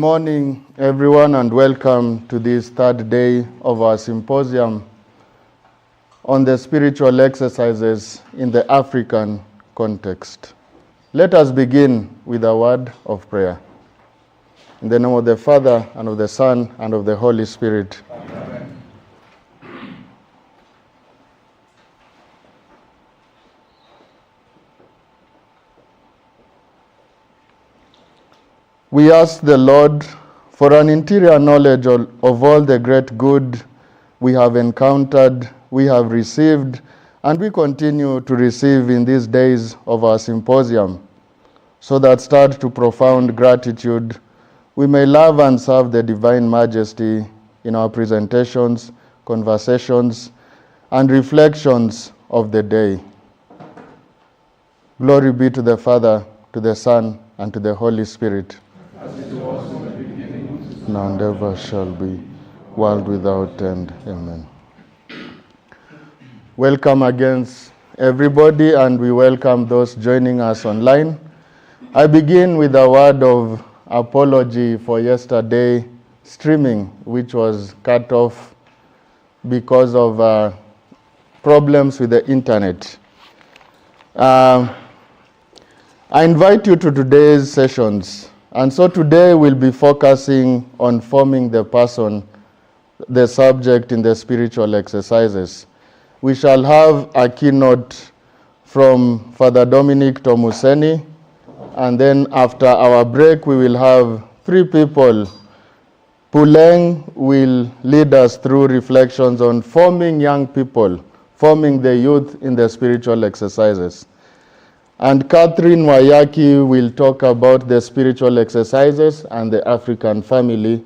Good morning, everyone, and welcome to this third day of our symposium on the spiritual exercises in the African context. Let us begin with a word of prayer. In the name of the Father, and of the Son, and of the Holy Spirit. Amen. We ask the Lord for an interior knowledge of all the great good we have encountered, we have received, and we continue to receive in these days of our symposium, so that stirred to profound gratitude, we may love and serve the Divine Majesty in our presentations, conversations, and reflections of the day. Glory be to the Father, to the Son, and to the Holy Spirit. As it was in the beginning, now and ever shall be, world without end. Amen. Welcome again, everybody, and we welcome those joining us online. I begin with a word of apology for yesterday streaming, which was cut off because of problems with the internet. I invite you to today's sessions. And so today we'll be focusing on forming the person, the subject in the spiritual exercises. We shall have a keynote from Father Dominic Tomuseni, and then after our break we will have three people. Puleng will lead us through reflections on forming young people, forming the youth in the spiritual exercises. And Catherine Wayaki will talk about the spiritual exercises and the African family.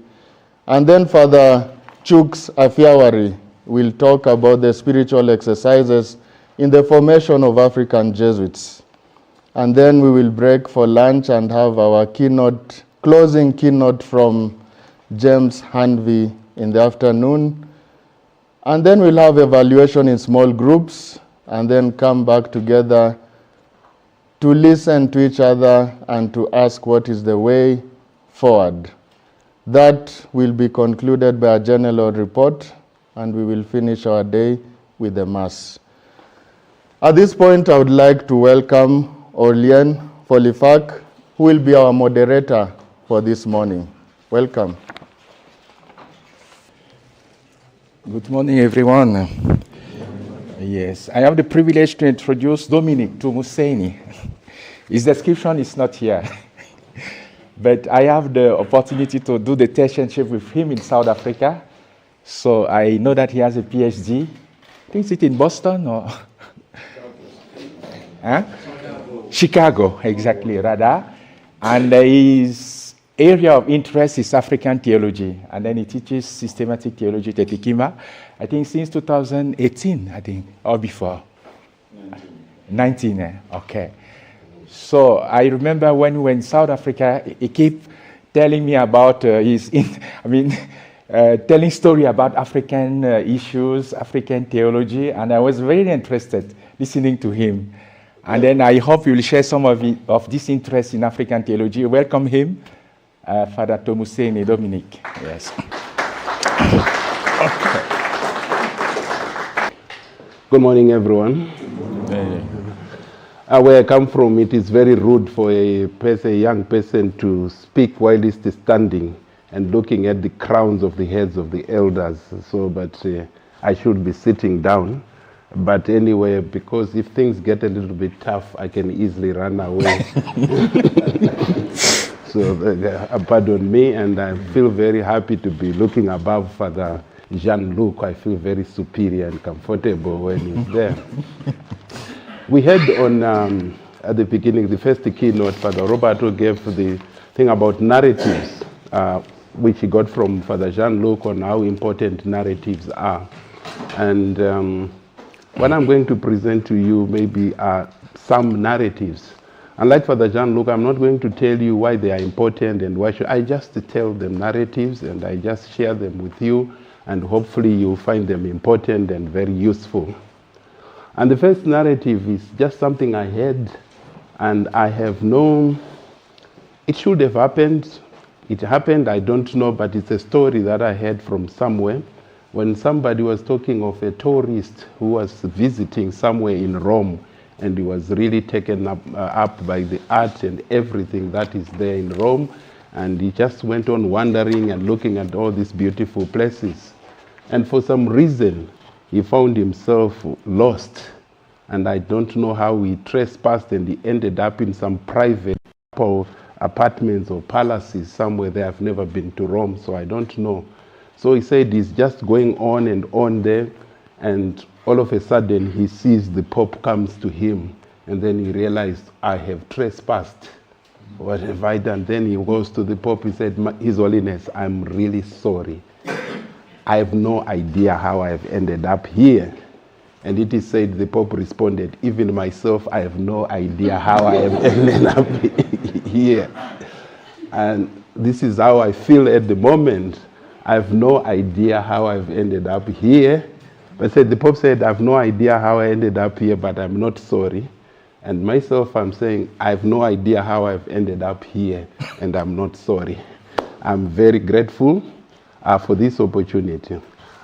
And then Father Chuks Afiawari will talk about the spiritual exercises in the formation of African Jesuits. And then we will break for lunch and have our keynote, closing keynote from James Hanvey in the afternoon. And then we'll have evaluation in small groups and then come back together to listen to each other and to ask what is the way forward. That will be concluded by a general report, and we will finish our day with the Mass. At this point, I would like to welcome Orlien Folifak, who will be our moderator for this morning. Welcome. Good morning, everyone. Yes, I have the privilege to introduce Dominic Tomuseni. His description is not here, but I have the opportunity to do the internship with him in South Africa. So I know that he has a PhD. I think it's in Boston or Chicago, exactly, rather. And his area of interest is African theology, and then he teaches systematic theology at Tekima, I think since 2018, I think, or before. 19, okay. So I remember when we were in South Africa, he kept telling me about telling story about African issues, African theology, and I was very interested listening to him. And then I hope you will share some of this interest in African theology. Welcome him, Father Tomuseni Dominic. Yes. Good morning, everyone. Where I come from, it is very rude for a young person to speak while he's standing and looking at the crowns of the heads of the elders. So, but I should be sitting down. But anyway, because if things get a little bit tough, I can easily run away. So pardon me, and I feel very happy to be looking above Father Jean-Luc. I feel very superior and comfortable when he's there. We had on, at the beginning, the first keynote, Father Roberto gave the thing about narratives, which he got from Father Jean-Luc on how important narratives are. And what I'm going to present to you maybe are some narratives. Unlike Father Jean-Luc, I'm not going to tell you why they are important and why should I just tell them narratives, and I just share them with you, and hopefully you'll find them important and very useful. And the first narrative is just something I heard, and I have known it should have happened, It happened, I don't know, but it's a story that I heard from somewhere, when somebody was talking of a tourist who was visiting somewhere in Rome, and he was really taken up by the art and everything that is there in Rome, and he just went on wandering and looking at all these beautiful places. And for some reason, he found himself lost, and I don't know how he trespassed, and he ended up in some private apartments or palaces somewhere there. I've never been to Rome, so I don't know. So he said he's just going on and on there, and all of a sudden he sees the Pope comes to him, and then he realized, I have trespassed. What have I done? Then he goes to the Pope. He said, His Holiness, I'm really sorry. I have no idea how I have ended up here. And it is said, the Pope responded, even myself, I have no idea how I have ended up here. And this is how I feel at the moment. I have no idea how I've ended up here. But the Pope said, I have no idea how I ended up here, but I'm not sorry. And myself, I'm saying, I have no idea how I've ended up here, and I'm not sorry. I'm very grateful for this opportunity.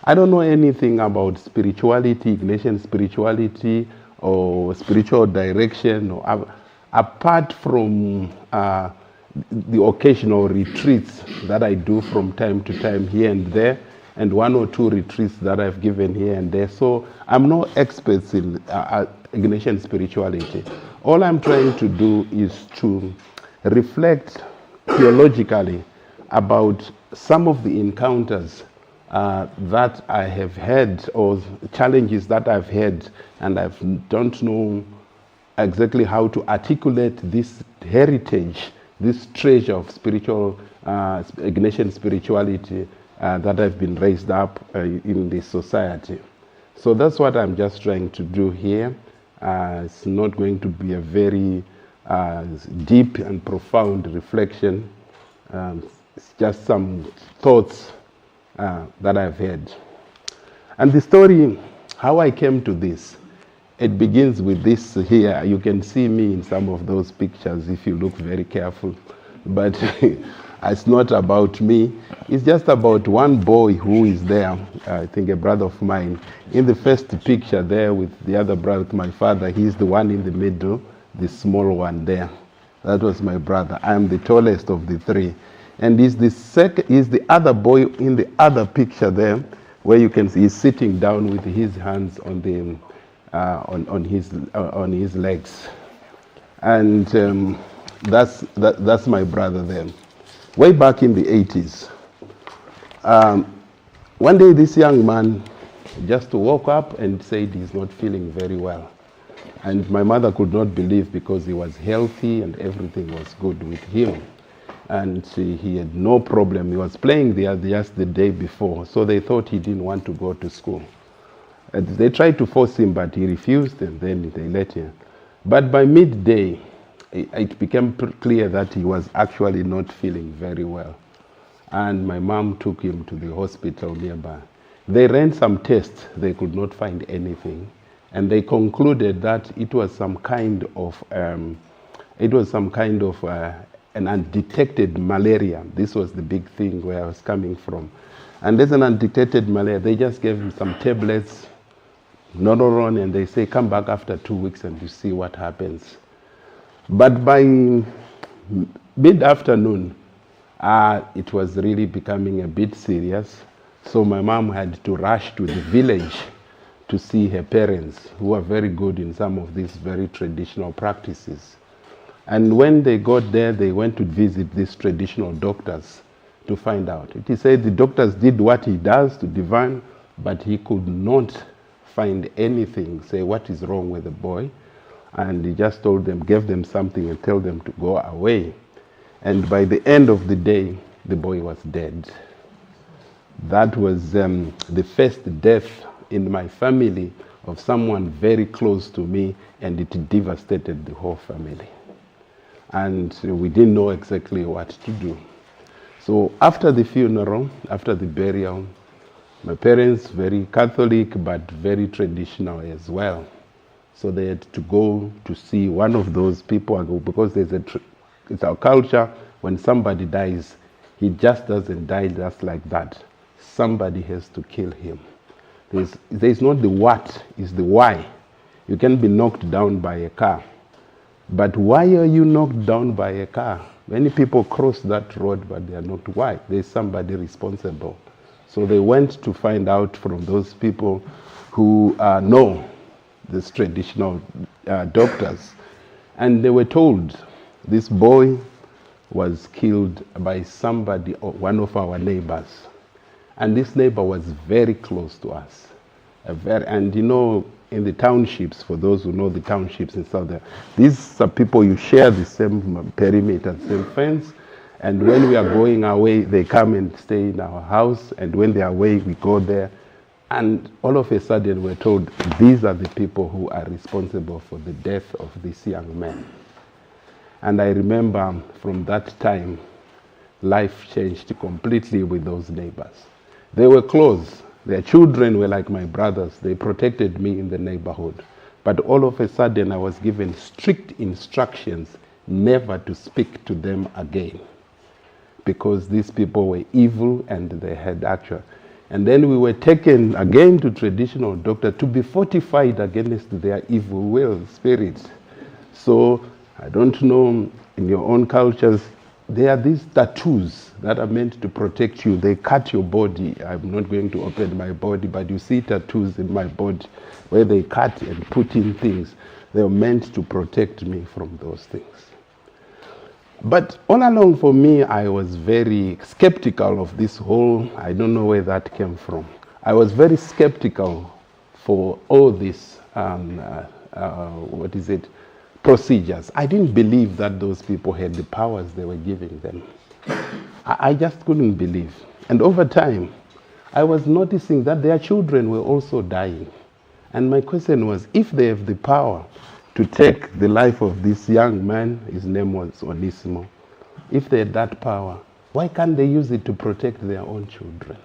I don't know anything about spirituality, Ignatian spirituality, or spiritual direction, or apart from the occasional retreats that I do from time to time here and there, and 1 or 2 retreats that I've given here and there. So I'm no expert in Ignatian spirituality. All I'm trying to do is to reflect theologically about some of the encounters that I have had, or challenges that I've had, and I don't know exactly how to articulate this heritage, this treasure of spiritual, Ignatian spirituality that I've been raised up in this society. So that's what I'm just trying to do here. It's not going to be a very deep and profound reflection. It's just some thoughts that I've had. And the story, how I came to this, it begins with this here. You can see me in some of those pictures if you look very careful. But it's not about me. It's just about one boy who is there, I think a brother of mine. In the first picture there with the other brother, with my father, he's the one in the middle, the small one there. That was my brother. I'm the tallest of the 3. And he's the other boy in the other picture there, where you can see he's sitting down with his hands on the on his legs, and that's my brother then. Way back in the 80s, one day this young man just woke up and said he's not feeling very well, and my mother could not believe, because he was healthy and everything was good with him, and he had no problem. He was playing just the day before, so they thought he didn't want to go to school. And they tried to force him, but he refused, and then they let him. But by midday, it became clear that he was actually not feeling very well. And my mom took him to the hospital nearby. They ran some tests. They could not find anything. And they concluded that it was some kind of, an undetected malaria. This was the big thing where I was coming from. And there's an undetected malaria. They just gave him some tablets, Nodoron, and they say, come back after 2 weeks and you see what happens. But by mid-afternoon, it was really becoming a bit serious. So my mom had to rush to the village to see her parents, who are very good in some of these very traditional practices. And when they got there, they went to visit these traditional doctors to find out. It is said the doctors did what he does to divine, but he could not find anything, say what is wrong with the boy. And he just told them, gave them something and tell them to go away. And by the end of the day, the boy was dead. That was the first death in my family of someone very close to me, and it devastated the whole family. And we didn't know exactly what to do. So after the funeral, after the burial, my parents, very Catholic, but very traditional as well. So they had to go to see one of those people, because it's our culture, when somebody dies, He just doesn't die just like that. Somebody has to kill him. There's not the what, it's the why. You can be knocked down by a car. But why are you knocked down by a car? Many people cross that road, but they are not why. There's somebody responsible. So they went to find out from those people who know these traditional doctors. And they were told this boy was killed by somebody, or one of our neighbors. And this neighbor was very close to us. And you know, in the townships, for those who know the townships in South Africa, these are people you share the same perimeter, same fence. And when we are going away, they come and stay in our house. And when they are away, we go there. And all of a sudden, we're told, these are the people who are responsible for the death of this young man. And I remember from that time, life changed completely with those neighbors. They were close. Their children were like my brothers. They protected me in the neighborhood. But all of a sudden, I was given strict instructions never to speak to them again, because these people were evil and they had actual. And then we were taken again to traditional doctor to be fortified against their evil will, spirits. So I don't know, in your own cultures, there are these tattoos that are meant to protect you. They cut your body. I'm not going to open my body, but you see tattoos in my body where they cut and put in things. They were meant to protect me from those things. But all along for me, I was very skeptical of this whole, I don't know where that came from. I was very skeptical for all this, procedures. I didn't believe that those people had the powers they were giving them. I just couldn't believe. And over time, I was noticing that their children were also dying. And my question was, if they have the power to take the life of this young man, his name was Onisimo, if they had that power, why can't they use it to protect their own children?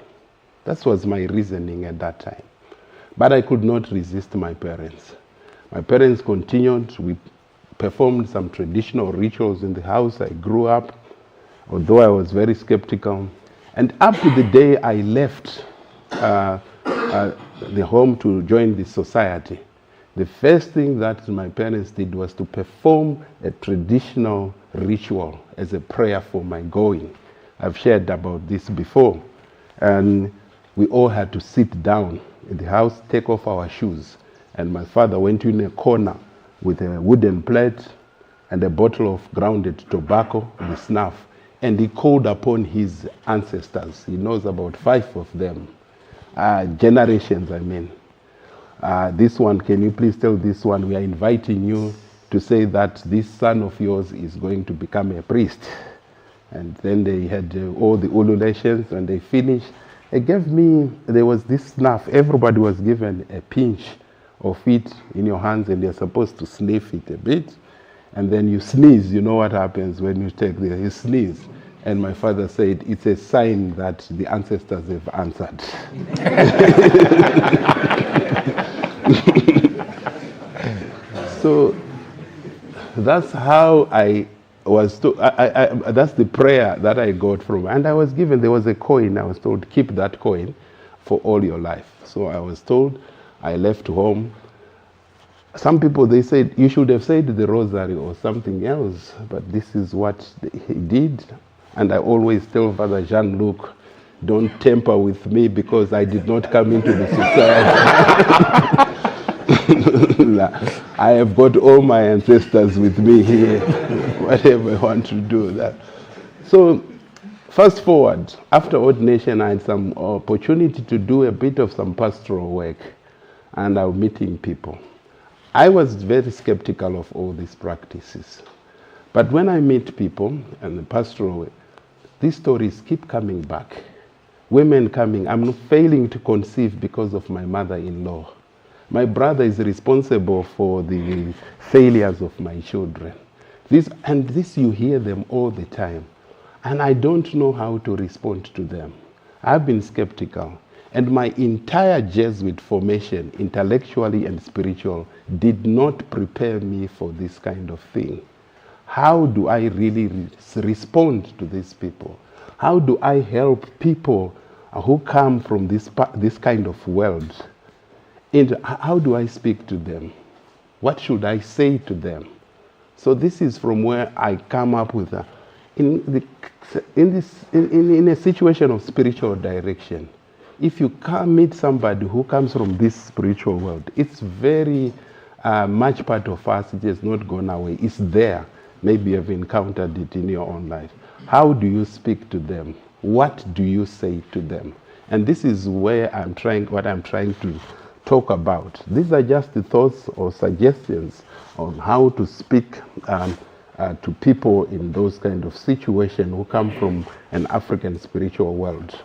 That was my reasoning at that time. But I could not resist my parents. My parents continued. We performed some traditional rituals in the house. I grew up, although I was very skeptical. And up to the day I left the home to join the society, the first thing that my parents did was to perform a traditional ritual as a prayer for my going. I've shared about this before. And we all had to sit down in the house, take off our shoes. And my father went in a corner with a wooden plate and a bottle of grounded tobacco, the snuff. And he called upon his ancestors. He knows about 5 of them. Generations, I mean. This one, can you please tell this one, we are inviting you to say that this son of yours is going to become a priest. And then they had all the ululations, and they finished. They gave me, there was this snuff. Everybody was given a pinch of it in your hands, and you're supposed to sniff it a bit. And then you sneeze. You know what happens when you take this? You sneeze. And my father said, it's a sign that the ancestors have answered. So that's how I was told. That's the prayer that I got from. And I was given, there was a coin. I was told, keep that coin for all your life. So I was told, I left home. Some people, they said, you should have said the rosary or something else. But this is what he did. And I always tell Father Jean-Luc, don't tamper with me because I did not come into the society. I have got all my ancestors with me here, whatever I want to do that. So fast forward, after ordination, I had some opportunity to do a bit of some pastoral work, and I was meeting people. I was very skeptical of all these practices. But when I meet people and the pastoral work, these stories keep coming back. Women coming, I'm failing to conceive because of my mother-in-law. My brother is responsible for the failures of my children. This you hear them all the time. And I don't know how to respond to them. I've been skeptical. And my entire Jesuit formation, intellectually and spiritual, did not prepare me for this kind of thing. How do I really respond to these people? How do I help people who come from this kind of world? And how do I speak to them? What should I say to them? So this is from where I come up with in a situation of spiritual direction. If you can meet somebody who comes from this spiritual world, it's very much part of us. It has not gone away. It's there. Maybe you've encountered it in your own life. How do you speak to them? What do you say to them? And this is where what I'm trying to talk about. These are just the thoughts or suggestions on how to speak to people in those kind of situations who come from an African spiritual world.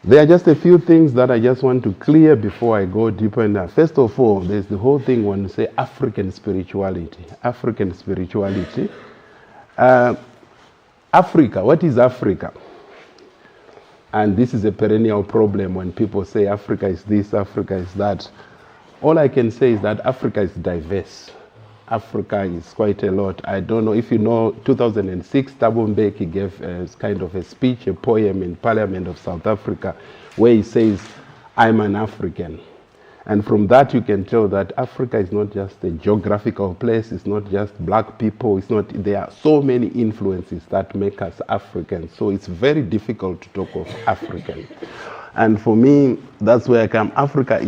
There are just a few things that I just want to clear before I go deeper in that. First of all, there's the whole thing when you say African spirituality. African spirituality. Africa, what is Africa? And this is a perennial problem when people say Africa is this, Africa is that. All I can say is that Africa is diverse. Africa is quite a lot. I don't know if you know, 2006, Thabo Mbeki gave kind of a speech, a poem in Parliament of South Africa, where he says, I'm an African. And from that you can tell that Africa is not just a geographical place, it's not just black people, there are so many influences that make us African. So it's very difficult to talk of African. And for me, that's where I come. Africa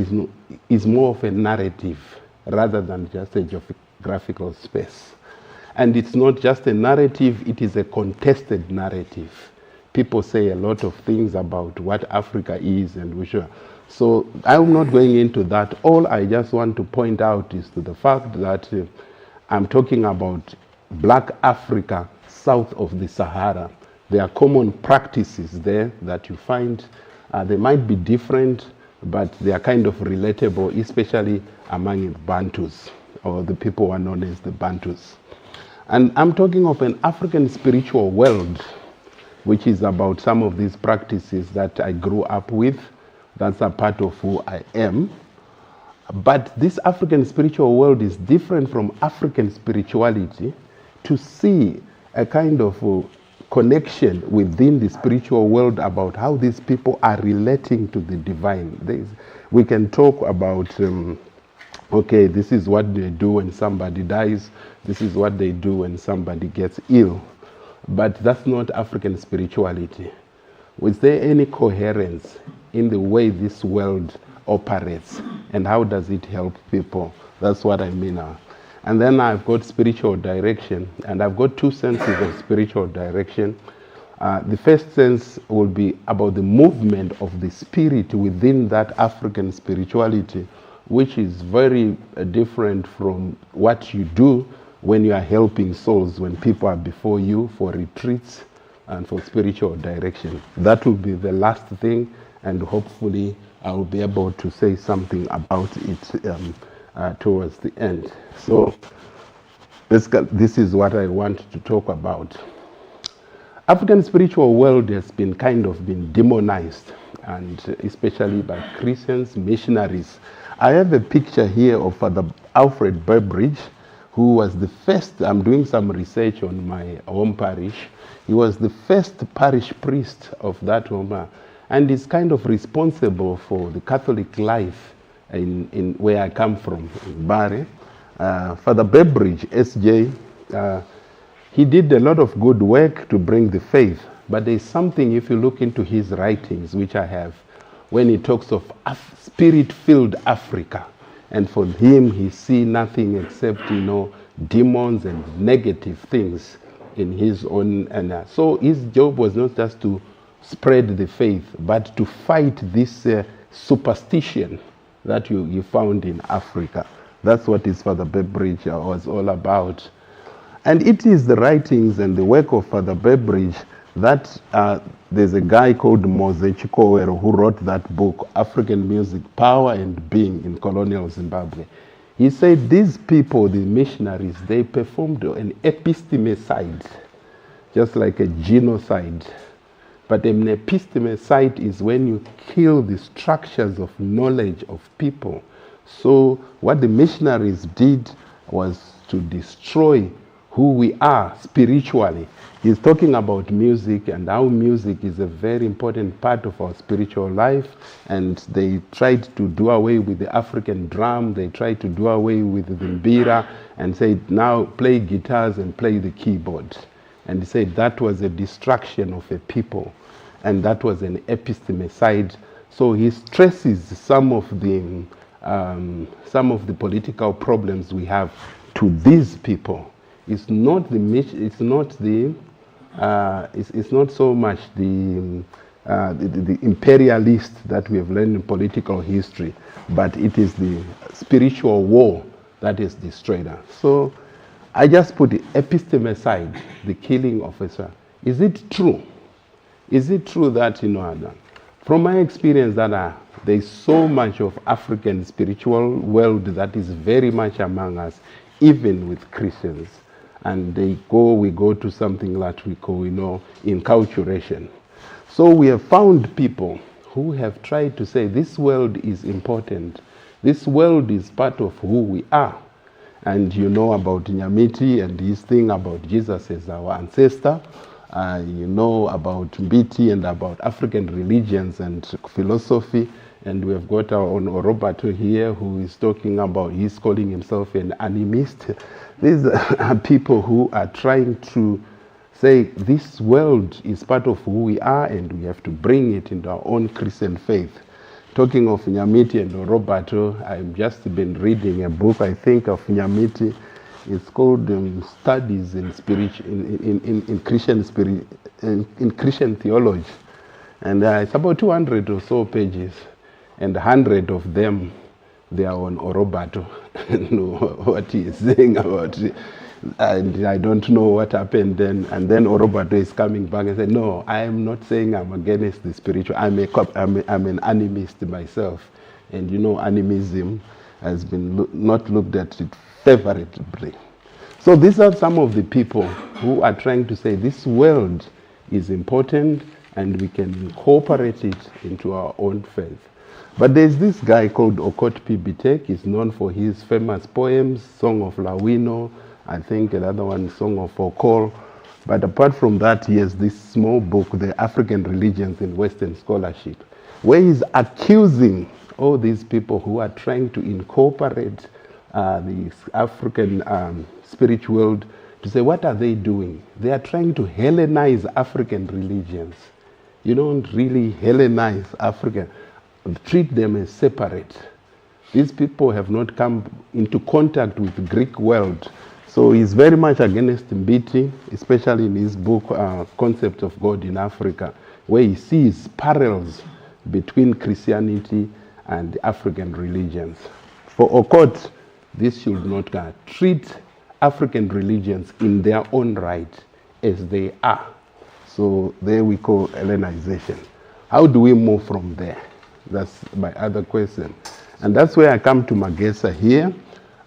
is more of a narrative rather than just a geographical space. And it's not just a narrative, it is a contested narrative. People say a lot of things about what Africa is and which are. So I'm not going into that. All I just want to point out is to the fact that I'm talking about black Africa south of the Sahara. There are common practices there that you find. They might be different, but they are kind of relatable, especially among the Bantus, or the people who are known as the Bantus. And I'm talking of an African spiritual world, which is about some of these practices that I grew up with. That's a part of who I am. But this African spiritual world is different from African spirituality. To see a kind of connection within the spiritual world about how these people are relating to the divine. We can talk about, okay, this is what they do when somebody dies. This is what they do when somebody gets ill. But that's not African spirituality. Was there any coherence in the way this world operates, and how does it help people? That's what I mean now. And then I've got spiritual direction, and I've got two senses of spiritual direction. The first sense will be about the movement of the spirit within that African spirituality, which is very different from what you do when you are helping souls, when people are before you for retreats and for spiritual direction. That will be the last thing, and hopefully I will be able to say something about it towards the end. So this is what I want to talk about. African spiritual world has been kind of been demonized, and especially by Christians, missionaries. I have a picture here of Father Alfred Burbridge, who was the first, I'm doing some research on my home parish. He was the first parish priest of that home, and is kind of responsible for the Catholic life in where I come from, in Bari. Father Burbridge, SJ, he did a lot of good work to bring the faith, but there's something, if you look into his writings, which I have, when he talks of spirit-filled Africa, and for him, he see nothing except, demons and negative things in his own. And so his job was not just to spread the faith, but to fight this superstition that you found in Africa. That's what his Father Burbridge was all about. And it is the writings and the work of Father Burbridge that there's a guy called Mose Chikowero who wrote that book, African Music, Power and Being in Colonial Zimbabwe. He said these people, the missionaries, they performed an epistemicide, just like a genocide. But an epistemicide is when you kill the structures of knowledge of people. So what the missionaries did was to destroy who we are spiritually. He's talking about music and how music is a very important part of our spiritual life. And they tried to do away with the African drum. They tried to do away with the mbira and said, now play guitars and play the keyboard. And he said that was a distraction of a people. And that was an epistemicide. So he stresses some of the political problems we have to these people. It's not so much the imperialist that we have learned in political history, but it is the spiritual war that has destroyed us. So I just put the epistemicide, the killing of Israel. Is it true? Is it true that, from my experience, that there is so much of African spiritual world that is very much among us, even with Christians. And we go to something that we call, inculturation. So we have found people who have tried to say this world is important. This world is part of who we are. And you know about Nyamiti and his thing about Jesus as our ancestor. You know about Mbiti and about African religions and philosophy. And we have got our own Orobato here who is talking about, he's calling himself an animist. These are people who are trying to say this world is part of who we are and we have to bring it into our own Christian faith. Talking of Nyamiti and Orobato, I've just been reading a book, I think, of Nyamiti. It's called Studies in Christian Theology. And it's about 200 or so pages. And 100 of them, they are on Orobato. What he is saying about it. And I don't know what happened then. And then Orobato is coming back and saying, no, I am not saying I'm against the spiritual. I'm an animist myself. And animism has been not looked at it favorably. So these are some of the people who are trying to say this world is important and we can incorporate it into our own faith. But there's this guy called Okot P. Bitek. He's known for his famous poems, Song of Lawino, I think another one, Song of Okol. But apart from that, he has this small book, The African Religions in Western Scholarship, where he's accusing all these people who are trying to incorporate the African spiritual world to say, what are they doing? They are trying to Hellenize African religions. You don't really Hellenize African. Treat them as separate. These people have not come into contact with the Greek world. So he's very much against Mbiti, especially in his book, Concept of God in Africa, where he sees parallels between Christianity and the African religions. For Okot, this should not treat African religions in their own right as they are. So there we call Hellenization. How do we move from there? That's my other question. And that's where I come to Mwangaza here.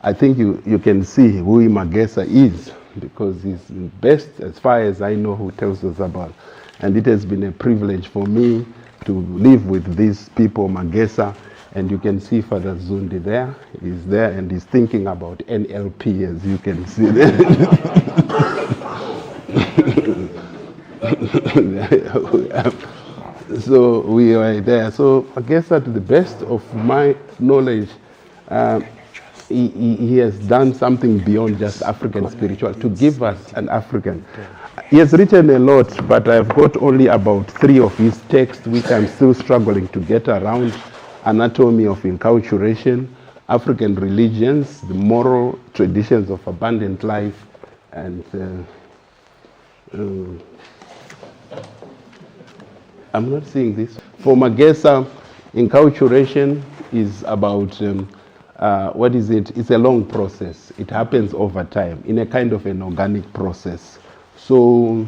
I think you can see who Mwangaza is, because he's the best, as far as I know, who tells us about. And it has been a privilege for me to live with these people, Mwangaza. And you can see Father Zundi there. He's there and he's thinking about NLP, as you can see there. So we are there. So I guess that to the best of my knowledge, he has done something beyond just African spiritual, to give us an African. He has written a lot, but I've got only about 3 of his texts, which I'm still struggling to get around. Anatomy of Inculturation, African Religions, the Moral Traditions of Abundant Life, and I'm not seeing this. For Mwangaza, inculturation is about, what is it? It's a long process. It happens over time in a kind of an organic process. So,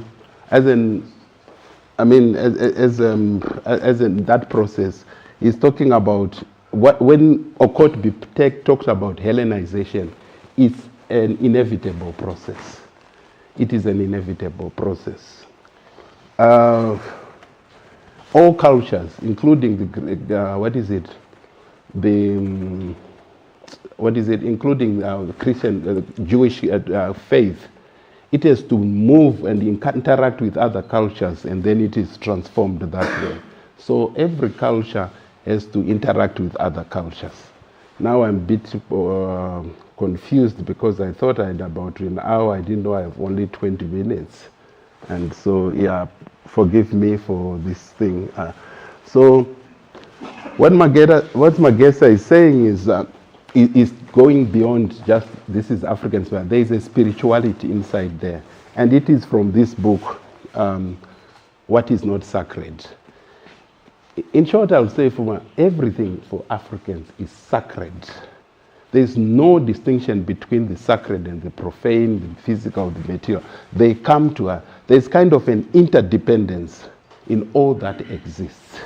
as in that process, he's talking about when Okot Bitek talks about Hellenization, it's an inevitable process. It is an inevitable process. All cultures, including including the Christian, Jewish faith, it has to move and interact with other cultures, and then it is transformed that way. So every culture has to interact with other cultures. Now I'm a bit confused because I thought I had about an hour. I didn't know I have only 20 minutes. And so, yeah, forgive me for this thing. So what Mwangaza is saying is going beyond just this is African spirit. There is a spirituality inside there. And it is from this book, What is Not Sacred. In short, I'll say everything for Africans is sacred. There's no distinction between the sacred and the profane, the physical, the material. They come to us. There's kind of an interdependence in all that exists.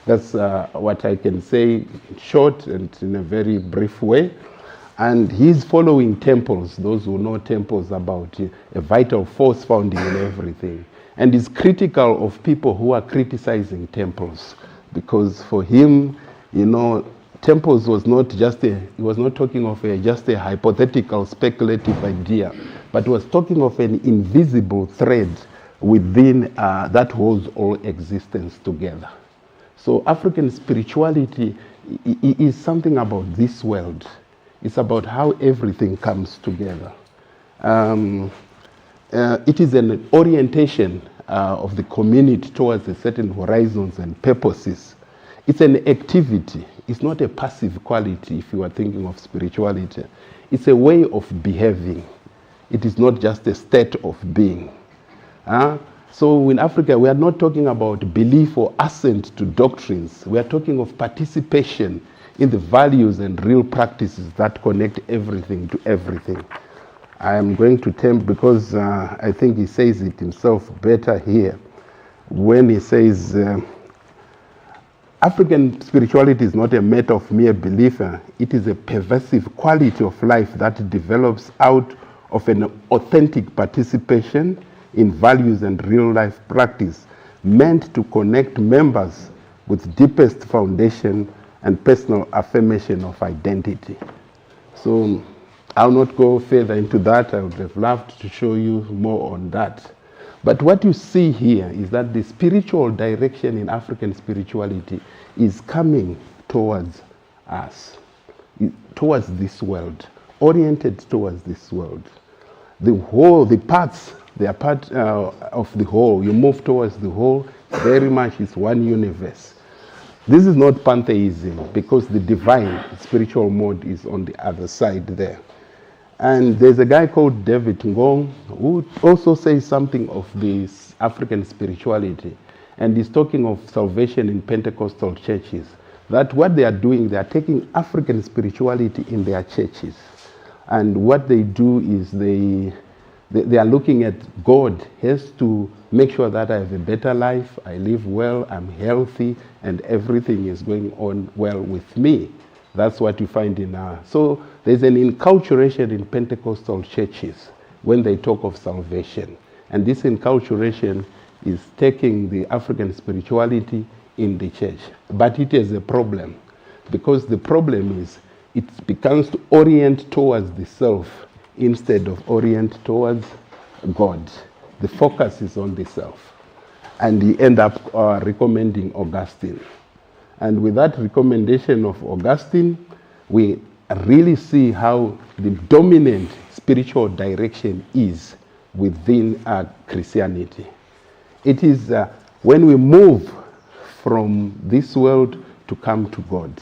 That's what I can say in short and in a very brief way. And he's following temples, those who know temples, about a vital force found in everything. And is critical of people who are criticizing temples, because for him, temples was not just he was not talking of just a hypothetical, speculative idea, but was talking of an invisible thread within that holds all existence together. So African spirituality is something about this world. It's about how everything comes together. It is an orientation of the community towards a certain horizons and purposes. It's an activity. It's not a passive quality if you are thinking of spirituality. It's a way of behaving. It is not just a state of being. So in Africa, we are not talking about belief or assent to doctrines. We are talking of participation in the values and real practices that connect everything to everything. I am going to tempt, because I think he says it himself better here, when he says, African spirituality is not a matter of mere belief. It is a pervasive quality of life that develops out of an authentic participation in values and real life practice, meant to connect members with deepest foundation and personal affirmation of identity. So I'll not go further into that. I would have loved to show you more on that. But what you see here is that the spiritual direction in African spirituality is coming towards us, towards this world, oriented towards this world. The whole, the parts, they are part of the whole. You move towards the whole, very much is one universe. This is not pantheism, because the divine spiritual mode is on the other side there. And there's a guy called David Ngong who also says something of this African spirituality. And he's talking of salvation in Pentecostal churches. That what they are doing, they are taking African spirituality in their churches. And what they do is they are looking at God has to make sure that I have a better life, I live well, I'm healthy, and everything is going on well with me. That's what you find in so there's an inculturation in Pentecostal churches when they talk of salvation. And this inculturation is taking the African spirituality in the church. But it is a problem, because the problem is it becomes to orient towards the self instead of orient towards God. The focus is on the self. And he end up recommending Augustine. And with that recommendation of Augustine, we really see how the dominant spiritual direction is within Christianity. It is when we move from this world to come to God.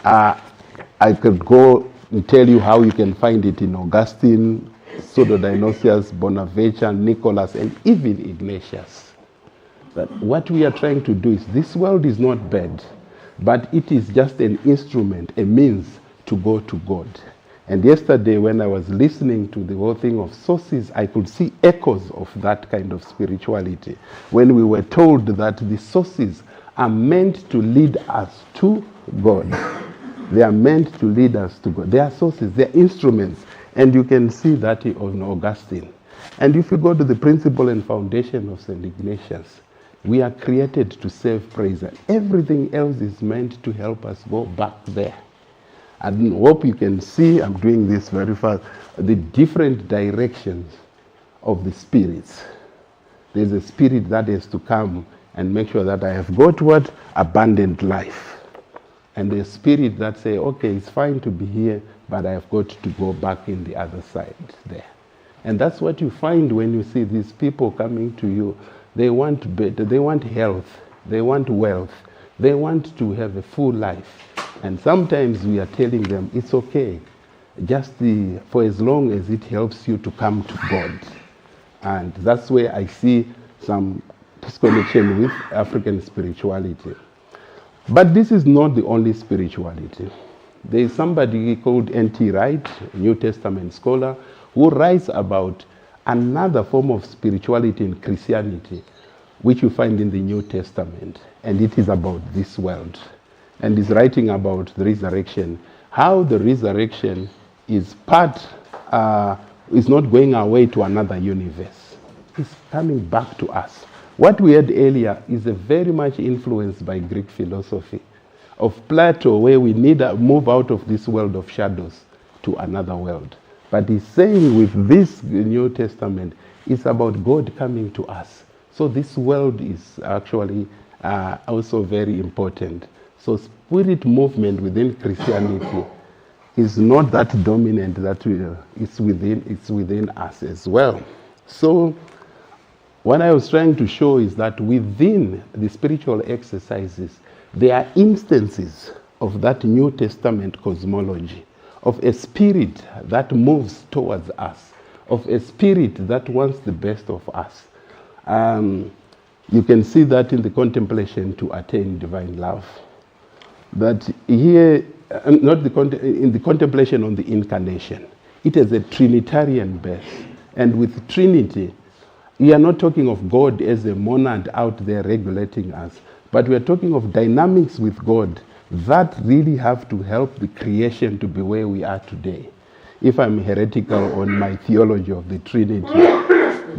I could go and tell you how you can find it in Augustine, Pseudo-Dionysius, Bonaventure, Nicholas, and even Ignatius. But what we are trying to do is, this world is not bad, but it is just an instrument, a means to go to God. And yesterday when I was listening to the whole thing of sources, I could see echoes of that kind of spirituality. When we were told that the sources are meant to lead us to God. They are meant to lead us to God. They are sources, they are instruments. And you can see that on Augustine. And if you go to the principle and foundation of St. Ignatius, we are created to serve praise. Everything else is meant to help us go back there. I hope you can see, I'm doing this very fast, the different directions of the spirits. There's a spirit that has to come and make sure that I have got what? Abundant life. And the spirit that say, okay, it's fine to be here, but I have got to go back in the other side there. And that's what you find when you see these people coming to you. They want better, they want health, they want wealth, they want to have a full life. And sometimes we are telling them, it's okay, just for as long as it helps you to come to God. And that's where I see some connection with African spirituality. But this is not the only spirituality. There is somebody called N.T. Wright, a New Testament scholar, who writes about another form of spirituality in Christianity, which you find in the New Testament, and it is about this world. And he's writing about the resurrection, how the resurrection is is not going away to another universe. It's coming back to us. What we had earlier is very much influenced by Greek philosophy of Plato, where we need to move out of this world of shadows to another world. But he's saying with this New Testament, it's about God coming to us. So this world is actually also very important. So spirit movement within Christianity is not that dominant, that it's within us as well. So what I was trying to show is that within the spiritual exercises, there are instances of that New Testament cosmology, of a spirit that moves towards us, of a spirit that wants the best of us. You can see that in the contemplation to attain divine love. But here, in the contemplation on the incarnation, it is a Trinitarian base. And with Trinity, we are not talking of God as a monad out there regulating us, but we are talking of dynamics with God that really have to help the creation to be where we are today. If I'm heretical on my theology of the Trinity,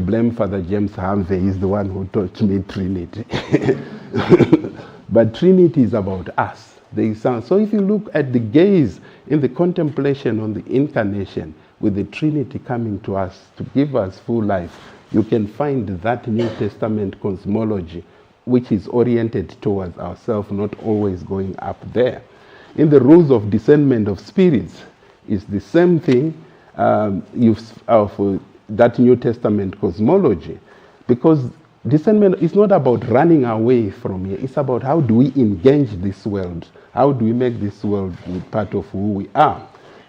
blame Father James Harvey, he's the one who taught me Trinity. But Trinity is about us. So if you look at the gaze in the contemplation on the incarnation, with the Trinity coming to us to give us full life, you can find that New Testament cosmology which is oriented towards ourselves, not always going up there. In the rules of discernment of spirits, it's the same thing for that New Testament cosmology, because discernment is not about running away from here. It's about how do we engage this world? How do we make this world part of who we are?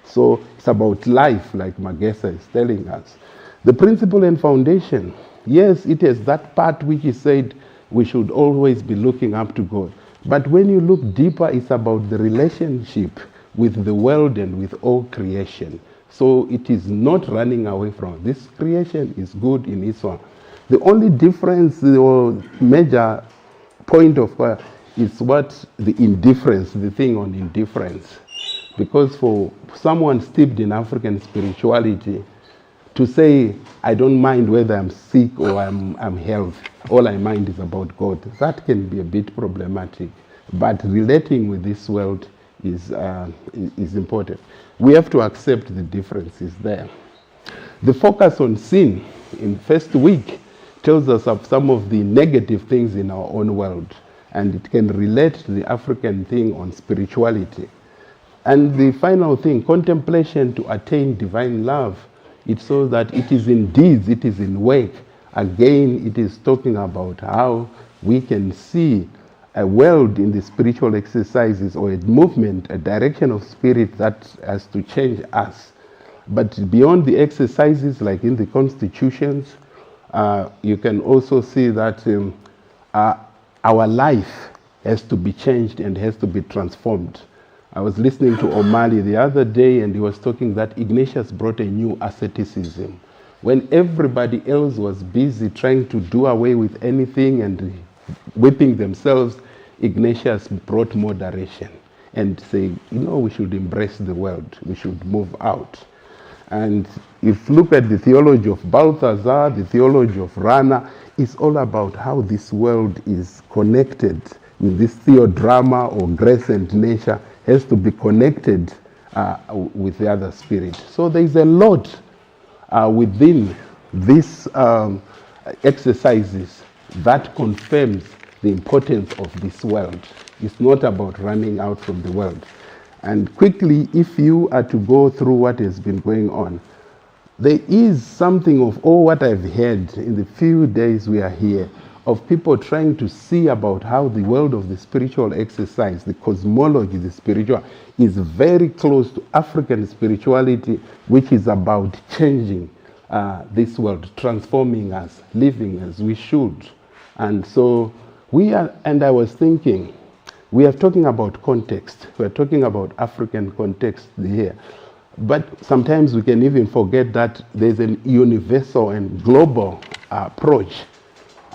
So it's about life, like Mwangaza is telling us. The principle and foundation, yes, it is that part which is said we should always be looking up to God. But when you look deeper, it's about the relationship with the world and with all creation. So it is not running away from it. This creation is good in its own. The only difference or major point of is what the indifference, the thing on indifference. Because for someone steeped in African spirituality, to say, I don't mind whether I'm sick or I'm healthy, all I mind is about God, that can be a bit problematic. But relating with this world is important. We have to accept the differences there. The focus on sin in first week tells us of some of the negative things in our own world, and it can relate to the African thing on spirituality. And the final thing, contemplation to attain divine love, it's so that it is in deeds, it is in work. Again, it is talking about how we can see a world in the spiritual exercises, or a movement, a direction of spirit that has to change us. But beyond the exercises, like in the constitutions, you can also see that our life has to be changed and has to be transformed. I was listening to O'Malley the other day, and he was talking that Ignatius brought a new asceticism. When everybody else was busy trying to do away with anything and whipping themselves, Ignatius brought moderation and saying, we should embrace the world, we should move out. And if you look at the theology of Balthasar, the theology of Rana, it's all about how this world is connected with this theodrama, or grace and nature has to be connected with the other spirit. So there is a lot within these exercises that confirms the importance of this world. It's not about running out from the world. And quickly, if you are to go through what has been going on, there is something of all what I've heard in the few days we are here, of people trying to see about how the world of the spiritual exercise, the cosmology, the spiritual, is very close to African spirituality, which is about changing this world, transforming us, living as we should. And so I was thinking, we are talking about context. We are talking about African context here. But sometimes we can even forget that there's a universal and global approach.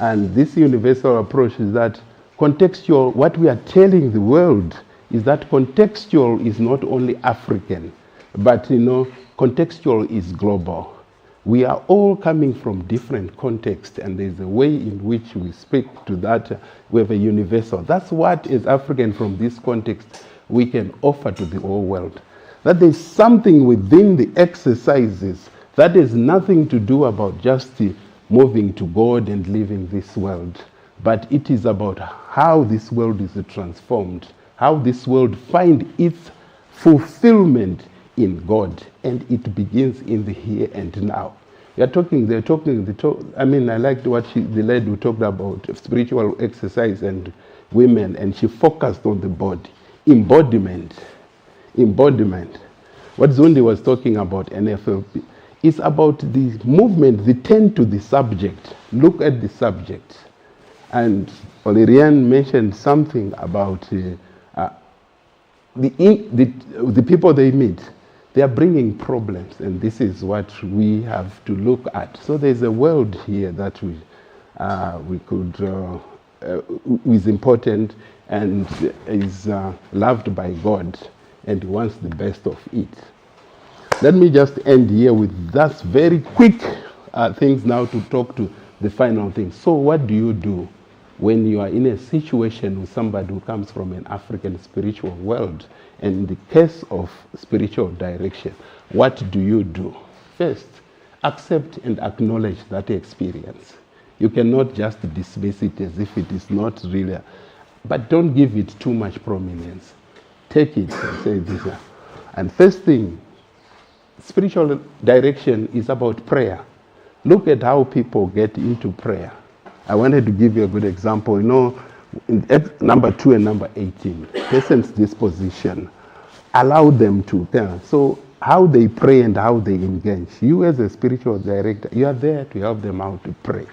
And this universal approach is that contextual, what we are telling the world is that contextual is not only African, but contextual is global. We are all coming from different contexts, and there's a way in which we speak to that. We have a universal. That's what is African from this context we can offer to the whole world. That there's something within the exercises that has nothing to do about just moving to God and living this world, but it is about how this world is transformed, how this world finds its fulfillment in God, and it begins in the here and now. I liked what the lady who talked about spiritual exercise and women, and she focused on the body. Embodiment. What Zundi was talking about, NFLP, is about the movement, the tend to the subject. Look at the subject. And Olirian mentioned something about the people they meet. They are bringing problems, and this is what we have to look at. So there's a world here that is important and is loved by God and wants the best of it. Let me just end here with that very quick things now to talk to the final thing. So what do you do when you are in a situation with somebody who comes from an African spiritual world? And in the case of spiritual direction, what do you do? First, accept and acknowledge that experience. You cannot just dismiss it as if it is not real, but don't give it too much prominence. Take it and say this. And first thing, spiritual direction is about prayer. Look at how people get into prayer. I wanted to give you a good example. In number 2 and number 18, person's disposition, allow them to tell. So how they pray and how they engage. You as a spiritual director, you are there to help them how to pray.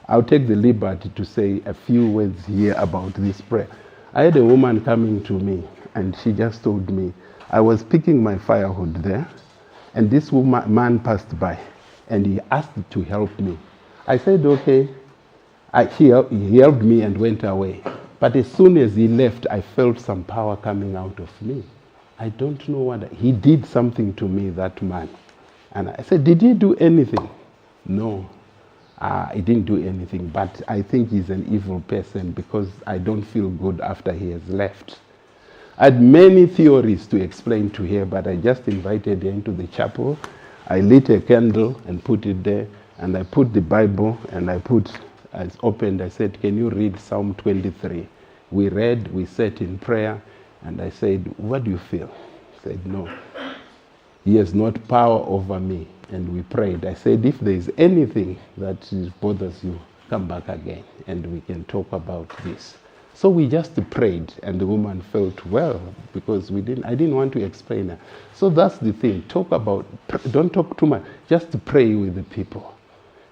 I'll take the liberty to say a few words here about this prayer. I had a woman coming to me, and she just told me, I was picking my firewood there, and this man passed by, and he asked to help me. I said, okay. He helped me and went away. But as soon as he left, I felt some power coming out of me. I don't know what. He did something to me, that man. And I said, did he do anything? No, he didn't do anything. But I think he's an evil person because I don't feel good after he has left. I had many theories to explain to her, but I just invited her into the chapel. I lit a candle and put it there, and I put the Bible, and I opened, I said, can you read Psalm 23? We read, we sat in prayer, and I said, what do you feel? He said, no, he has not power over me. And we prayed. I said, if there is anything that bothers you, come back again, and we can talk about this. So we just prayed, and the woman felt well, because I didn't want to explain her. So that's the thing, don't talk too much, just pray with the people.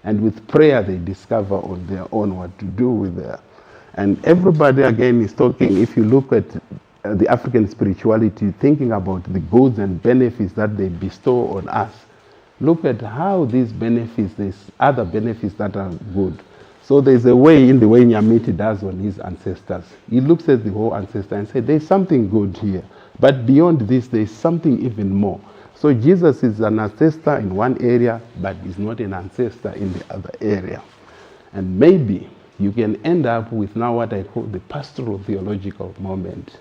And with prayer, they discover on their own what to do with their. And everybody, again, is talking, if you look at the African spirituality, thinking about the goods and benefits that they bestow on us, look at how these benefits, there's other benefits that are good. So there's a way in the way Nyamiti does on his ancestors. He looks at the whole ancestor and says, there's something good here. But beyond this, there's something even more. So Jesus is an ancestor in one area, but is not an ancestor in the other area. And maybe you can end up with now what I call the pastoral theological moment,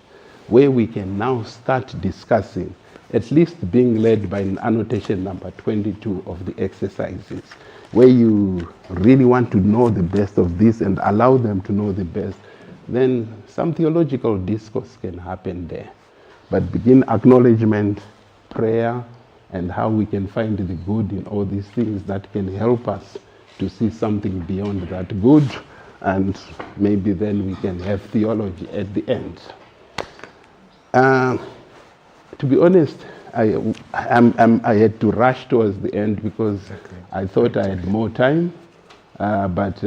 where we can now start discussing at least being led by an annotation number 22 of the exercises, where you really want to know the best of this and allow them to know the best, then some theological discourse can happen there. But begin acknowledgement, prayer, and how we can find the good in all these things that can help us to see something beyond that good, and maybe then we can have theology at the end. To be honest, I had to rush towards the end because I thought I had more time, but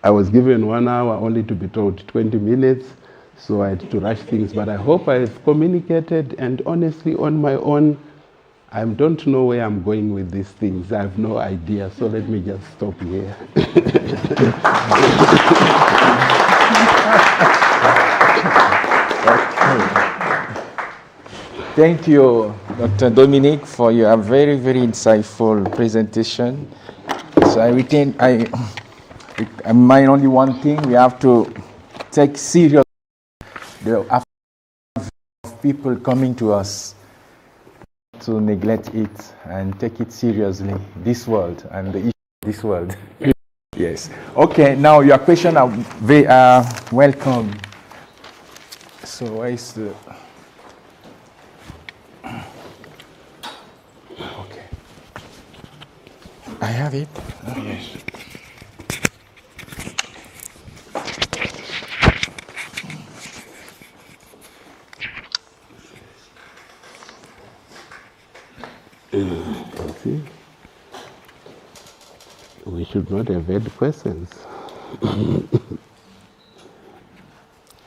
I was given 1 hour only to be told 20 minutes, so I had to rush things. But I hope I've communicated, and honestly, on my own, I don't know where I'm going with these things. I have no idea, so let me just stop here. Thank you, Dr. Dominic, for your very, very insightful presentation. So I mind only one thing: we have to take serious the of people coming to us, to neglect it and take it seriously. This world and the issue of this world. Yes. Okay. Now your question are welcome. So where is the? Okay. I have it. Oh, yes. See? We should not have had questions.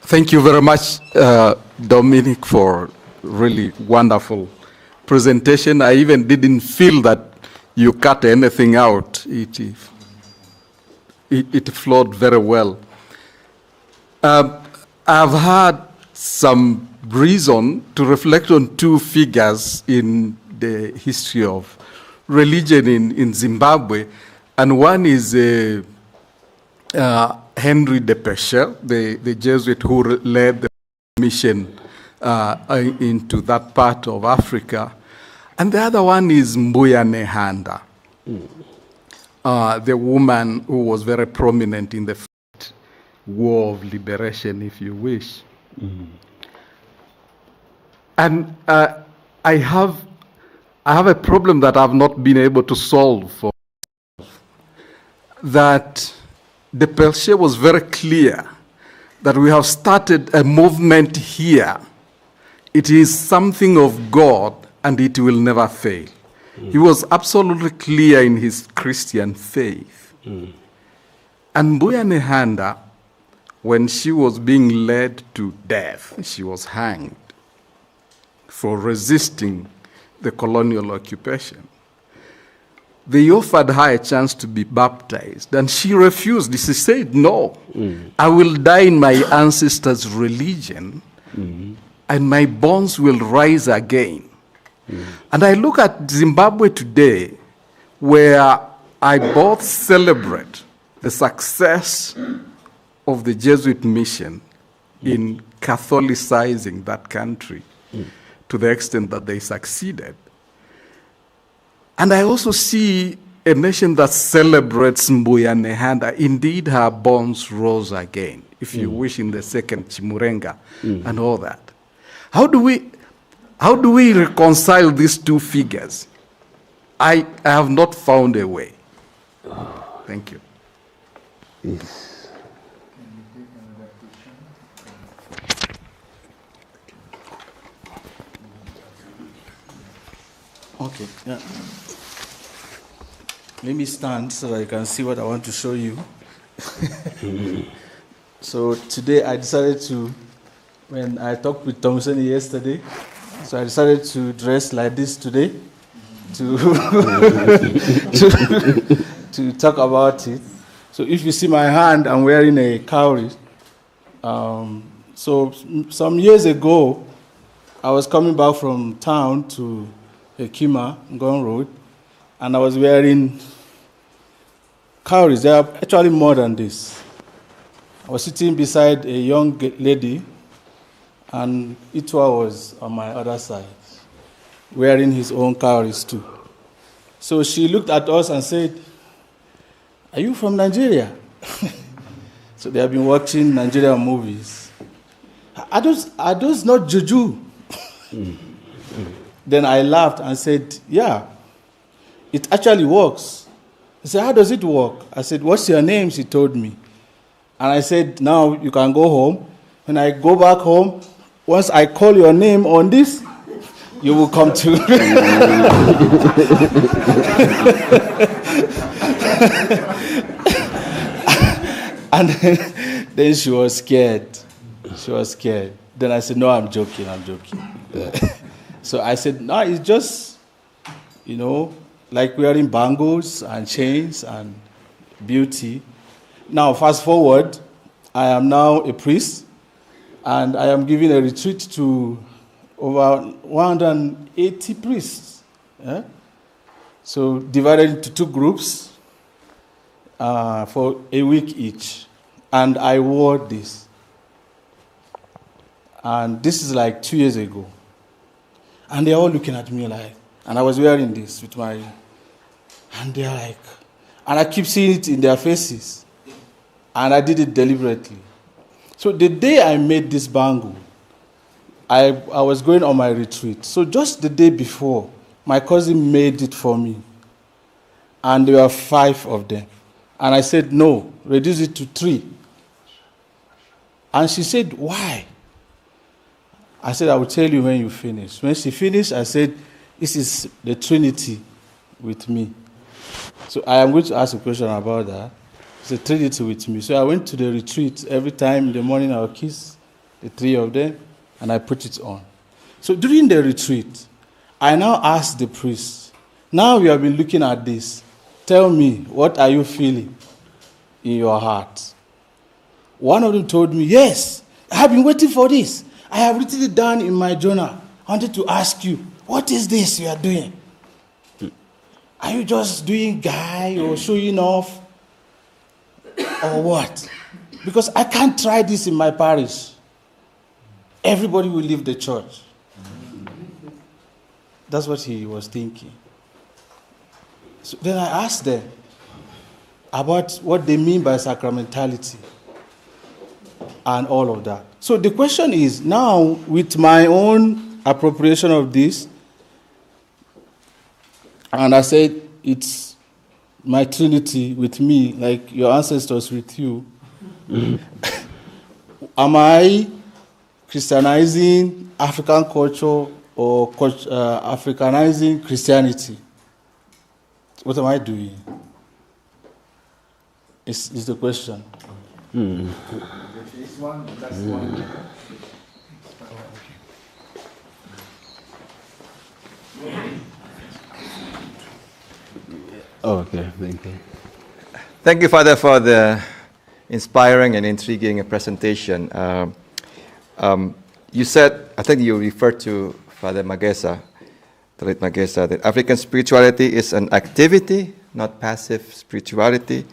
Thank you very much, Dominic, for really wonderful presentation. I even didn't feel that you cut anything out. It flowed very well. I've had some reason to reflect on two figures in the history of religion in Zimbabwe, and one is Henry de Pescher, the Jesuit who led the mission into that part of Africa, and the other one is Mbuya Nehanda, the woman who was very prominent in the war of liberation, if you wish. And I have a problem that I've not been able to solve for myself. That the Pescher was very clear that we have started a movement here. It is something of God and it will never fail. He was absolutely clear in his Christian faith. And Mbuya Nehanda, when she was being led to death, she was hanged for resisting the colonial occupation. They offered her a chance to be baptized, and she refused. She said, no, I will die in my ancestors' religion, and my bones will rise again. And I look at Zimbabwe today, where I both celebrate the success of the Jesuit mission in Catholicizing that country to the extent that they succeeded. And I also see a nation that celebrates Mbuya Nehanda. Indeed, her bones rose again, if you wish, in the second Chimurenga and all that. How do we reconcile these two figures? I have not found a way. Thank you. Yes. Okay. Yeah. Let me stand so that you can see what I want to show you. So today I decided to, when I talked with Thompson yesterday, so I decided to dress like this today to to talk about it. So if you see my hand, I'm wearing a cowrie. So some years ago, I was coming back from town to Ekima, Ngong Road, and I was wearing cowries. They are actually more than this. I was sitting beside a young lady, and Itwa was on my other side. wearing his own cowries too. So she looked at us and said, "Are you from Nigeria?" So they have been watching Nigerian movies. Are those not juju? Then I laughed and said, "Yeah, it actually works." He said, "How does it work?" I said, "What's your name?" She told me. And I said, "Now you can go home. When I go back home, once I call your name on this, you will come to." And then she was scared. She was scared. Then I said, "No, I'm joking. So I said, "No, it's just, like wearing bangles and chains and beauty." Now, fast forward, I am now a priest, and I am giving a retreat to over 180 priests. So divided into 2 groups for a week each. And I wore this. And this is like 2 years ago. And they're all looking at me like, and I was wearing this with my, and they're like, and I keep seeing it in their faces. And I did it deliberately. So the day I made this bangle, I was going on my retreat. So just the day before, my cousin made it for me. And there were 5 of them. And I said, "No, reduce it to 3. And she said, "Why?" I said, "I will tell you when you finish." When she finished, I said, "This is the Trinity with me." So I am going to ask a question about that. It's a Trinity with me. So I went to the retreat. Every time in the morning I would kiss the 3 of them, and I put it on. So during the retreat, I now asked the priest, "Now we have been looking at this. Tell me, what are you feeling in your heart?" One of them told me, "Yes, I have been waiting for this. I have written it down in my journal. I wanted to ask you, what is this you are doing? Are you just doing guy or showing off or what? Because I can't try this in my parish. Everybody will leave the church." That's what he was thinking. So then I asked them about what they mean by sacramentality and all of that. So the question is, now with my own appropriation of this, and I said it's my Trinity with me, like your ancestors with you, am I Christianizing African culture or Africanizing Christianity? What am I doing? Is the question. This one, that's one. Okay, thank you. Thank you, Father, for the inspiring and intriguing presentation. You said, I think you referred to Father Mwangaza, the late Mwangaza, that African spirituality is an activity, not passive spirituality,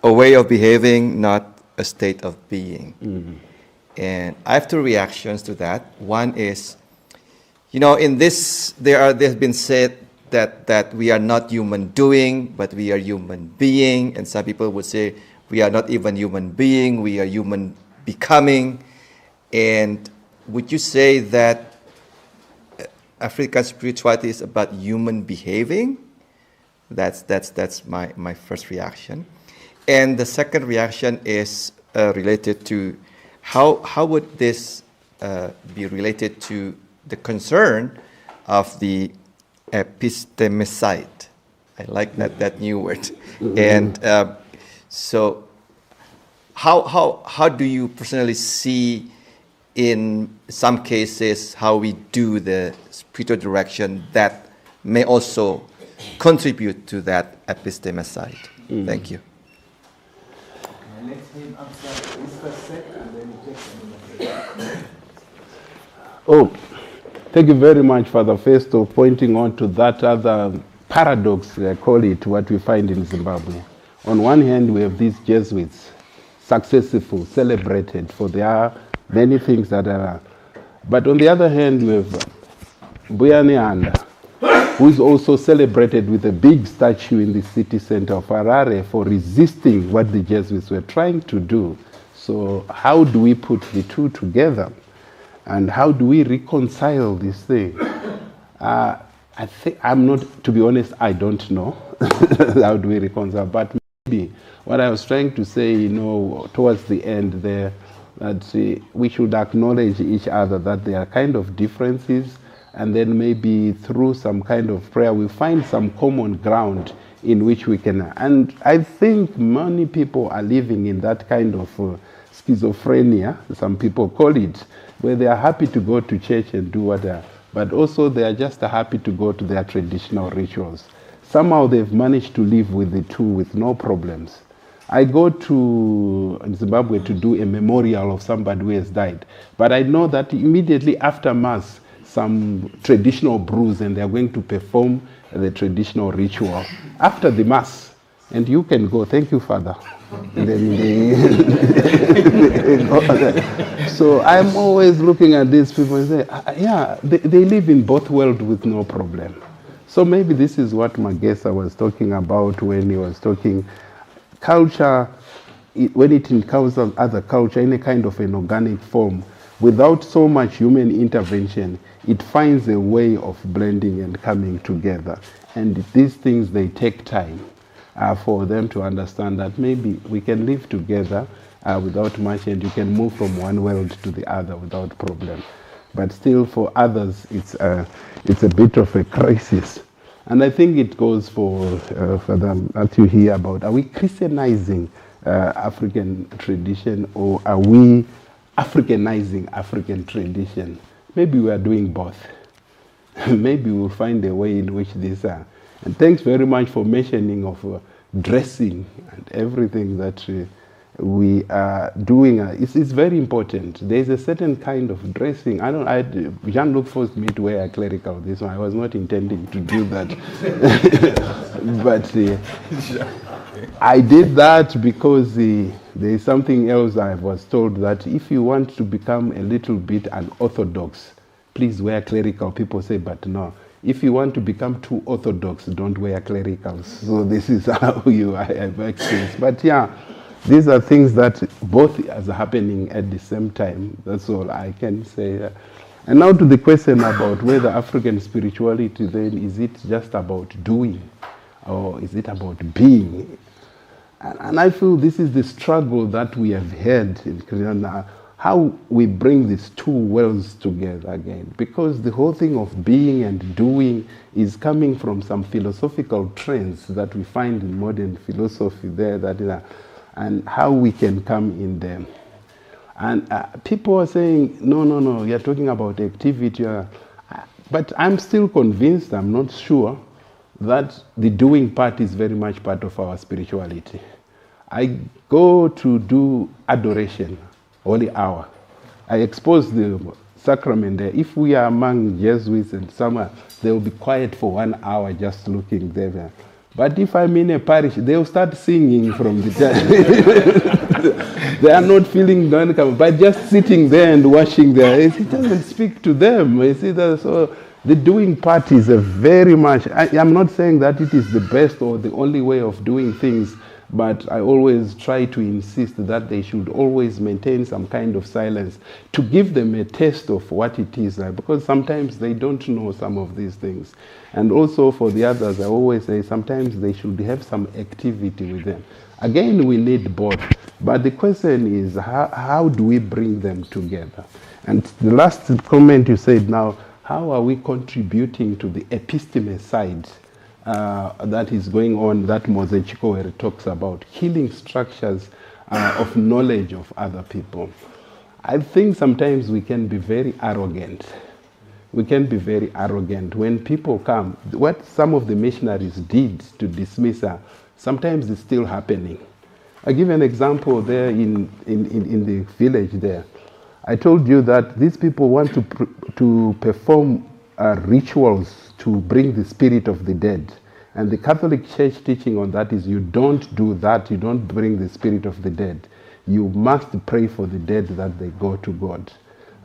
a way of behaving, not a state of being. Mm-hmm. And I have 2 reactions to that. One is, in this, there has been said that we are not human doing, but we are human being. And some people would say we are not even human being, we are human becoming. And would you say that African spirituality is about human behaving? That's my first reaction. And the second reaction is related to how would this be related to the concern of the epistemicide? I like that new word. Mm-hmm. And so how do you personally see in some cases how we do the spiritual direction that may also contribute to that epistemicide? Mm-hmm. Thank you. Let him answer this first set and then Jason. Oh, thank you very much, Father Festo, pointing on to that other paradox, I call it, what we find in Zimbabwe. On one hand, we have these Jesuits, successful, celebrated for their many things that are. But on the other hand, we have Buyanianda, who is also celebrated with a big statue in the city center of Harare for resisting what the Jesuits were trying to do. So how do we put the two together? And how do we reconcile this thing? I think, I'm not, to be honest, I don't know how do we reconcile, but maybe what I was trying to say, you know, towards the end there, that we should acknowledge each other, that there are kind of differences, and then maybe through some kind of prayer we find some common ground in which we can, and I think many people are living in that kind of schizophrenia, some people call it, where they are happy to go to church and do whatever, but also they are just happy to go to their traditional rituals. Somehow they've managed to live with the two with no problems. I go to Zimbabwe to do a memorial of somebody who has died, but I know that immediately after Mass, some traditional brews, and they are going to perform the traditional ritual after the Mass. And you can go, thank you, Father. And then so I'm always looking at these people and say, yeah, they live in both worlds with no problem. So maybe this is what Mwangaza was talking about when he was talking culture, when it encounters other culture in a kind of an organic form, without so much human intervention, it finds a way of blending and coming together. And these things, they take time for them to understand that maybe we can live together without much, and you can move from one world to the other without problem. But still, for others, it's a bit of a crisis. And I think it goes for them to hear about, are we Christianizing African tradition, or are we Africanizing African tradition? Maybe we are doing both. Maybe we'll find a way in which these are. And thanks very much for mentioning of dressing and everything that we are doing. It's very important. There's a certain kind of dressing. Jean-Luc forced me to wear a clerical this one. I was not intending to do that. But I did that because there is something else I was told, that if you want to become a little bit unorthodox, please wear clerical. People say, but no. If you want to become too orthodox, don't wear clericals. So this is how you have access. But yeah, these are things that both are happening at the same time. That's all I can say. And now to the question about whether African spirituality then, is it just about doing, or is it about being? And I feel this is the struggle that we have had in Christianity, how we bring these two worlds together again. Because the whole thing of being and doing is coming from some philosophical trends that we find in modern philosophy there, and how we can come in them. And people are saying, no, you're talking about activity. But I'm still convinced, I'm not sure, that the doing part is very much part of our spirituality. I go to do adoration, holy hour. I expose the sacrament there. If we are among Jesuits and somewhere, they will be quiet for 1 hour just looking there. But if I'm in a parish, they'll start singing from the church. They are not feeling uncomfortable, but just sitting there and watching there, it doesn't speak to them. You see that? So the doing part is a very much, I'm not saying that it is the best or the only way of doing things, but I always try to insist that they should always maintain some kind of silence to give them a taste of what it is, because sometimes they don't know some of these things. And also for the others, I always say sometimes they should have some activity with them. Again, we need both, but the question is how do we bring them together? And the last comment you said now, how are we contributing to the episteme side that is going on, that Moses Chikowere talks about, healing structures of knowledge of other people? I think sometimes we can be very arrogant. We can be very arrogant. When people come, what some of the missionaries did to dismiss her, sometimes it's still happening. I give an example there in the village there. I told you that these people want to perform rituals to bring the spirit of the dead. And the Catholic Church teaching on that is you don't do that, you don't bring the spirit of the dead. You must pray for the dead that they go to God.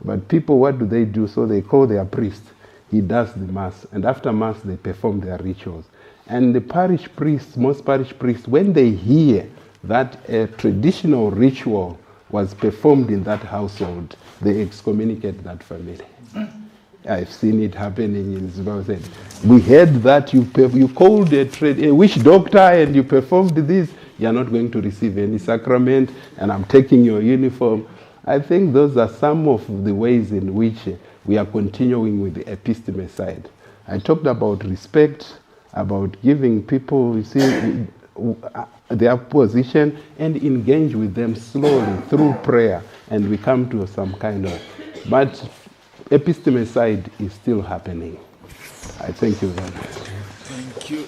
But people, what do? So they call their priest. he does the Mass, and after Mass they perform their rituals. And the parish priests, most parish priests, when they hear that a traditional ritual was performed in that household, they excommunicate that family. I've seen it happening in Zimbabwe. We heard that you called a witch doctor and you performed this, you're not going to receive any sacrament, and I'm taking your uniform. I think those are some of the ways in which we are continuing with the episteme side. I talked about respect, about giving people, you see, their position, and engage with them slowly through prayer, and we come to some kind of, but episteme side is still happening. I thank you very much. Thank you.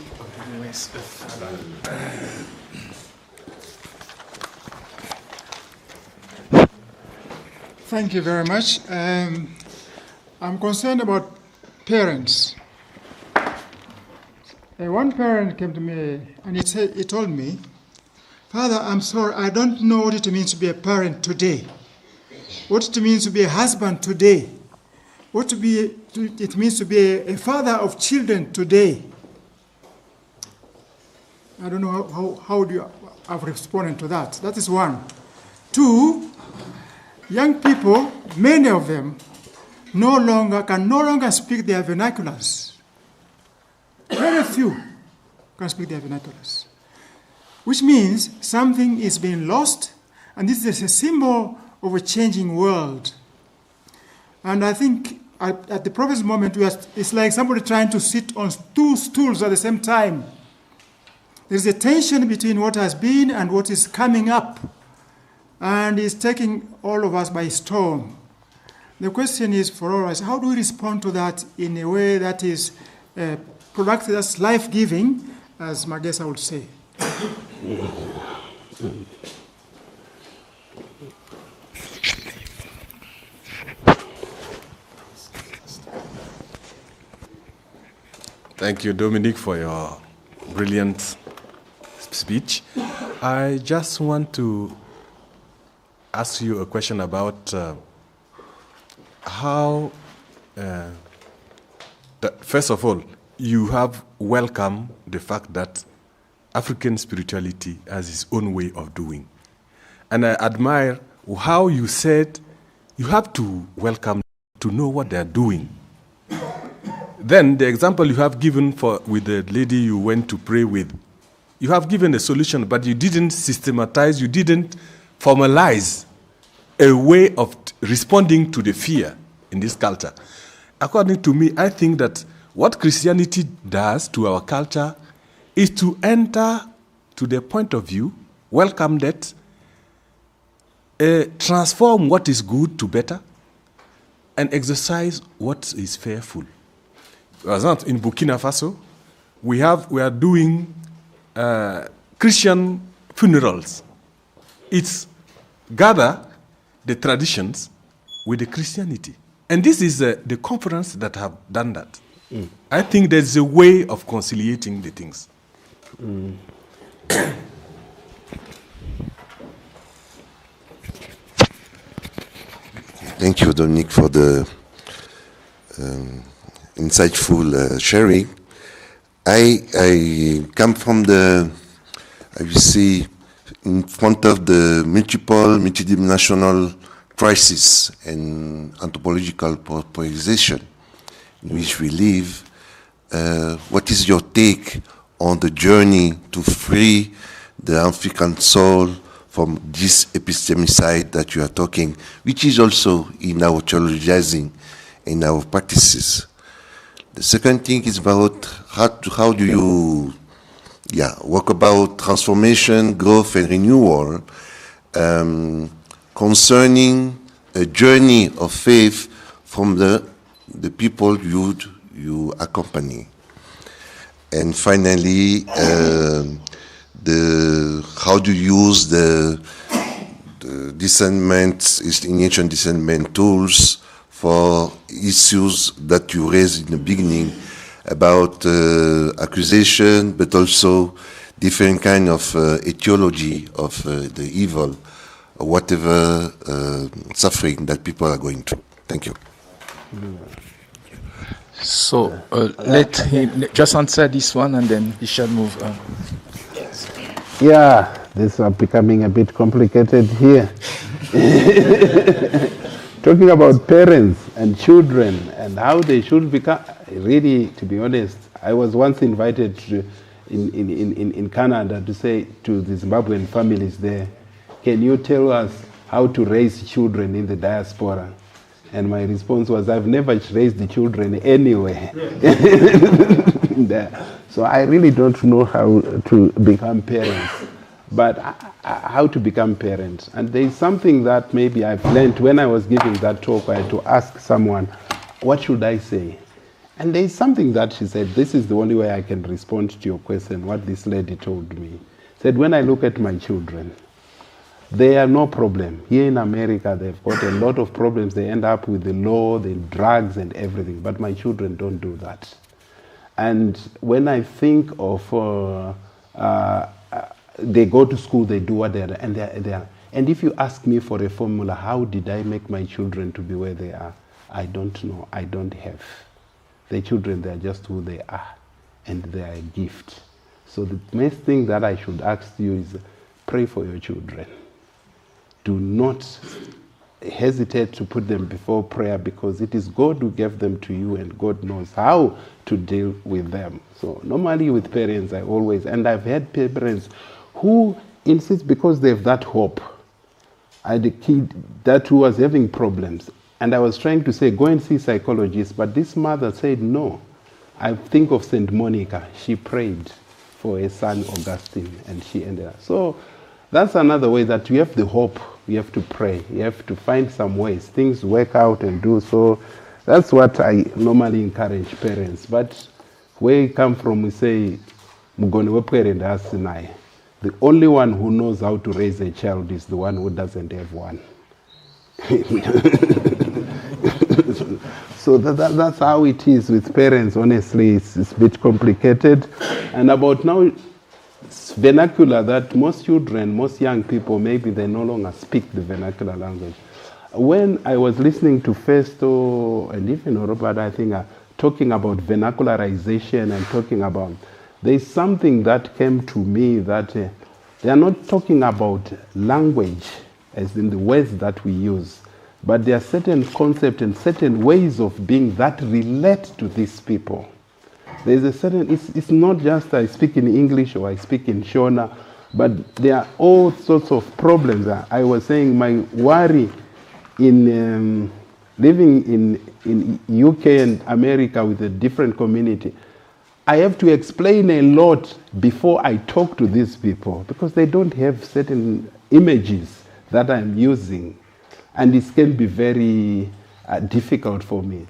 Thank you very much. I'm concerned about parents. One parent came to me and he told me, "Father, I'm sorry, I don't know what it means to be a parent today, what it means to be a husband today, what it means to be a father of children today." I don't know how do you have responded to that. That is one. Two, young people, many of them, can no longer speak their vernaculars. Very few can speak their vernaculars, which means something is being lost, and this is a symbol of a changing world. And I think at the present moment, it's like somebody trying to sit on two stools at the same time. There's a tension between what has been and what is coming up, and it's taking all of us by storm. The question is for all of us, how do we respond to that in a way that is productive, that's life-giving, as Mwangaza would say? Thank you, Dominic, for your brilliant speech. I just want to ask you a question about how, first of all, you have welcomed the fact that African spirituality has its own way of doing. And I admire how you said you have to welcome to know what they are doing. Then the example you have given with the lady you went to pray with, you have given a solution, but you didn't systematize, you didn't formalize a way of responding to the fear in this culture. According to me, I think that what Christianity does to our culture is to enter to the point of view, welcome that, transform what is good to better, and exercise what is fearful. For example, in Burkina Faso, we are doing Christian funerals. It's gather the traditions with the Christianity. And this is the conference that have done that. I think there's a way of conciliating the things. Thank you, Dominic, for the insightful sharing. I come from in front of the multidimensional crisis and anthropological polarization in which we live. What is your take on the journey to free the African soul from this epistemicide that you are talking, which is also in our theologizing, in our practices? The second thing is about how do you work about transformation, growth, and renewal concerning a journey of faith from the people you accompany. And finally, how do you use the discernment, Ignatian discernment tools for issues that you raised in the beginning about accusation, but also different kind of etiology of the evil, or whatever suffering that people are going through. Thank you. So let him just answer this one, and then he shall move on. Yes. Yeah, this is becoming a bit complicated here. Talking about parents and children and how they should become. Really, to be honest, I was once invited to, in Canada to say to the Zimbabwean families there, can you tell us how to raise children in the diaspora? And my response was, I've never raised the children anywhere. So I really don't know how to become parents, but how to become parents. And there's something that maybe I've learned when I was giving that talk. I had to ask someone, what should I say? And there's something that she said, this is the only way I can respond to your question, what this lady told me. Said, when I look at my children, they are no problem. Here in America, they've got a lot of problems. They end up with the law, the drugs, and everything. But my children don't do that. And when I think of, they go to school, they do what they are, and they are. And if you ask me for a formula, how did I make my children to be where they are? I don't know. I don't have. The children, they are just who they are, and they are a gift. So the best thing that I should ask you is pray for your children. Do not hesitate to put them before prayer, because it is God who gave them to you, and God knows how to deal with them. So normally with parents, I always, and I've had parents who insist because they have that hope. I had a kid that who was having problems, and I was trying to say, go and see psychologists, but this mother said no. I think of St. Monica. She prayed for her son Augustine, and she ended up. So that's another way that you have the hope. You have to pray. You have to find some ways. Things work out and do so. That's what I normally encourage parents. But where we come from, we say, the only one who knows how to raise a child is the one who doesn't have one. So that's how it is with parents. Honestly, it's a bit complicated. And about now, it's vernacular that most children, most young people, maybe they no longer speak the vernacular language. When I was listening to Festo and even Robert, I think, talking about vernacularization and talking about, there's something that came to me that they are not talking about language as in the words that we use, but there are certain concepts and certain ways of being that relate to these people. There's a certain, it's not just I speak in English or I speak in Shona, but there are all sorts of problems. I was saying my worry in living in UK and America with a different community, I have to explain a lot before I talk to these people because they don't have certain images that I'm using, and it can be very difficult for me.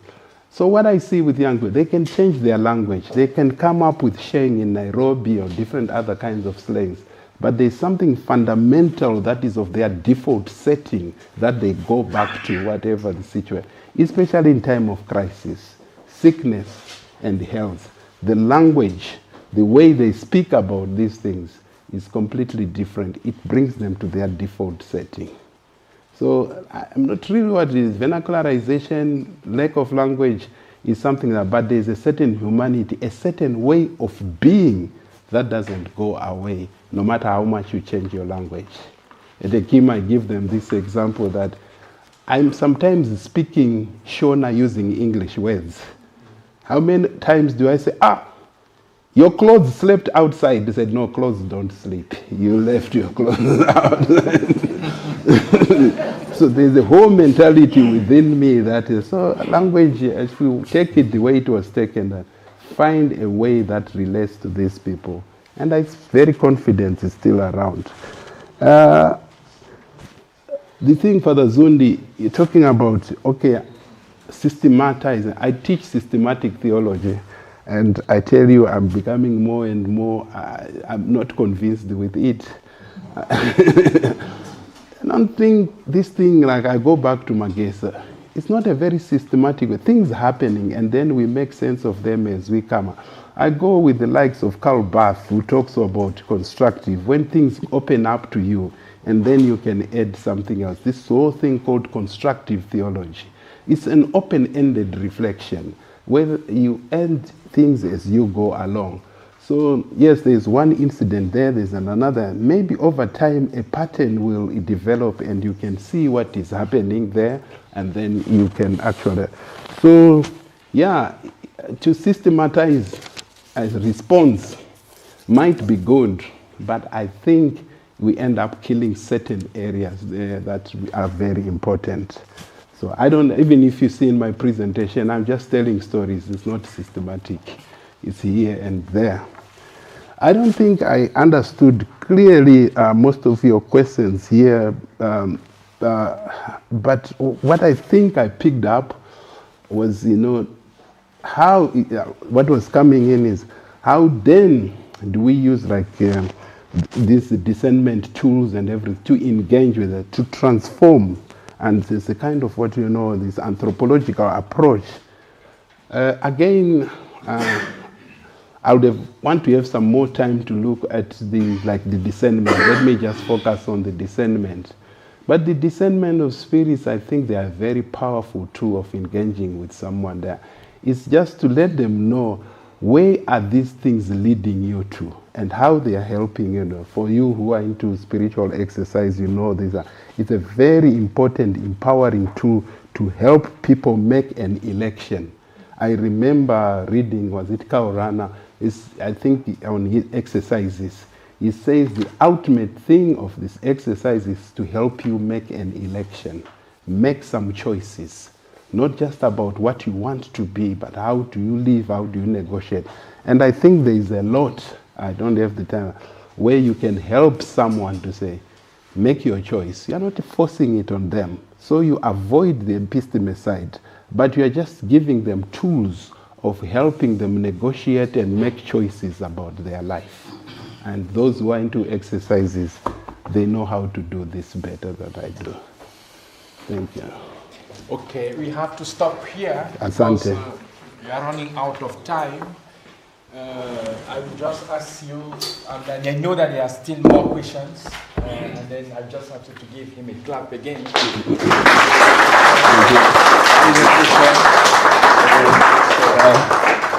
So what I see with young people, they can change their language. They can come up with sheng in Nairobi or different other kinds of slangs. But there's something fundamental that is of their default setting that they go back to, whatever the situation, especially in time of crisis, sickness and health. The language, the way they speak about these things is completely different. It brings them to their default setting. So I'm not really what it is. Vernacularization, lack of language is something that, but there's a certain humanity, a certain way of being that doesn't go away, no matter how much you change your language. At the Kim, I give them this example that I'm sometimes speaking Shona using English words. How many times do I say, your clothes slept outside? They said, no, clothes don't sleep. You left your clothes outside. So there's a whole mentality within me that is, so language, if we take it the way it was taken, find a way that relates to these people. And I'm very confident it's still around. The thing, Father Zundi, you're talking about, okay, systematizing. I teach systematic theology, and I tell you I'm becoming more and more, I'm not convinced with it. I don't think this thing, like I go back to Mwangaza, it's not a very systematic way. Things happening, and then we make sense of them as we come. I go with the likes of Karl Barth, who talks about constructive, when things open up to you, and then you can add something else. This whole thing called constructive theology. It's an open-ended reflection. where you end things as you go along. So yes, there's one incident there, there's another. Maybe over time a pattern will develop and you can see what is happening there, and then you can actually. So yeah, to systematize a response might be good, but I think we end up killing certain areas there that are very important. So I don't, even if you see in my presentation, I'm just telling stories, it's not systematic. It's here and there. I don't think I understood clearly most of your questions here, but what I think I picked up was, how, what was coming in is, how then do we use these discernment tools and everything to engage with it, to transform, and there's a kind of this anthropological approach. Again, I would want to have some more time to look at the discernment. Let me just focus on the discernment. But the discernment of spirits, I think they are a very powerful tool of engaging with someone there. It's just to let them know where are these things leading you to and how they are helping, For you who are into spiritual exercise, it's a very important, empowering tool to help people make an election. I remember reading, was it Kaurana? I think on his exercises, he says the ultimate thing of this exercise is to help you make an election, make some choices, not just about what you want to be, but how do you live, how do you negotiate. And I think there is a lot, I don't have the time, where you can help someone to say, make your choice. You're not forcing it on them. So you avoid the episteme side, but you are just giving them tools of helping them negotiate and make choices about their life. And those who are into exercises, they know how to do this better than I do. Thank you. Okay, we have to stop here. Asante. Because, we are running out of time. I will just ask you, and I know that there are still more questions, and then I just have to give him a clap again.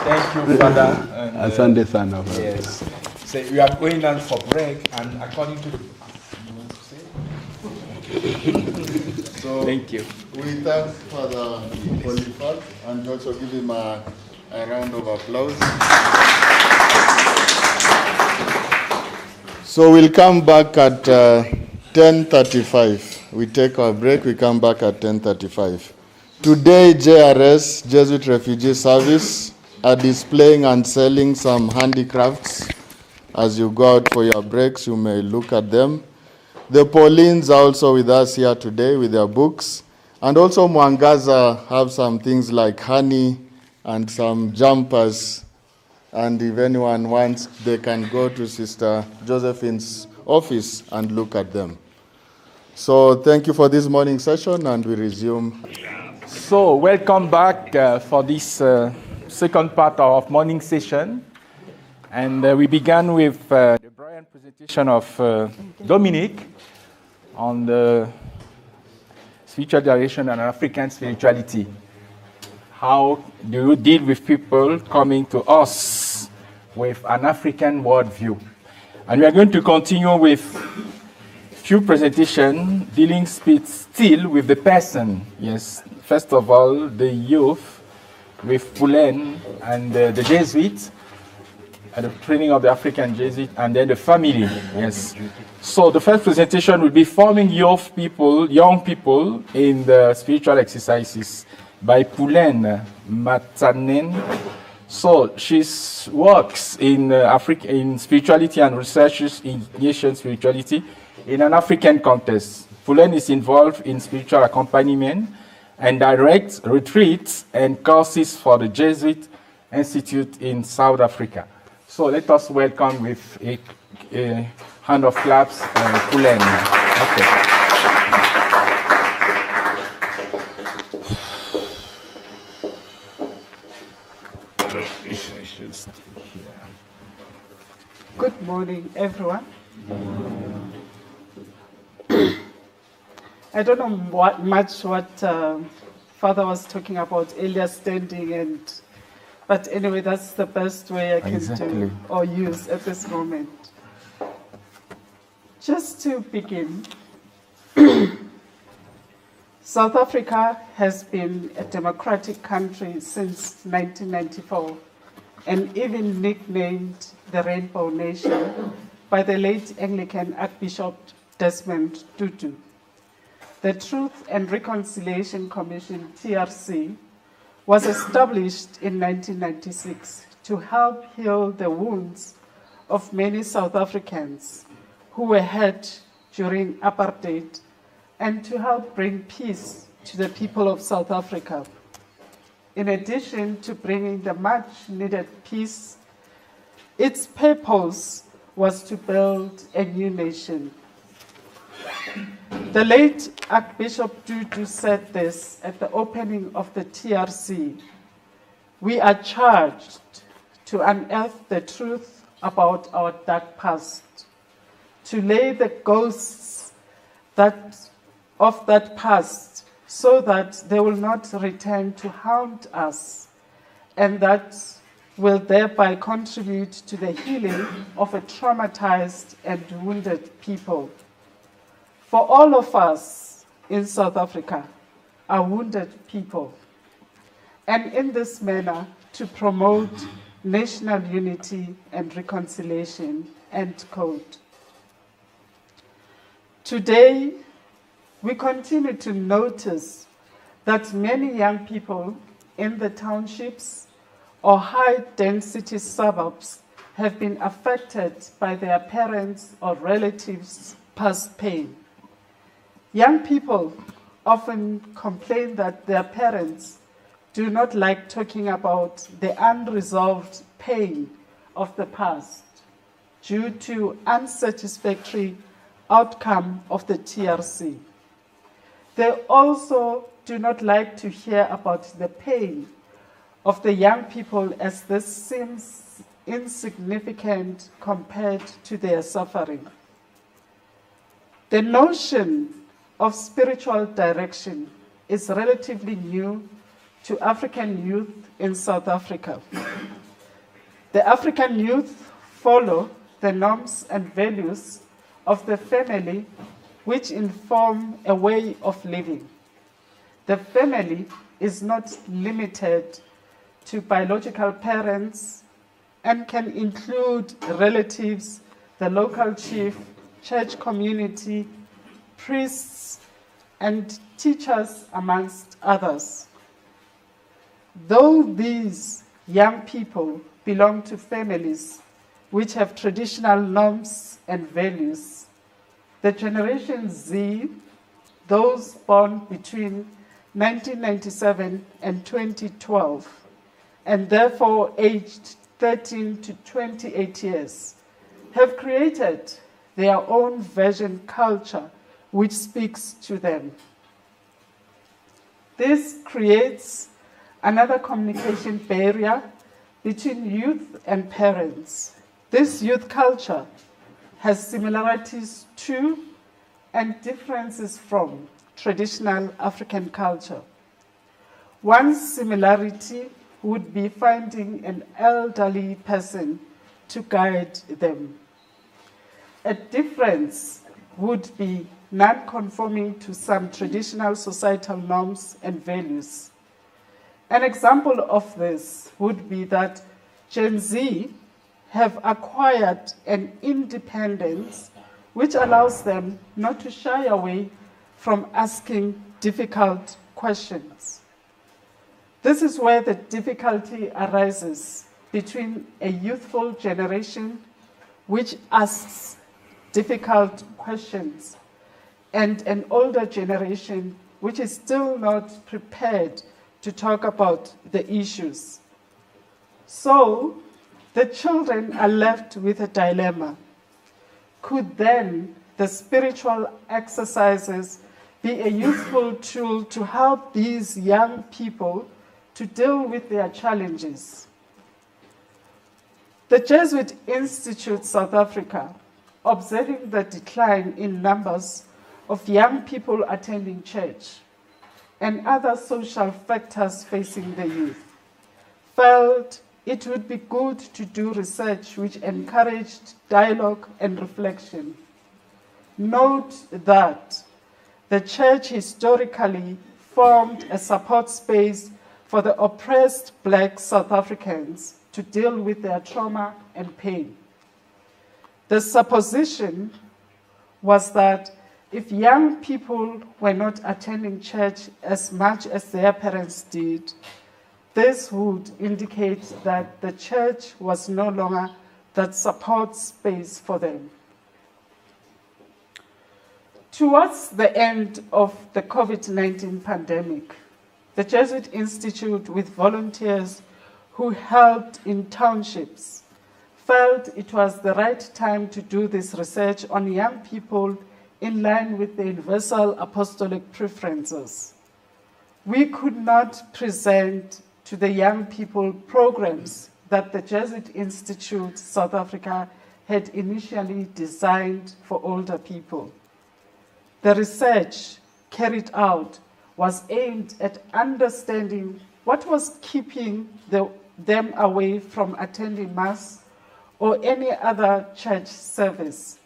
Thank you, Father. Asante sana. Yes. So we are going on for break, and according to the... You want to say? So thank you. We thank Father Polyphart and also give him a round of applause. So we'll come back at 10:35. We take our break, we come back at 10:35. Today, JRS, Jesuit Refugee Service, are displaying and selling some handicrafts. As you go out for your breaks, you may look at them. The Paulines are also with us here today with their books. And also Mwangaza have some things like honey and some jumpers. And if anyone wants, they can go to Sister Josephine's office and look at them. So thank you for this morning session, and we resume. So welcome back for this second part of morning session. And we began with the brilliant presentation of Dominic on the spiritual direction and African spirituality. How do you deal with people coming to us with an African worldview? And we are going to continue with few presentations dealing still with the person. Yes, first of all, the youth with Poulen and the Jesuits, and the training of the African Jesuit, and then the family. Yes. So the first presentation will be forming young people in the spiritual exercises by Poulen Matanen. So she works in in spirituality and researches in Ignatian spirituality in an African context. Poulen is involved in spiritual accompaniment and directs retreats and courses for the Jesuit Institute in South Africa. So let us welcome with a hand of claps, Poulen. Okay. Good morning, everyone. I don't know what Father was talking about earlier, standing and But anyway, that's the best way I can Exactly. do or use at this moment. Just to begin, South Africa has been a democratic country since 1994 and even nicknamed the Rainbow Nation by the late Anglican Archbishop Desmond Tutu. The Truth and Reconciliation Commission, TRC, was established in 1996 to help heal the wounds of many South Africans who were hurt during apartheid and to help bring peace to the people of South Africa. In addition to bringing the much needed peace, its purpose was to build a new nation. The late Archbishop Tutu said this at the opening of the TRC. We are charged to unearth the truth about our dark past, to lay the ghosts of that past so that they will not return to haunt us, and that will thereby contribute to the healing of a traumatized and wounded people. For all of us in South Africa are wounded people, and in this manner to promote national unity and reconciliation, end quote. Today, we continue to notice that many young people in the townships or high-density suburbs have been affected by their parents' or relatives' past pain. Young people often complain that their parents do not like talking about the unresolved pain of the past due to unsatisfactory outcome of the TRC. They also do not like to hear about the pain of the young people, as this seems insignificant compared to their suffering. The notion of spiritual direction is relatively new to African youth in South Africa. The African youth follow the norms and values of the family, which inform a way of living. The family is not limited to biological parents and can include relatives, the local chief, church community, priests, and teachers, amongst others. Though these young people belong to families which have traditional norms and values, the Generation Z, those born between 1997 and 2012, and therefore aged 13 to 28 years, have created their own version culture which speaks to them. This creates another communication barrier between youth and parents. This youth culture has similarities to and differences from traditional African culture. One similarity would be finding an elderly person to guide them. A difference would be non-conforming to some traditional societal norms and values. An example of this would be that Gen Z have acquired an independence which allows them not to shy away from asking difficult questions. This is where the difficulty arises between a youthful generation which asks difficult questions and an older generation which is still not prepared to talk about the issues. So, the children are left with a dilemma. Could then the spiritual exercises be a useful tool to help these young people to deal with their challenges? The Jesuit Institute South Africa, observing the decline in numbers of young people attending church and other social factors facing the youth, felt it would be good to do research which encouraged dialogue and reflection. Note that the Church historically formed a support space for the oppressed Black South Africans to deal with their trauma and pain. The supposition was that if young people were not attending church as much as their parents did, this would indicate that the church was no longer that support space for them. Towards the end of the COVID-19 pandemic, the Jesuit Institute, with volunteers who helped in townships, felt it was the right time to do this research on young people in line with the universal apostolic preferences. We could not present to the young people programs that the Jesuit Institute South Africa had initially designed for older people. The research carried out was aimed at understanding what was keeping them away from attending Mass or any other church service.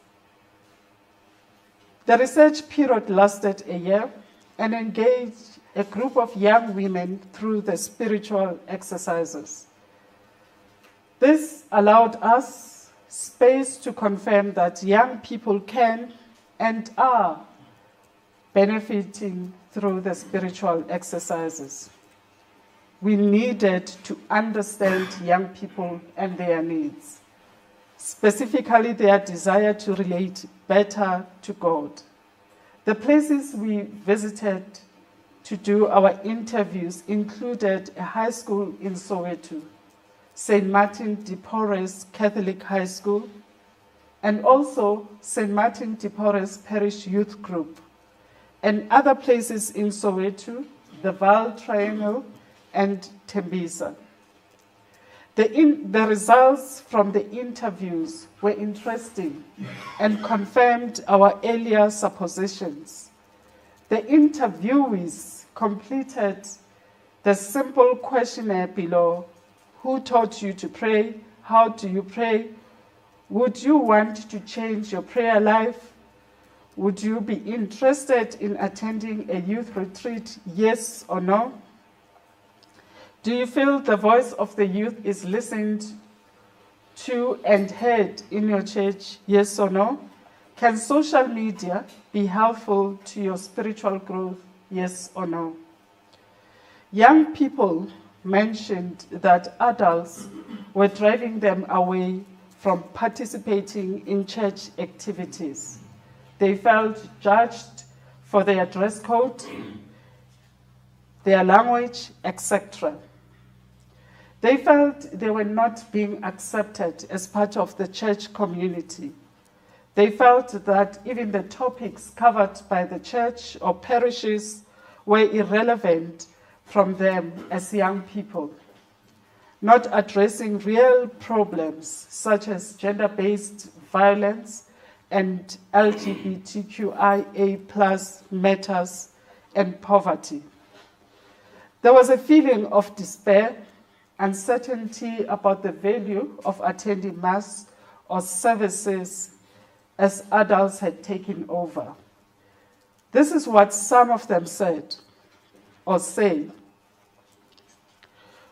The research period lasted a year and engaged a group of young women through the spiritual exercises. This allowed us space to confirm that young people can and are benefiting through the spiritual exercises. We needed to understand young people and their needs, specifically their desire to relate better to God. The places we visited to do our interviews included a high school in Soweto, St. Martin de Porres Catholic High School, and also St. Martin de Porres Parish Youth Group, and other places in Soweto, the Vaal Triangle, and Tembisa. The results from the interviews were interesting and confirmed our earlier suppositions. The interviewees completed the simple questionnaire below: who taught you to pray? How do you pray? Would you want to change your prayer life? Would you be interested in attending a youth retreat? Yes or no? Do you feel the voice of the youth is listened to and heard in your church? Yes or no? Can social media be helpful to your spiritual growth? Yes or no? Young people mentioned that adults were driving them away from participating in church activities. They felt judged for their dress code, their language, etc. They felt they were not being accepted as part of the church community. They felt that even the topics covered by the church or parishes were irrelevant from them as young people, not addressing real problems such as gender-based violence and LGBTQIA+ matters and poverty. There was a feeling of despair, uncertainty about the value of attending Mass or services as adults had taken over. This is what some of them said or say: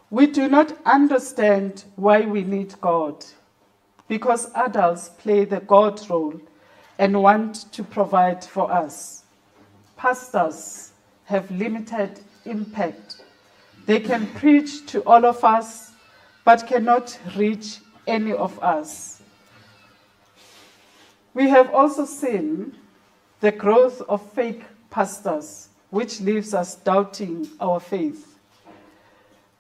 we do not understand why we need God, because adults play the God role and want to provide for us. Pastors have limited impact. They can preach to all of us, but cannot reach any of us. We have also seen the growth of fake pastors, which leaves us doubting our faith.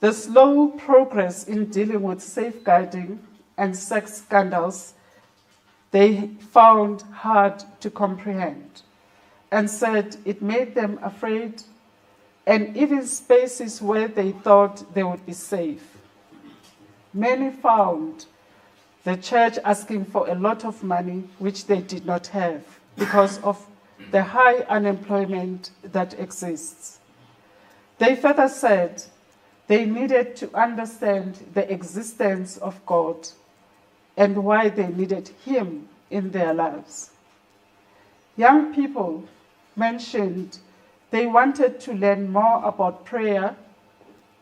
The slow progress in dealing with safeguarding and sex scandals they found hard to comprehend, and said it made them afraid, and even spaces where they thought they would be safe. Many found the church asking for a lot of money which they did not have because of the high unemployment that exists. They further said They needed to understand the existence of God and why they needed Him in their lives. Young people mentioned they wanted to learn more about prayer,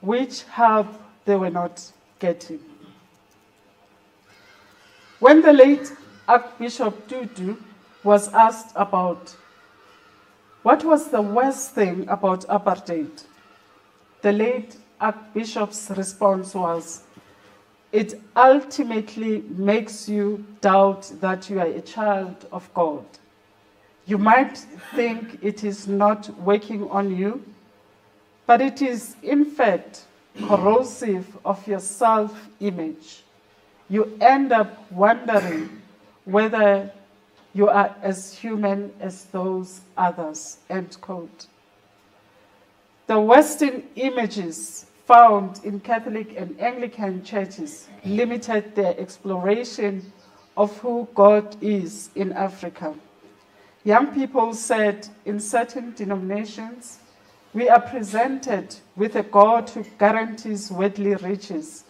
which help they were not getting. When the late Archbishop Tutu was asked about what was the worst thing about apartheid, the late Archbishop's response was, "It ultimately makes you doubt that you are a child of God. You might think it is not working on you, but it is in fact corrosive of your self-image. You end up wondering whether you are as human as those others," end quote. The Western images found in Catholic and Anglican churches limited their exploration of who God is in Africa. Young people said in certain denominations, we are presented with a God who guarantees worldly riches,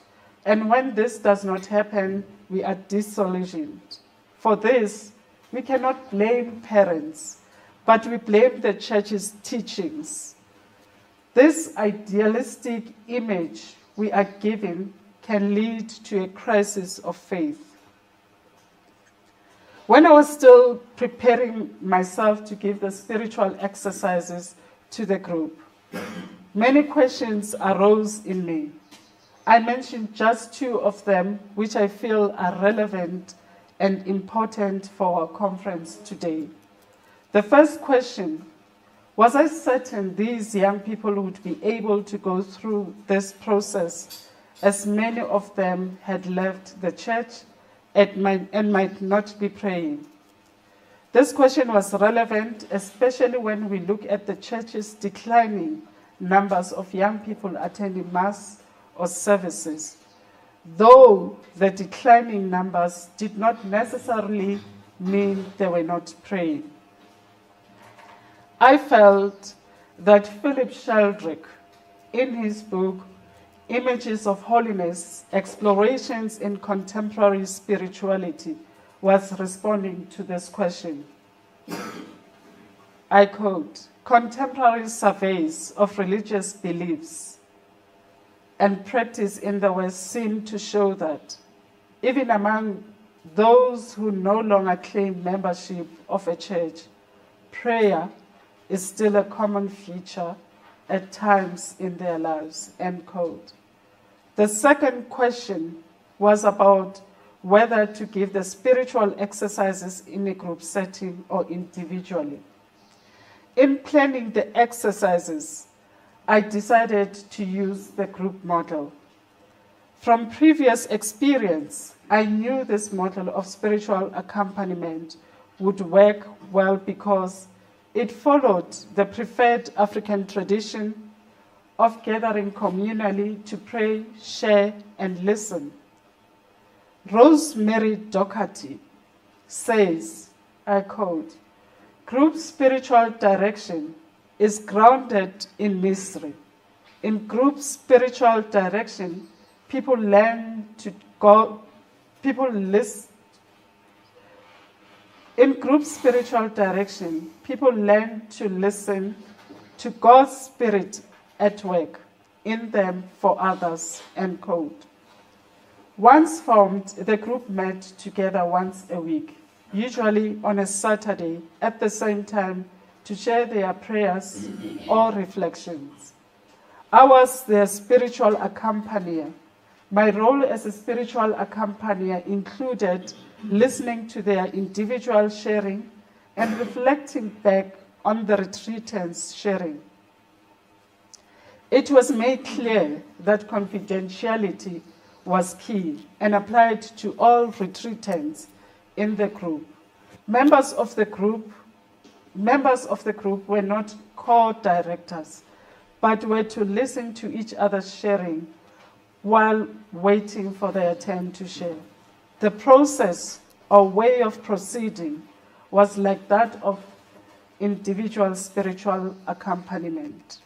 and when this does not happen, we are disillusioned. For this, we cannot blame parents, but we blame the church's teachings. This idealistic image we are given can lead to a crisis of faith. When I was still preparing myself to give the spiritual exercises to the group, many questions arose in me. I mentioned just two of them, which I feel are relevant and important for our conference today. The first question: was I certain these young people would be able to go through this process, as many of them had left the church and might not be praying? This question was relevant, especially when we look at the church's declining numbers of young people attending Mass or services, though the declining numbers did not necessarily mean they were not praying. I felt that Philip Sheldrake, in his book, Images of Holiness, Explorations in Contemporary Spirituality, was responding to this question. I quote, "Contemporary surveys of religious beliefs and practice in the West seem to show that even among those who no longer claim membership of a church, prayer is still a common feature at times in their lives," end quote. The second question was about whether to give the spiritual exercises in a group setting or individually. In planning the exercises, I decided to use the group model. From previous experience, I knew this model of spiritual accompaniment would work well because it followed the preferred African tradition of gathering communally to pray, share, and listen. Rosemary Doherty says, I quote, "Group spiritual direction is grounded in mystery. In group spiritual direction, people learn to go, In group spiritual direction, people learn to listen to God's Spirit at work in them for others," end quote. Once formed, the group met together once a week, usually on a Saturday at the same time, to share their prayers or reflections. I was their spiritual accompanier. My role as a spiritual accompanier included listening to their individual sharing and reflecting back on the retreatants' sharing. It was made clear that confidentiality was key and applied to all retreatants in the group. Members of the group were not co-directors, but were to listen to each other's sharing while waiting for their turn to share. The process or way of proceeding was like that of individual spiritual accompaniment.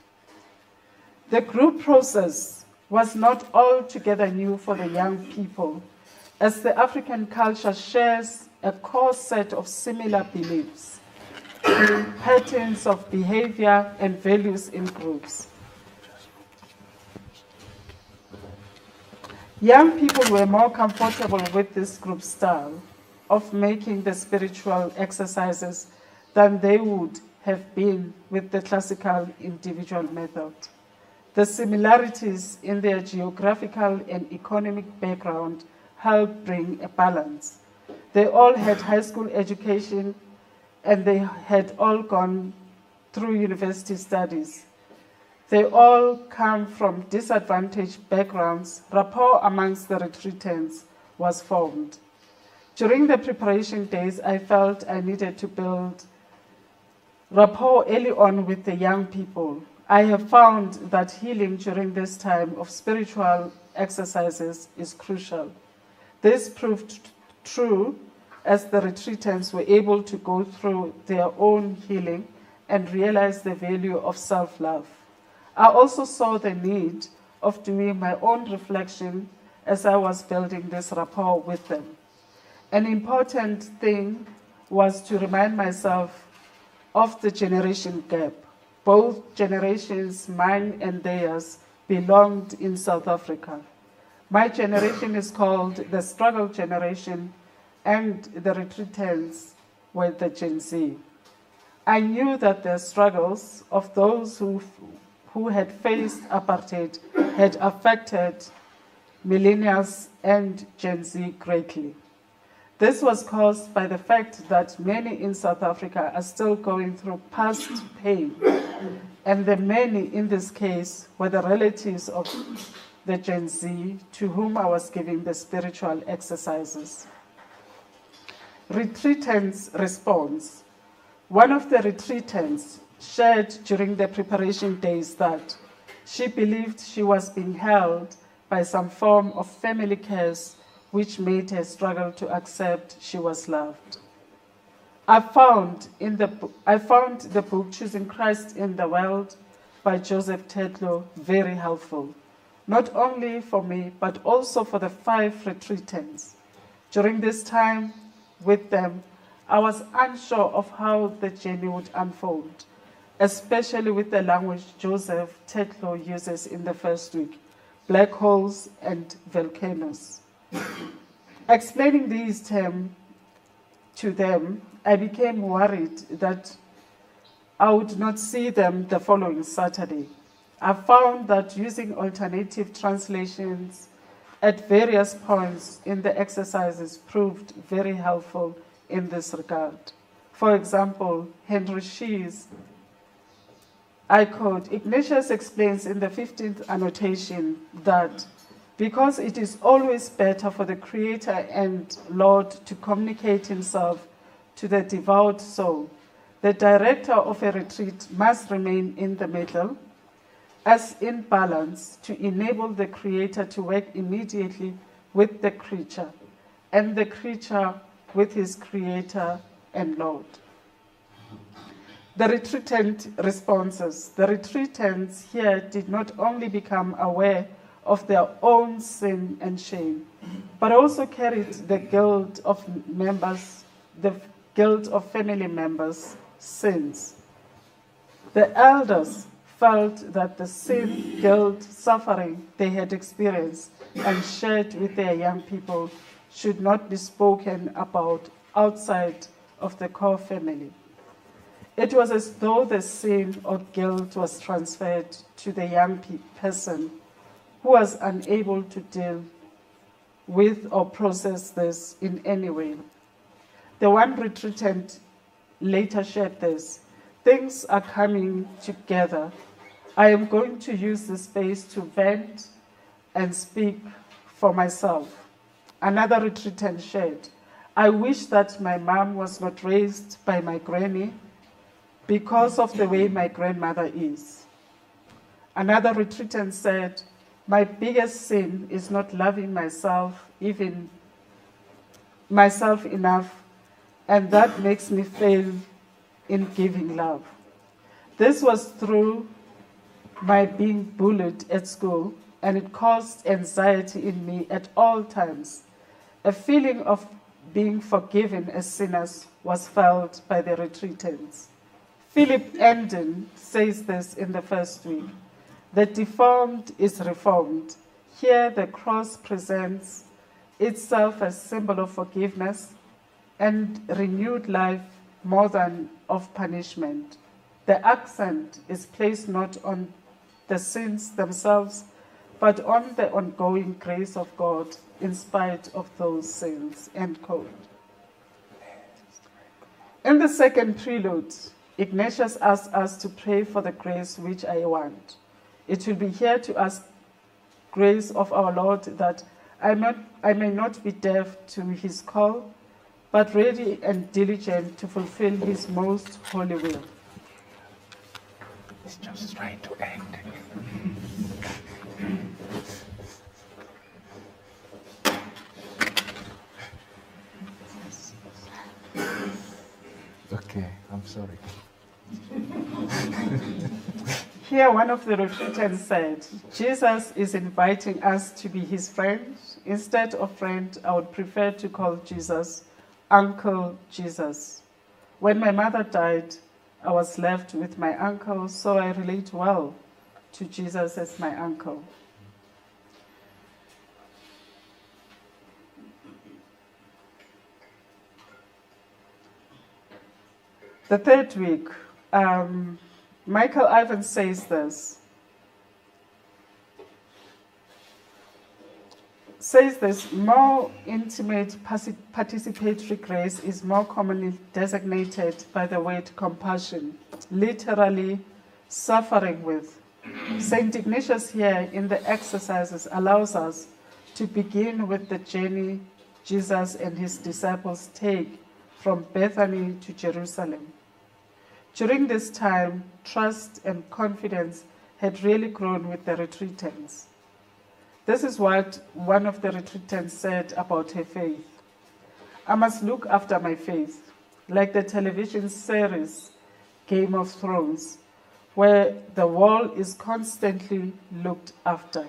The group process was not altogether new for the young people, as the African culture shares a core set of similar beliefs, patterns of behavior and values in groups. Young people were more comfortable with this group style of making the spiritual exercises than they would have been with the classical individual method. The similarities in their geographical and economic background helped bring a balance. They all had high school education and they had all gone through university studies. They all come from disadvantaged backgrounds. Rapport amongst the retreatants was formed. During the preparation days, I felt I needed to build rapport early on with the young people. I have found that healing during this time of spiritual exercises is crucial. This proved true as the retreatants were able to go through their own healing and realize the value of self-love. I also saw the need of doing my own reflection as I was building this rapport with them. An important thing was to remind myself of the generation gap. Both generations, mine and theirs, belonged in South Africa. My generation is called the struggle generation, and the retreatants were the Gen Z. I knew that the struggles of those who had faced apartheid had affected millennials and Gen Z greatly. This was caused by the fact that many in South Africa are still going through past pain, and the many in this case were the relatives of the Gen Z to whom I was giving the spiritual exercises. Retreatants' response. One of the retreatants shared during the preparation days that she believed she was being held by some form of family curse which made her struggle to accept she was loved. I found the book Choosing Christ in the World by Joseph Tetlow very helpful, not only for me, but also for the 5 retreatants. During this time with them, I was unsure of how the journey would unfold, especially with the language Joseph Tetlow uses in the first week, black holes and volcanoes. Explaining these terms to them, I became worried that I would not see them the following Saturday. I found that using alternative translations at various points in the exercises proved very helpful in this regard. For example, Henry Shee's, I quote, Ignatius explains in the 15th annotation that because it is always better for the Creator and Lord to communicate himself to the devout soul, the director of a retreat must remain in the middle, as in balance, to enable the Creator to work immediately with the creature, and the creature with his Creator and Lord. The retreatant responses. The retreatants here did not only become aware of their own sin and shame, but also carried the guilt of family members' sins. The elders felt that the sin, guilt, suffering they had experienced and shared with their young people should not be spoken about outside of the core family. It was as though the sin or guilt was transferred to the young person who was unable to deal with or process this in any way. The one retreatant later shared this. Things are coming together. I am going to use the space to vent and speak for myself. Another retreatant shared, I wish that my mom was not raised by my granny because of the way my grandmother is. Another retreatant said, my biggest sin is not loving myself enough, and that makes me fail in giving love. This was through my being bullied at school and it caused anxiety in me at all times. A feeling of being forgiven as sinners was felt by the retreatants. Philip Enden says this in the first week. The deformed is reformed. Here the cross presents itself as symbol of forgiveness and renewed life more than of punishment. The accent is placed not on the sins themselves, but on the ongoing grace of God in spite of those sins, end quote. In the second prelude, Ignatius asks us to pray for the grace which I want. It will be here to ask grace of our Lord that I may not be deaf to his call, but ready and diligent to fulfill his most holy will. It's just trying to end. Okay, I'm sorry. Here, one of the retreatants said, Jesus is inviting us to be his friend. Instead of friend, I would prefer to call Jesus Uncle Jesus. When my mother died, I was left with my uncle, so I relate well to Jesus as my uncle. The third week, Michael Ivins says this. More intimate participatory grace is more commonly designated by the word compassion, literally suffering with. St. Ignatius here in the exercises allows us to begin with the journey Jesus and his disciples take from Bethany to Jerusalem. During this time, trust and confidence had really grown with the retreatants. This is what one of the retreatants said about her faith. I must look after my faith, like the television series Game of Thrones, where the wall is constantly looked after.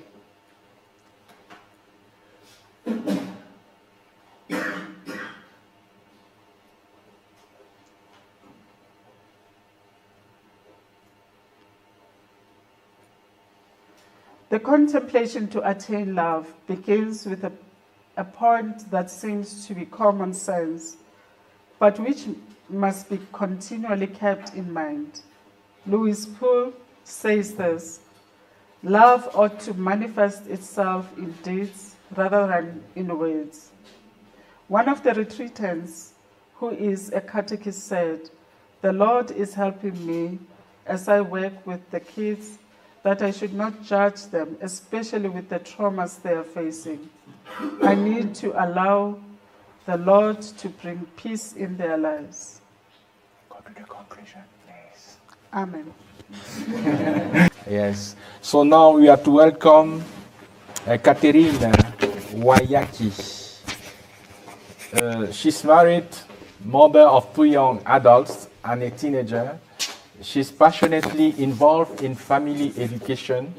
The contemplation to attain love begins with a point that seems to be common sense, but which must be continually kept in mind. Louis Poole says this: love ought to manifest itself in deeds rather than in words. One of the retreatants, who is a catechist, said, "The Lord is helping me as I work with the kids, that I should not judge them, especially with the traumas they are facing. I need to allow the Lord to bring peace in their lives." Go to the conclusion, please. Amen. Yes. So now we are to welcome Catherine Wayaki. She's married, mother of 2 young adults and a teenager. She's passionately involved in family education,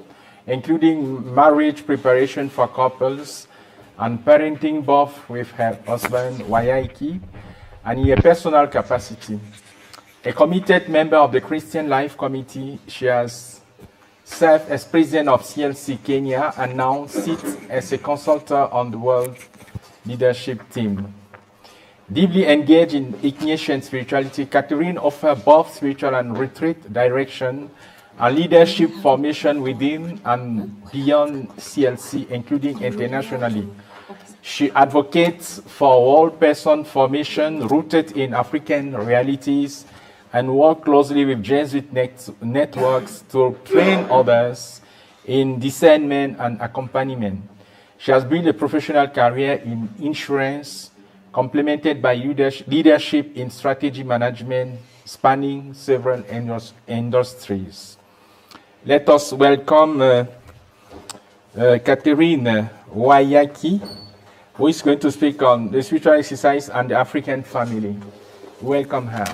including marriage preparation for couples and parenting, both with her husband, Wayaki, and in a personal capacity. A committed member of the Christian Life Committee, she has served as president of CLC Kenya and now sits as a consultant on the World Leadership Team. Deeply engaged in Ignatian spirituality, Catherine offers both spiritual and retreat direction and leadership formation within and beyond CLC, including internationally. She advocates for whole-person formation rooted in African realities and works closely with Jesuit networks to train others in discernment and accompaniment. She has built a professional career in insurance, complemented by leadership in strategy management, spanning several industries. Let us welcome Catherine Wayaki, who is going to speak on the spiritual exercise and the African family. Welcome her.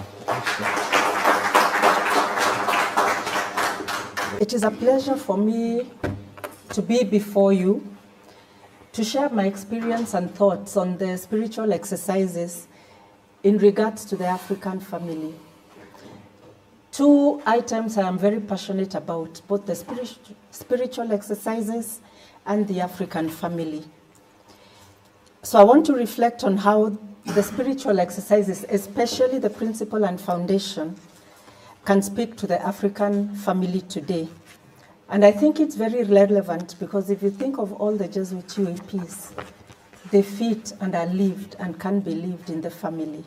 It is a pleasure for me to be before you to share my experience and thoughts on the spiritual exercises in regards to the African family. Two items I am very passionate about, both the spiritual exercises and the African family. So I want to reflect on how the spiritual exercises, especially the principle and foundation, can speak to the African family today. And I think it's very relevant because if you think of all the Jesuit UAPs, they fit and are lived and can be lived in the family.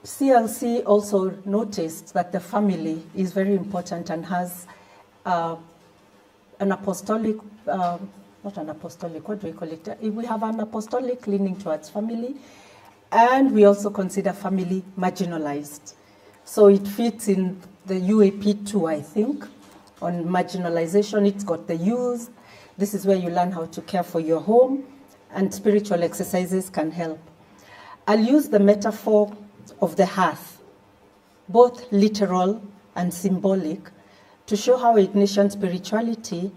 CLC also noticed that the family is very important and has an apostolic, not an apostolic, what do we call it? We have an apostolic leaning towards family, and we also consider family marginalized. So it fits in the UAP too, I think. On marginalization, it's got the youth. This is where you learn how to care for your home, and spiritual exercises can help. I'll use the metaphor of the hearth, both literal and symbolic, to show how Ignatian spirituality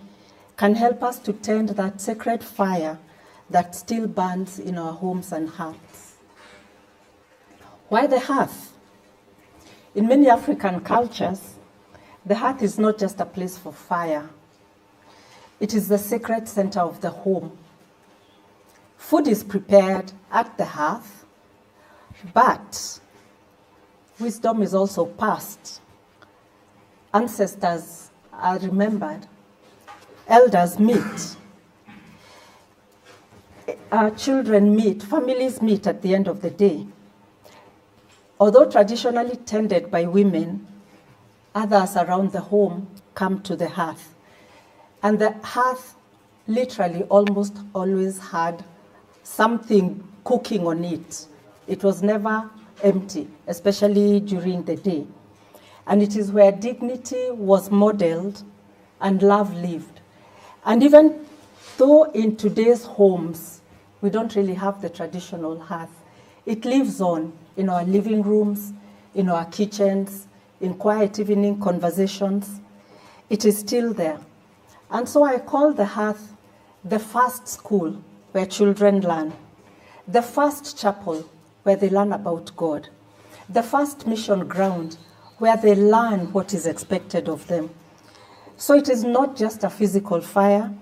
can help us to tend that sacred fire that still burns in our homes and hearts. Why the hearth? In many African cultures, the hearth is not just a place for fire. It is the sacred center of the home. Food is prepared at the hearth, but wisdom is also passed. Ancestors are remembered. Elders meet. Children meet. Families meet at the end of the day. Although traditionally tended by women, others around the home come to the hearth. And the hearth literally almost always had something cooking on it. It was never empty, especially during the day. And it is where dignity was modeled and love lived. And even though in today's homes, we don't really have the traditional hearth, it lives on in our living rooms, in our kitchens, in quiet evening conversations. It is still there. And so I call the hearth the first school where children learn, the first chapel where they learn about God, the first mission ground where they learn what is expected of them. So it is not just a physical fire,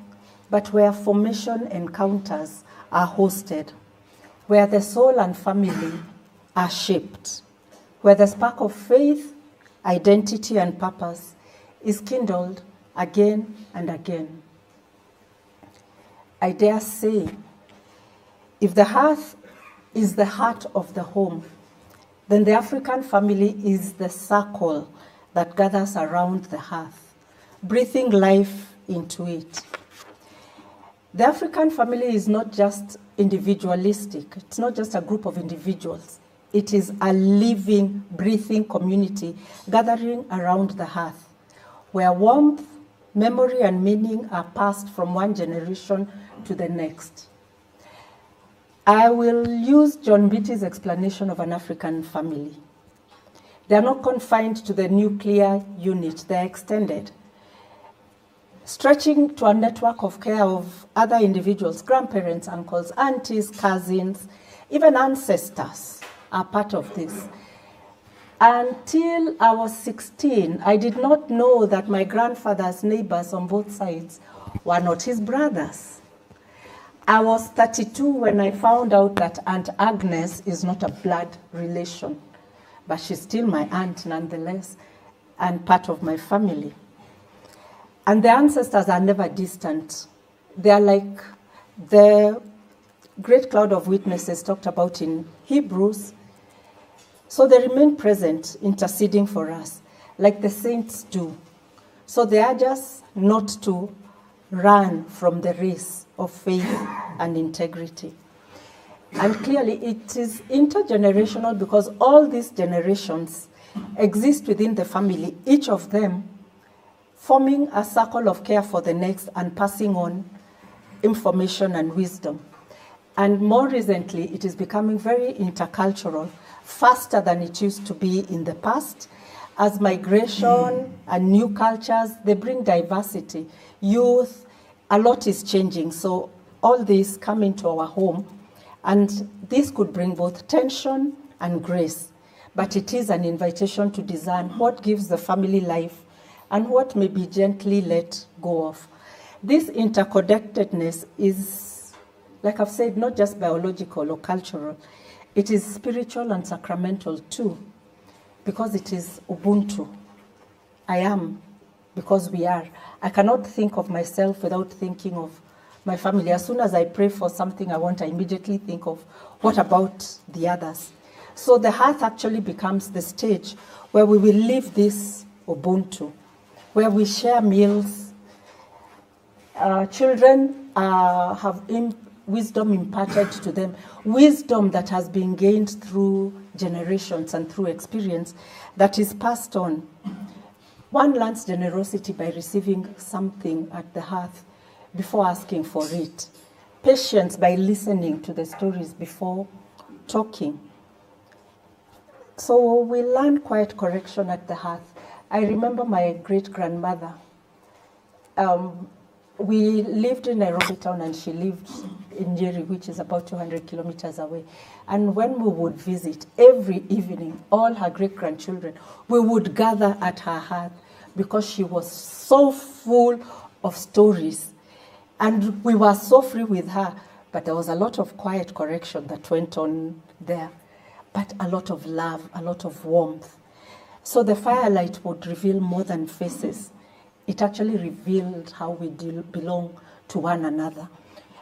but where formation encounters are hosted, where the soul and family are shaped, where the spark of faith, identity, and purpose is kindled again and again. I dare say, if the hearth is the heart of the home, then the African family is the circle that gathers around the hearth, breathing life into it. The African family is not just individualistic. It's not just a group of individuals. It is a living, breathing community gathering around the hearth, where warmth, memory, and meaning are passed from one generation to the next. I will use John Mbiti's explanation of an African family. They are not confined to the nuclear unit, they are extended, stretching to a network of care of other individuals, grandparents, uncles, aunties, cousins, even ancestors are part of this. Until I was 16, I did not know that my grandfather's neighbors on both sides were not his brothers. I was 32 when I found out that Aunt Agnes is not a blood relation, but she's still my aunt nonetheless, and part of my family. And the ancestors are never distant. They are like the great cloud of witnesses talked about in Hebrews. So they remain present, interceding for us, like the saints do. So they urge us not to run from the race of faith and integrity. And clearly it is intergenerational because all these generations exist within the family, each of them forming a circle of care for the next and passing on information and wisdom. And more recently, it is becoming very intercultural, faster than it used to be in the past, As migration and new cultures, they bring diversity. Youth, a lot is changing. So all this come into our home, and this could bring both tension and grace. But it is an invitation to discern what gives the family life and what may be gently let go of. This interconnectedness is, like I've said, not just biological or cultural. It is spiritual and sacramental too, because it is Ubuntu. I am, because we are. I cannot think of myself without thinking of my family. As soon as I pray for something I want, I immediately think of, what about the others? So the hearth actually becomes the stage where we will live this Ubuntu, where we share meals. Children have wisdom imparted to them, wisdom that has been gained through generations and through experience that is passed on. One learns generosity by receiving something at the hearth before asking for it. Patience by listening to the stories before talking. So we learn quiet correction at the hearth. I remember my great-grandmother. We lived in Nairobi town and she lived in Nyeri, which is about 200 kilometers away. And when we would visit, every evening, all her great-grandchildren, we would gather at her hearth because she was so full of stories. And we were so free with her, but there was a lot of quiet correction that went on there, but a lot of love, a lot of warmth. So the firelight would reveal more than faces. It actually revealed how we belong to one another.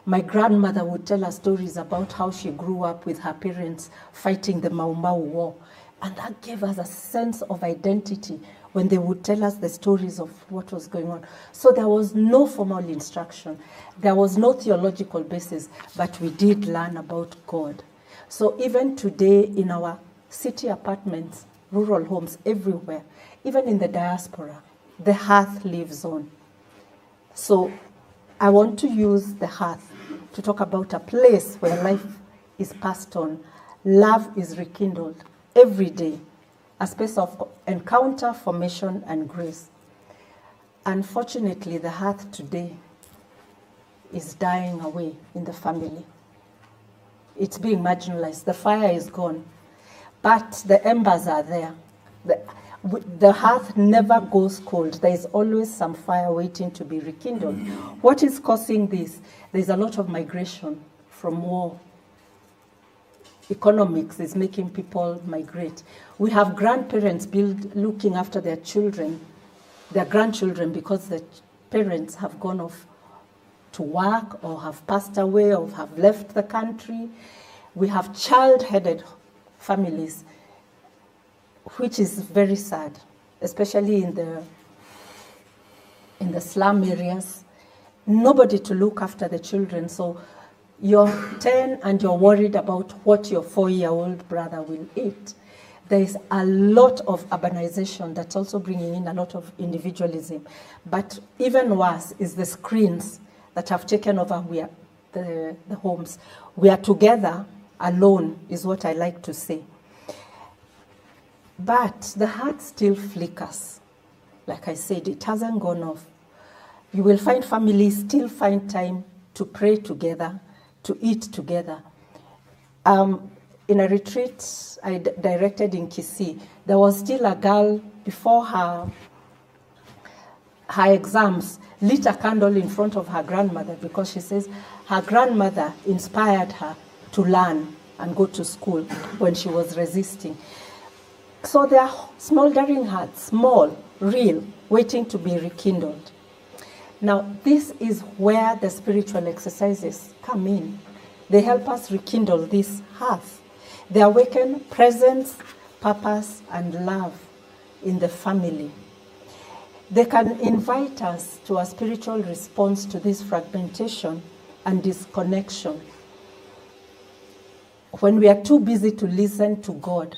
My grandmother would tell us stories about how she grew up with her parents fighting the Mau Mau War. And that gave us a sense of identity when they would tell us the stories of what was going on. So there was no formal instruction. There was no theological basis, but we did learn about God. So even today in our city apartments, rural homes, everywhere, even in the diaspora, the hearth lives on. So I want to use the hearth to talk about a place where life is passed on, love is rekindled every day, a space of encounter, formation, and grace. Unfortunately, the hearth today is dying away in the family. It's being marginalized. The fire is gone, but the embers are there. The hearth never goes cold. There is always some fire waiting to be rekindled. What is causing this? There's a lot of migration from war. Economics is making people migrate. We have grandparents looking after their children, their grandchildren, because the parents have gone off to work or have passed away or have left the country. We have child-headed families, which is very sad, especially in the slum areas. Nobody to look after the children. So you're 10 and you're worried about what your 4-year-old brother will eat. There is a lot of urbanization that's also bringing in a lot of individualism. But even worse is the screens that have taken over the homes. We are together, alone is what I like to say. But the heart still flickers. Like I said, it hasn't gone off. You will find families still find time to pray together, to eat together. In a retreat I directed in Kisii, there was still a girl before her exams, lit a candle in front of her grandmother because she says her grandmother inspired her to learn and go to school when she was resisting. So they are smoldering hearts, small, real, waiting to be rekindled. Now, this is where the spiritual exercises come in. They help us rekindle this hearth. They awaken presence, purpose, and love in the family. They can invite us to a spiritual response to this fragmentation and disconnection. When we are too busy to listen to God,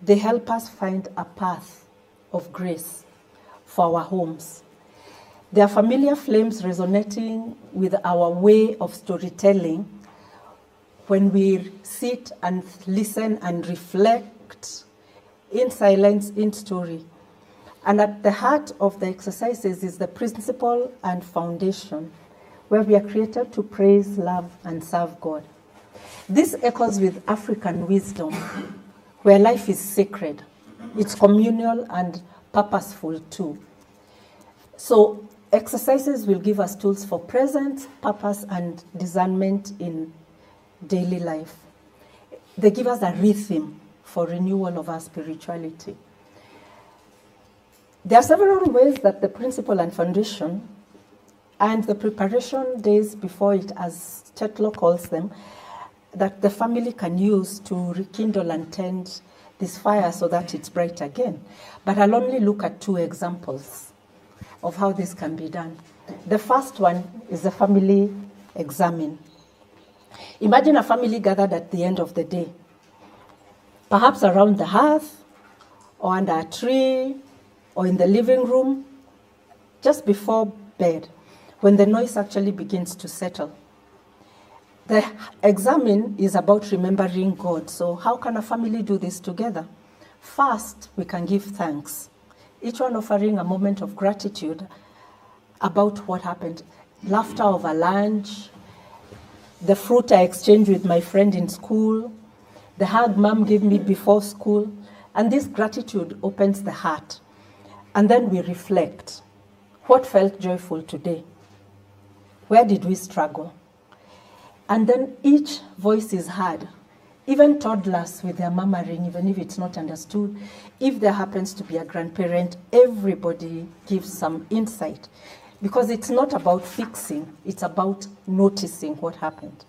they help us find a path of grace for our homes. They are familiar flames resonating with our way of storytelling when we sit and listen and reflect in silence, in story. And at the heart of the exercises is the principle and foundation, where we are created to praise, love, and serve God. This echoes with African wisdom, where life is sacred. It's communal and purposeful too. So exercises will give us tools for presence, purpose, and discernment in daily life. They give us a rhythm for renewal of our spirituality. There are several ways that the principle and foundation and the preparation days before it, as Chetlo calls them, that the family can use to rekindle and tend this fire so that it's bright again. But I'll only look at 2 examples of how this can be done. The first one is the family examine. Imagine a family gathered at the end of the day, perhaps around the hearth or under a tree or in the living room, just before bed, when the noise actually begins to settle. The examine is about remembering God. So how can a family do this together? First, we can give thanks, each one offering a moment of gratitude about what happened. Laughter over lunch, the fruit I exchanged with my friend in school, the hug mom gave me before school. And this gratitude opens the heart. And then we reflect. What felt joyful today? Where did we struggle? And then each voice is heard. Even toddlers with their murmuring, even if it's not understood, if there happens to be a grandparent, everybody gives some insight. Because it's not about fixing, it's about noticing what happened.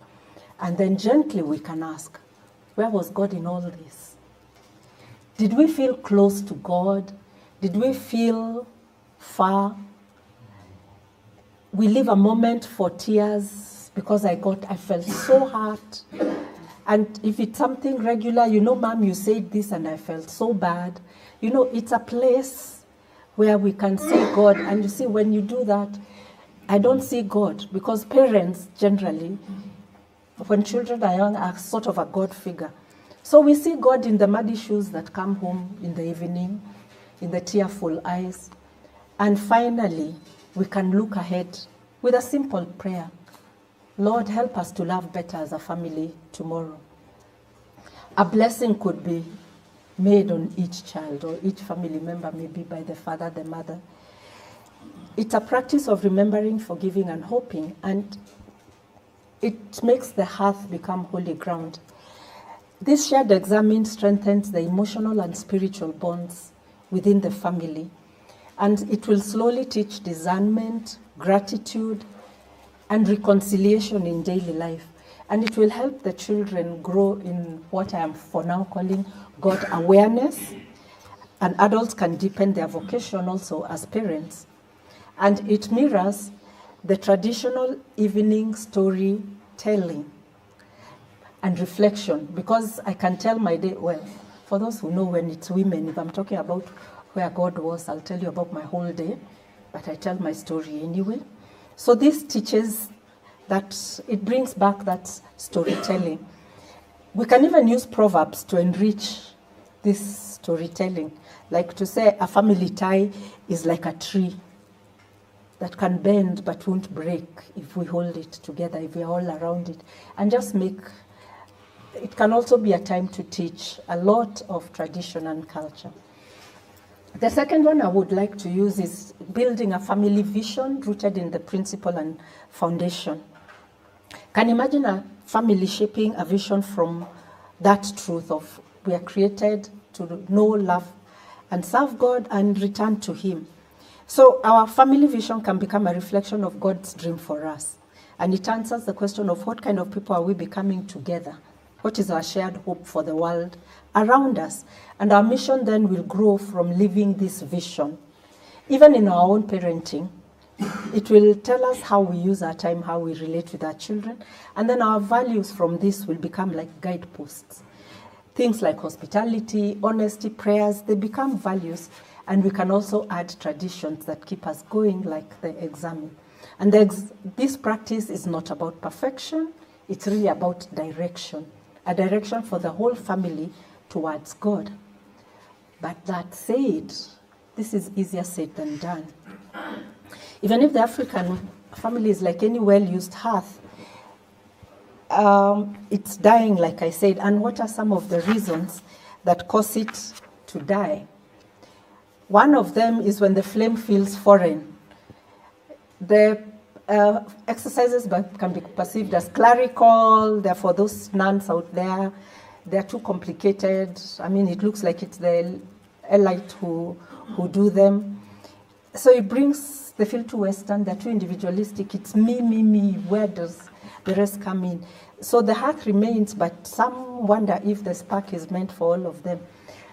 And then gently we can ask, where was God in all this? Did we feel close to God? Did we feel far? We leave a moment for tears because I felt so hurt. And if it's something regular, Mom, you said this and I felt so bad. It's a place where we can see God. And you see, when you do that, I don't see God, because parents generally, when children are young, are sort of a God figure. So we see God in the muddy shoes that come home in the evening, in the tearful eyes. And finally, we can look ahead with a simple prayer. Lord, help us to love better as a family tomorrow. A blessing could be made on each child or each family member, maybe by the father, the mother. It's a practice of remembering, forgiving, and hoping, and it makes the hearth become holy ground. This shared examine strengthens the emotional and spiritual bonds within the family, and it will slowly teach discernment, gratitude, and reconciliation in daily life. And it will help the children grow in what I am for now calling God awareness. And adults can deepen their vocation also as parents. And it mirrors the traditional evening storytelling and reflection, because I can tell my day, well, for those who know, when it's women, if I'm talking about where God was, I'll tell you about my whole day, but I tell my story anyway. So this teaches that, it brings back that storytelling. We can even use proverbs to enrich this storytelling, like to say a family tie is like a tree that can bend but won't break if we hold it together, if we're all around it, and just make. It can also be a time to teach a lot of tradition and culture. The second one I would like to use is building a family vision rooted in the principle and foundation. Can you imagine a family shaping a vision from that truth of we are created to know, love, and serve God and return to Him? So our family vision can become a reflection of God's dream for us. And it answers the question of what kind of people are we becoming together? What is our shared hope for the world around us? And our mission then will grow from living this vision. Even in our own parenting, it will tell us how we use our time, how we relate with our children. And then our values from this will become like guideposts. Things like hospitality, honesty, prayers, they become values. And we can also add traditions that keep us going, like the examine. And this practice is not about perfection. It's really about direction. A direction for the whole family towards God. But that said, this is easier said than done. Even if the African family is like any well-used hearth, it's dying, like I said. And what are some of the reasons that cause it to die? One of them is when the flame feels foreign. The exercises can be perceived as clerical. Therefore, those nuns out there, they're too complicated. I mean, it looks like it's the elite who do them. So it brings the feel too Western. They're too individualistic. It's me, me, me. Where does the rest come in? So the heart remains, but some wonder if the spark is meant for all of them.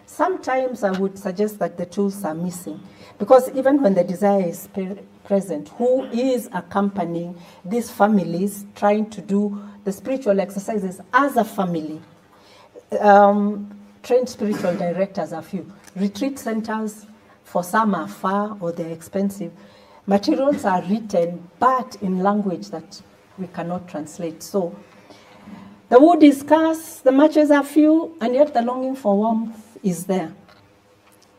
Sometimes I would suggest that the tools are missing, because even when the desire is present, who is accompanying these families trying to do the spiritual exercises as a family? Trained spiritual directors are few. Retreat centers, for some are far or they're expensive. Materials are written, but in language that we cannot translate. So the wood is scarce, the matches are few, and yet the longing for warmth is there.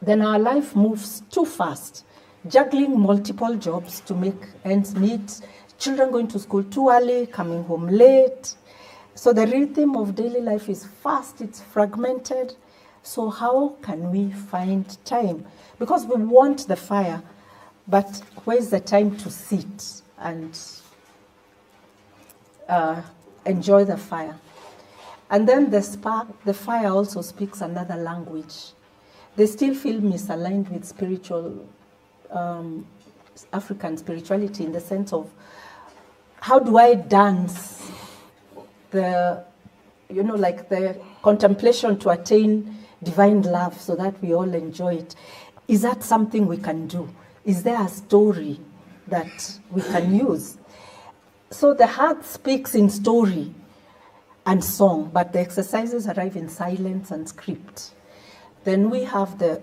Then our life moves too fast, juggling multiple jobs to make ends meet, children going to school too early, coming home late. So the rhythm of daily life is fast, it's fragmented. So how can we find time? Because we want the fire, but where's the time to sit and enjoy the fire? And then the spark, the fire also speaks another language. They still feel misaligned with spiritual, African spirituality, in the sense of, how do I dance the, like the contemplation to attain divine love so that we all enjoy it? Is that something we can do? Is there a story that we can use? So the heart speaks in story and song, but the exercises arrive in silence and script. Then we have the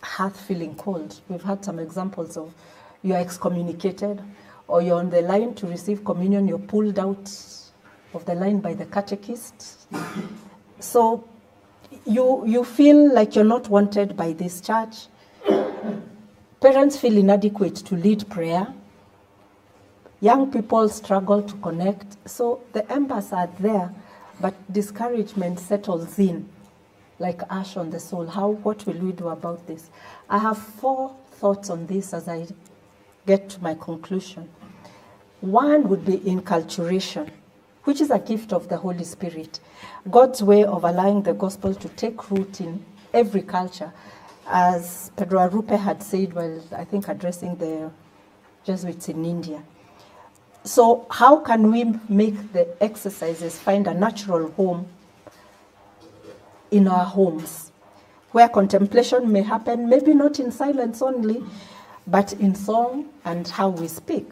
heart feeling cold. We've had some examples of you're excommunicated, or you're on the line to receive communion, you're pulled out of the line by the catechist. So you feel like you're not wanted by this church. Parents feel inadequate to lead prayer. Young people struggle to connect. So the embers are there, but discouragement settles in like ash on the soul. What will we do about this? I have 4 thoughts on this as I get to my conclusion. One would be inculturation, which is a gift of the Holy Spirit. God's way of allowing the gospel to take root in every culture. As Pedro Arrupe had said while, I think, addressing the Jesuits in India. So how can we make the exercises find a natural home in our homes, where contemplation may happen, maybe not in silence only, but in song and how we speak?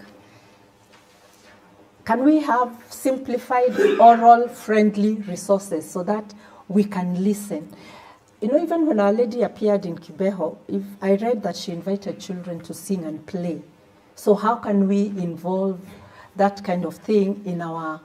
Can we have simplified oral friendly resources so that we can listen? Even when Our Lady appeared in Kibeho, I read that she invited children to sing and play. So how can we involve that kind of thing in our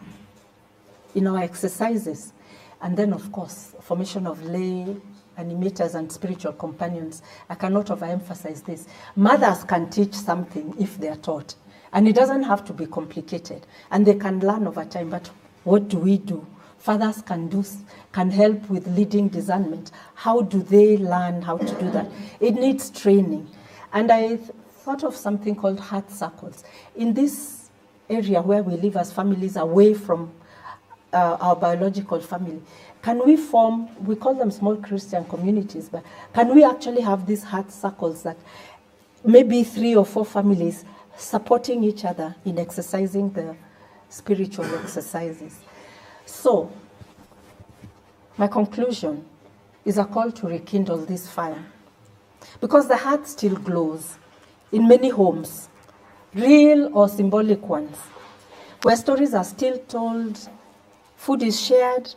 exercises? And then, of course, formation of lay animators and spiritual companions. I cannot overemphasize this. Mothers can teach something if they are taught. And it doesn't have to be complicated. And they can learn over time. But what do we do? Fathers can help with leading discernment. How do they learn how to do that? It needs training. And I thought of something called heart circles. In this area where we live as families away from our biological family, can we form, we call them small Christian communities, but can we actually have these heart circles that maybe 3 or 4 families supporting each other in exercising the spiritual exercises? So, my conclusion is a call to rekindle this fire, because the heart still glows in many homes, real or symbolic ones, where stories are still told, food is shared,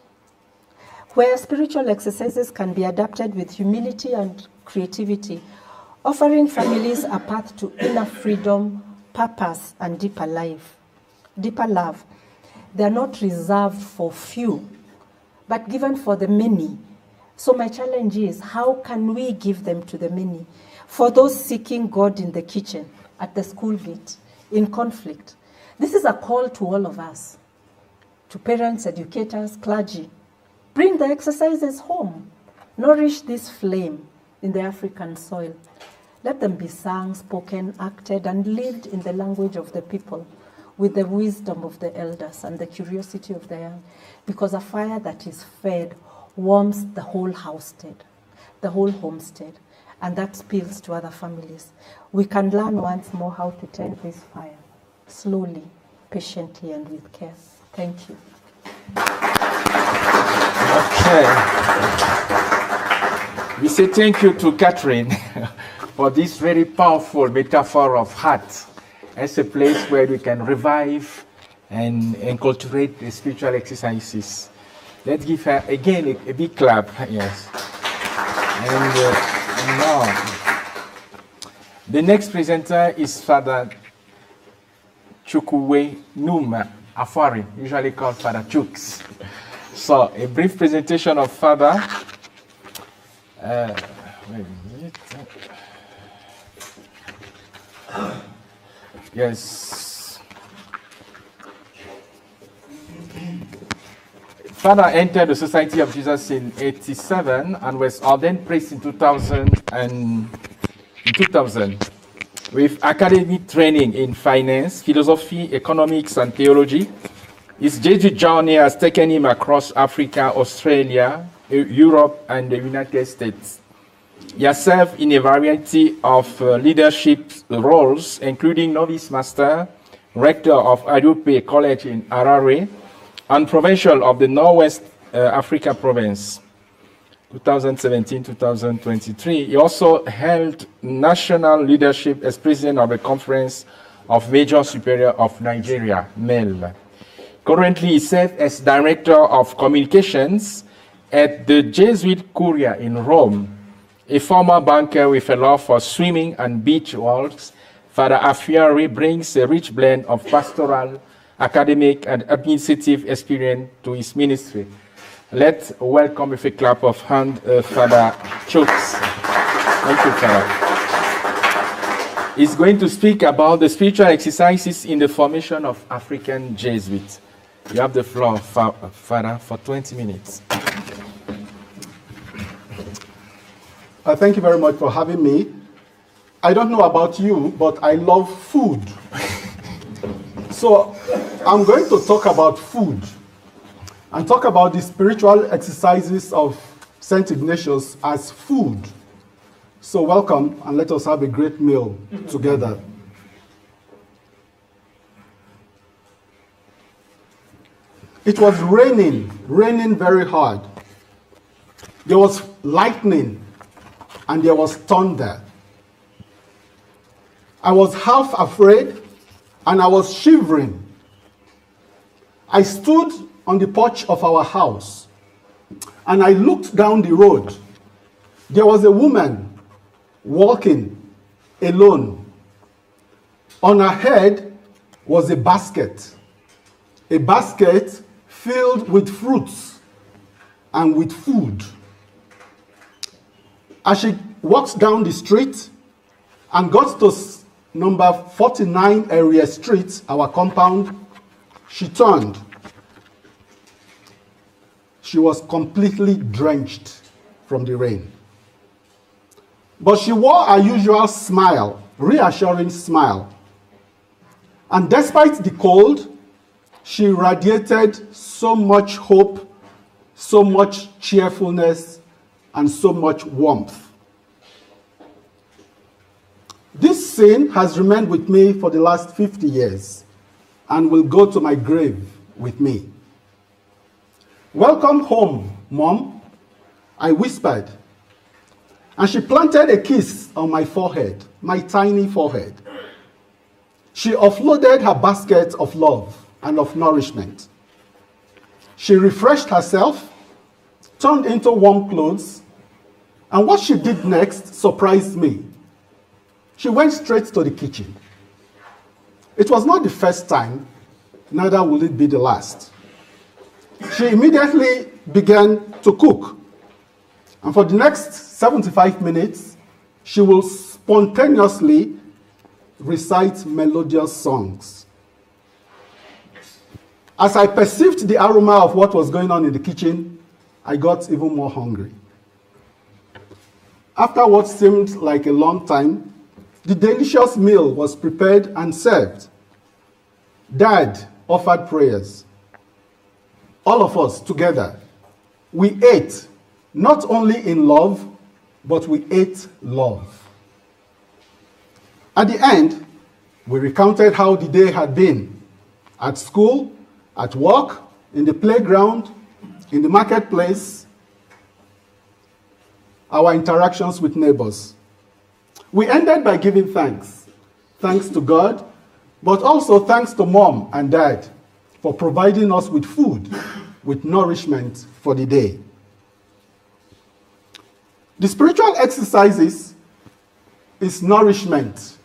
where spiritual exercises can be adapted with humility and creativity, offering families a path to inner freedom, purpose, and deeper life, deeper love. They are not reserved for few, but given for the many, So my challenge is, how can we give them to the many? For those seeking God in the kitchen, at the school gate, in conflict. This is a call to all of us, to parents, educators, clergy. Bring the exercises home. Nourish this flame in the African soil. Let them be sung, spoken, acted, and lived in the language of the people, with the wisdom of the elders and the curiosity of the young, because a fire that is fed warms the whole homestead, and that spills to other families. We can learn once more how to tend this fire, slowly, patiently, and with care. Thank you. Okay. We say thank you to Catherine for this very powerful metaphor of heart as a place where we can revive and enculturate the spiritual exercises. Let's give her again a big clap. Yes. And now, the next presenter is Father Chukwuwe Numa Afari, usually called Father Chooks. So, a brief presentation of Father. Where is it? Yes. Father entered the Society of Jesus in 1987 and was ordained priest in 2000 with academic training in finance, philosophy, economics, and theology. His Jesuit journey has taken him across Africa, Australia, Europe, and the United States. He has served in a variety of leadership roles, including novice master, rector of Adupe College in Harare, and provincial of the Northwest Africa province, 2017-2023. He also held national leadership as president of the Conference of Major Superior of Nigeria, MEL. Currently, he serves as director of communications at the Jesuit Curia in Rome. A former banker with a love for swimming and beach walks, Father Afiari brings a rich blend of pastoral, academic, and administrative experience to his ministry. Let's welcome with a clap of hand Father Chooks. Thank you, Father. He's going to speak about the spiritual exercises in the formation of African Jesuits. You have the floor, Father, for 20 minutes. Thank you very much for having me. I don't know about you, but I love food. So I'm going to talk about food and talk about the spiritual exercises of St. Ignatius as food. So welcome, and let us have a great meal together. It was raining very hard. There was lightning, and there was thunder. I was half afraid, and I was shivering. I stood on the porch of our house, and I looked down the road. There was a woman walking alone. On her head was a basket filled with fruits and with food. As she walked down the street and got to number 49 Area Street, our compound, she turned. She was completely drenched from the rain. But she wore her usual smile, reassuring smile. And despite the cold, she radiated so much hope, so much cheerfulness, and so much warmth. This scene has remained with me for the last 50 years and will go to my grave with me. "Welcome home, Mom," I whispered, and she planted a kiss on my forehead, my tiny forehead. She offloaded her basket of love and of nourishment. She refreshed herself, turned into warm clothes, and what she did next surprised me. She went straight to the kitchen. It was not the first time, neither will it be the last. She immediately began to cook. And for the next 75 minutes, she will spontaneously recite melodious songs. As I perceived the aroma of what was going on in the kitchen, I got even more hungry. After what seemed like a long time, the delicious meal was prepared and served. Dad offered prayers. All of us together, we ate, not only in love, but we ate love. At the end, we recounted how the day had been at school, at work, in the playground, in the marketplace, our interactions with neighbors. We ended by giving thanks. Thanks to God, but also thanks to Mom and Dad for providing us with food, with nourishment for the day. The spiritual exercises is nourishment,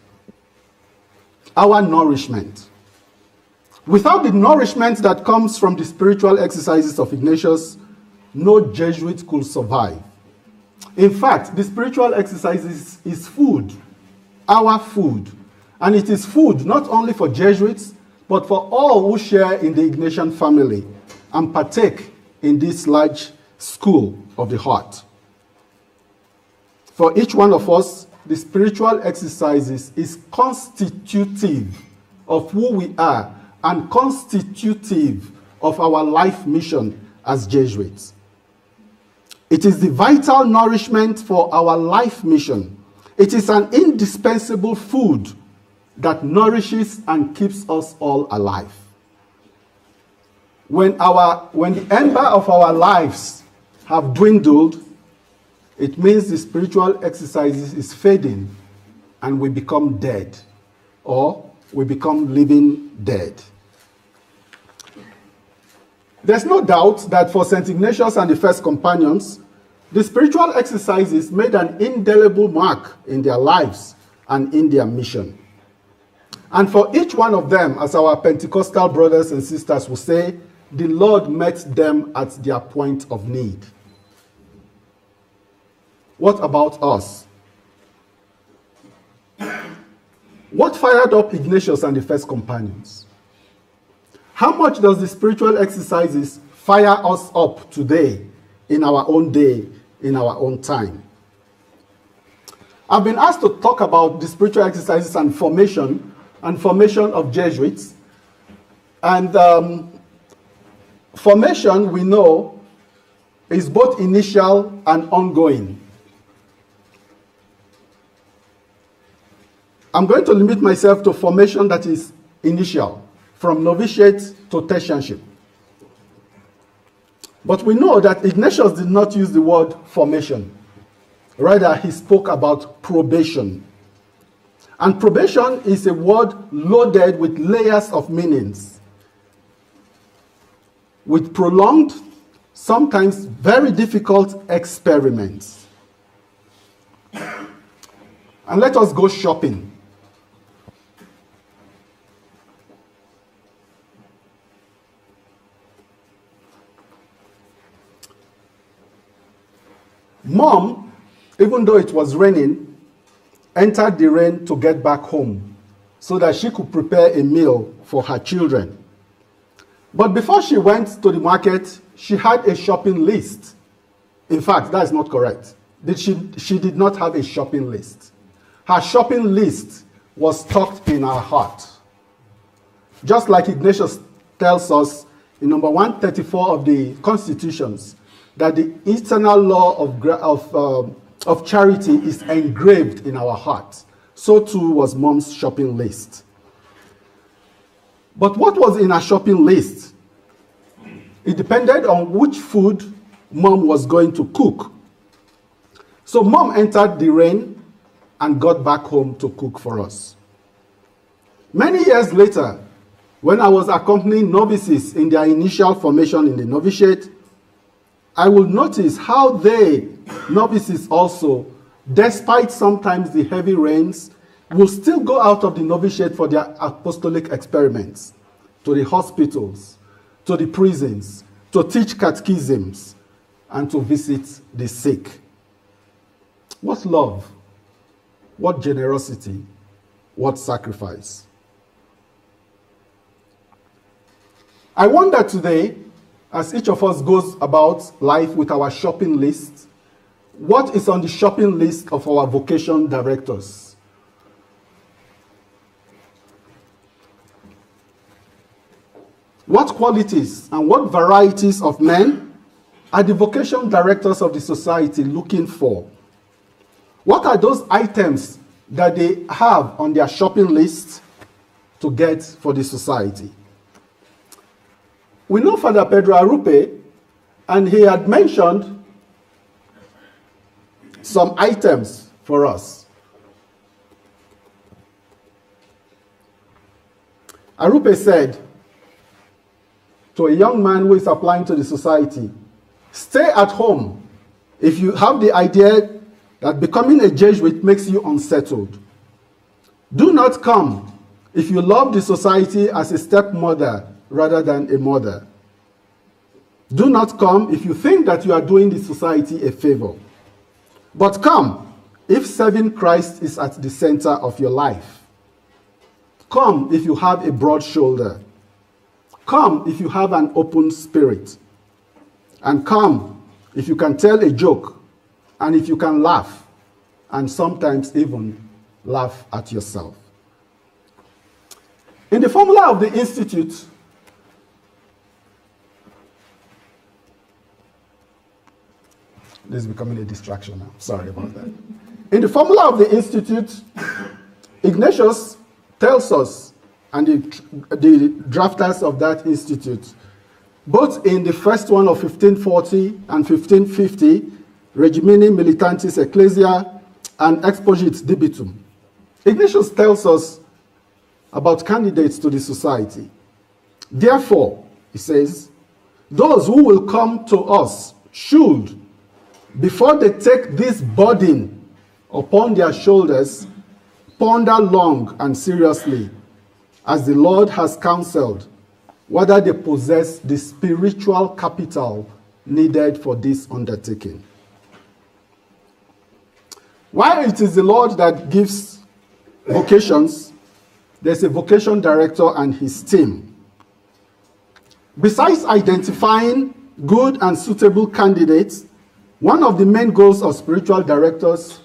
our nourishment. Without the nourishment that comes from the spiritual exercises of Ignatius, no Jesuit could survive. In fact, the spiritual exercises is food, our food. And it is food not only for Jesuits, but for all who share in the Ignatian family and partake in this large school of the heart. For each one of us, the spiritual exercises is constitutive of who we are and constitutive of our life mission as Jesuits. It is the vital nourishment for our life mission. It is an indispensable food that nourishes and keeps us all alive. When the ember of our lives have dwindled, it means the spiritual exercises is fading and we become dead, or we become living dead. There's no doubt that for St. Ignatius and the first companions, the spiritual exercises made an indelible mark in their lives and in their mission. And for each one of them, as our Pentecostal brothers and sisters will say, the Lord met them at their point of need. What about us? What fired up Ignatius and the first companions? How much does the spiritual exercises fire us up today, in our own day, in our own time? I've been asked to talk about the spiritual exercises and formation of Jesuits. And formation, we know, is both initial and ongoing. I'm going to limit myself to formation that is initial, from novitiate to tertianship. But we know that Ignatius did not use the word formation. Rather, he spoke about probation. And probation is a word loaded with layers of meanings, with prolonged, sometimes very difficult experiments. And let us go shopping. Mom, even though it was raining, entered the rain to get back home so that she could prepare a meal for her children. But before she went to the market, she had a shopping list. In fact, that is not correct. She did not have a shopping list. Her shopping list was tucked in her heart. Just like Ignatius tells us in number 134 of the Constitutions, that the eternal law of charity is engraved in our hearts. So too was Mom's shopping list. But what was in her shopping list? It depended on which food Mom was going to cook. So Mom entered the rain and got back home to cook for us. Many years later, when I was accompanying novices in their initial formation in the novitiate, I will notice how they, novices also, despite sometimes the heavy rains, will still go out of the novitiate for their apostolic experiments, to the hospitals, to the prisons, to teach catechisms, and to visit the sick. What love? What generosity? What sacrifice? I wonder today, as each of us goes about life with our shopping list, what is on the shopping list of our vocation directors? What qualities and what varieties of men are the vocation directors of the society looking for? What are those items that they have on their shopping list to get for the society? We know Father Pedro Arupe, and he had mentioned some items for us. Arupe said to a young man who is applying to the society, stay at home if you have the idea that becoming a Jesuit makes you unsettled. Do not come if you love the society as a stepmother rather than a mother. Do not come if you think that you are doing the society a favor. But come if serving Christ is at the center of your life. Come if you have a broad shoulder. Come if you have an open spirit. And come if you can tell a joke, and if you can laugh, and sometimes even laugh at yourself. In the formula of the Institute, this is becoming a distraction now. Sorry about that. In the formula of the Institute, Ignatius tells us, and the drafters of that institute, both in the first one of 1540 and 1550, Regimini Militantis Ecclesia and Exposit Dibitum, Ignatius tells us about candidates to the society. Therefore, he says, those who will come to us should, before they take this burden upon their shoulders, ponder long and seriously, as the Lord has counseled, whether they possess the spiritual capital needed for this undertaking. While it is the Lord that gives vocations, there's a vocation director and his team. Besides identifying good and suitable candidates, one of the main goals of spiritual directors,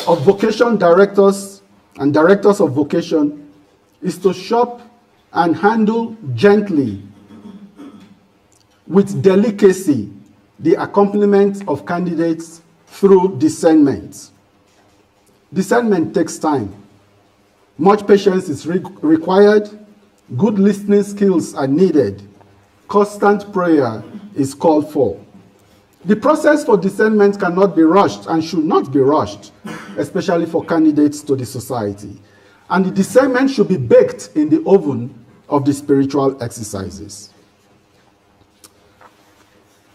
of vocation directors, and directors of vocation is to shop and handle gently, with delicacy, the accompaniment of candidates through discernment. Discernment takes time. Much patience is required. Good listening skills are needed. Constant prayer is called for. The process for discernment cannot be rushed and should not be rushed, especially for candidates to the society. And the discernment should be baked in the oven of the spiritual exercises.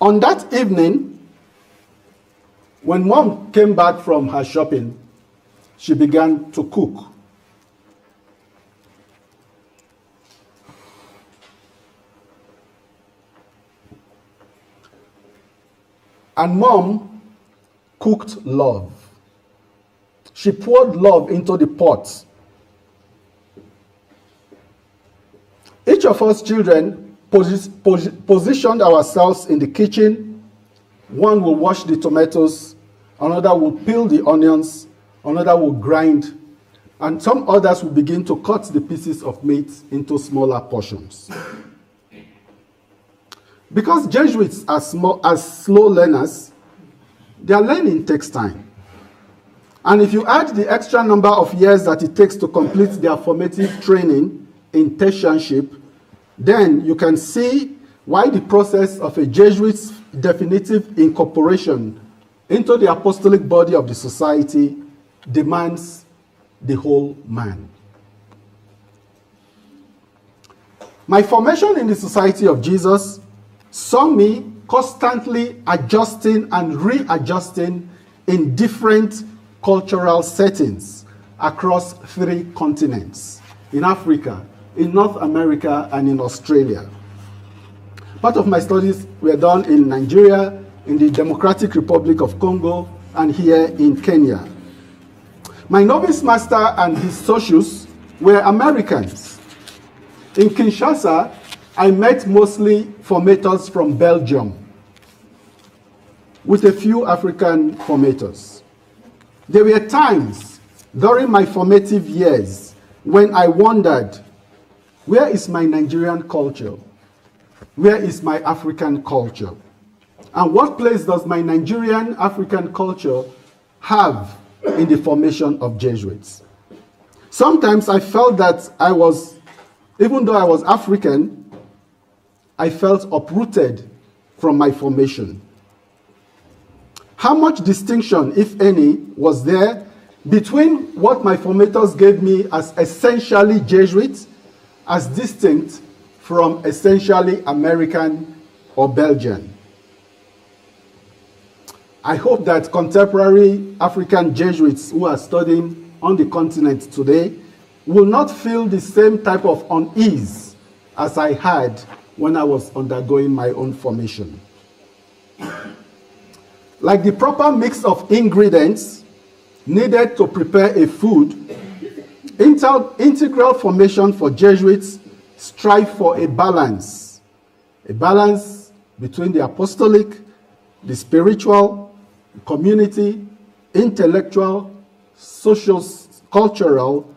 On that evening, when Mom came back from her shopping, she began to cook. And Mom cooked love. She poured love into the pot. Each of us children positioned ourselves in the kitchen. One will wash the tomatoes, another will peel the onions, another will grind, and some others will begin to cut the pieces of meat into smaller portions. Because Jesuits are slow learners, their learning takes time. And if you add the extra number of years that it takes to complete their formative training in tertianship, then you can see why the process of a Jesuit's definitive incorporation into the apostolic body of the society demands the whole man. My formation in the Society of Jesus saw me constantly adjusting and readjusting in different cultural settings across 3 continents, in Africa, in North America, and in Australia. Part of my studies were done in Nigeria, in the Democratic Republic of Congo, and here in Kenya. My novice master and his socius were Americans. In Kinshasa, I met mostly formators from Belgium, with a few African formators. There were times during my formative years when I wondered, where is my Nigerian culture? Where is my African culture? And what place does my Nigerian African culture have in the formation of Jesuits? Sometimes I felt that even though I was African, I felt uprooted from my formation. How much distinction, if any, was there between what my formators gave me as essentially Jesuit, as distinct from essentially American or Belgian? I hope that contemporary African Jesuits who are studying on the continent today will not feel the same type of unease as I had when I was undergoing my own formation. Like the proper mix of ingredients needed to prepare a food, integral formation for Jesuits strive for a balance between the apostolic, the spiritual, community, intellectual, social, cultural,